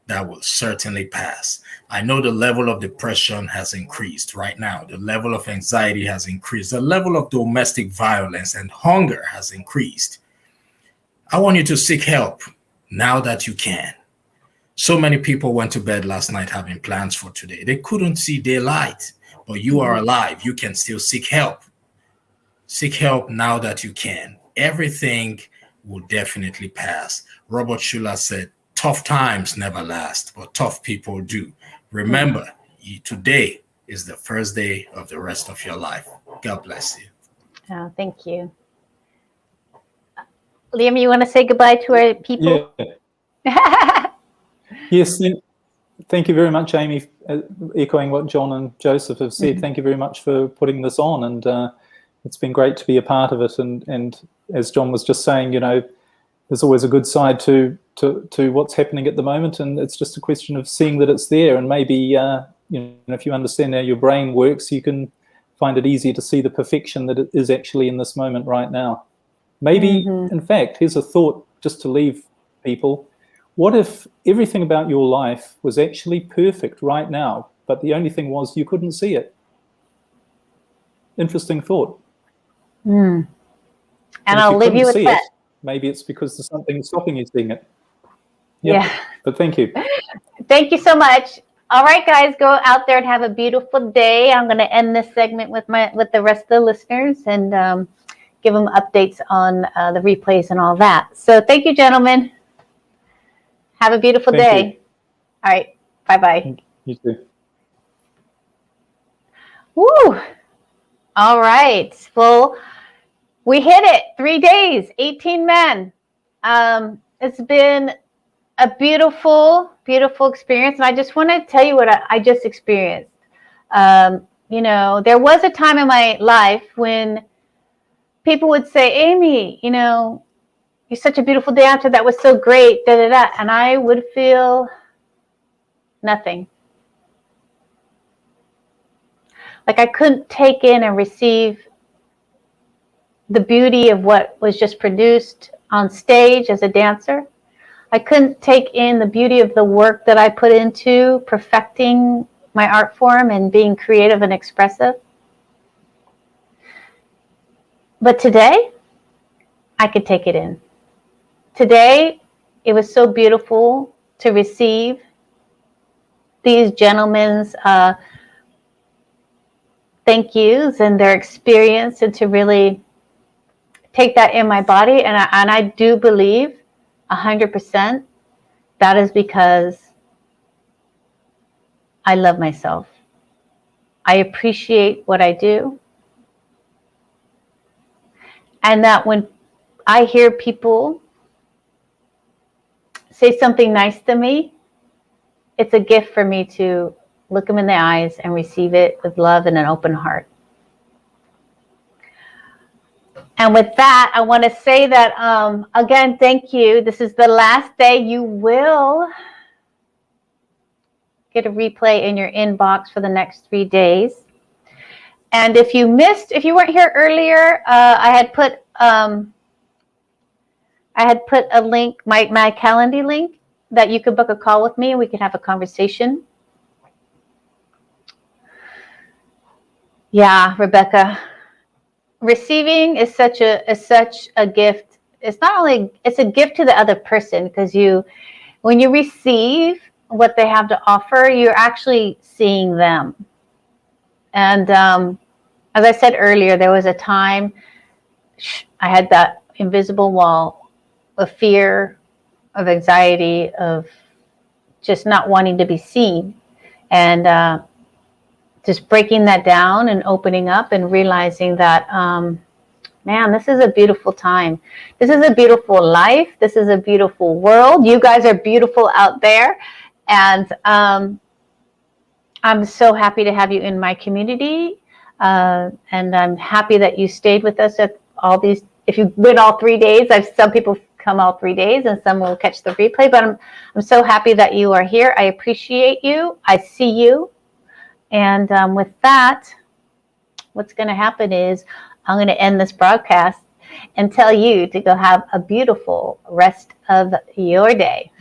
that will certainly pass. I know the level of depression has increased right now. The level of anxiety has increased. The level of domestic violence and hunger has increased. I want you to seek help now that you can. So many people went to bed last night having plans for today. They couldn't see daylight, but you are alive. You can still seek help. Seek help now that you can. Everything will definitely pass. Robert Schuller said, tough times never last, but tough people do. Remember, today is the first day of the rest of your life. God bless you. Oh, thank you. Liam, you want to say goodbye to our people? Yeah. Yes, thank you very much, Amy. Echoing what John and Joseph have said, thank you very much for putting this on. And it's been great to be a part of it. And as John was just saying, you know, there's always a good side to what's happening at the moment, and it's just a question of seeing that it's there. And maybe you know, if you understand how your brain works, you can find it easier to see the perfection that it is actually in this moment right now. Maybe, in fact, here's a thought just to leave people. What if everything about your life was actually perfect right now, but the only thing was you couldn't see it? Interesting thought. And I'll leave you with that. Maybe it's because there's something stopping you seeing it. Yep. Yeah. But thank you. Thank you so much. All right, guys, go out there and have a beautiful day. I'm going to end this segment with the rest of the listeners and give them updates on the replays and all that. So thank you, gentlemen. Have a beautiful day. All right. Bye-bye. You too. Woo. All right. Well, we hit it. 3 days, 18 men. It's been a beautiful, beautiful experience. And I just want to tell you what I just experienced. You know, there was a time in my life when people would say, Amy, you know, you're such a beautiful dancer. That was so great. Da, da, da. And I would feel nothing. Like I couldn't take in and receive the beauty of what was just produced on stage as a dancer. I couldn't take in the beauty of the work that I put into perfecting my art form and being creative and expressive. But today, I could take it in. Today, it was so beautiful to receive these gentlemen's thank yous and their experience, and to really take that in my body. And I do believe 100% that is because I love myself. I appreciate what I do. And that when I hear people say something nice to me, it's a gift for me to look them in the eyes and receive it with love and an open heart. And with that, I want to say that, again, thank you. This is the last day. You will get a replay in your inbox for the next 3 days. And if you weren't here earlier, I had put a link, my Calendly link, that you could book a call with me and we could have a conversation. Yeah, Rebecca, receiving is such a gift. It's not only, it's a gift to the other person, because when you receive what they have to offer, you're actually seeing them. And as I said earlier, there was a time I had that invisible wall of fear, of anxiety, of just not wanting to be seen. And just breaking that down and opening up and realizing that, man, this is a beautiful time. This is a beautiful life. This is a beautiful world. You guys are beautiful out there. And I'm so happy to have you in my community. And I'm happy that you stayed with us at all these. If you went all 3 days, some people come all 3 days and some will catch the replay. But I'm so happy that you are here. I appreciate you. I see you. And with that, what's going to happen is I'm going to end this broadcast and tell you to go have a beautiful rest of your day.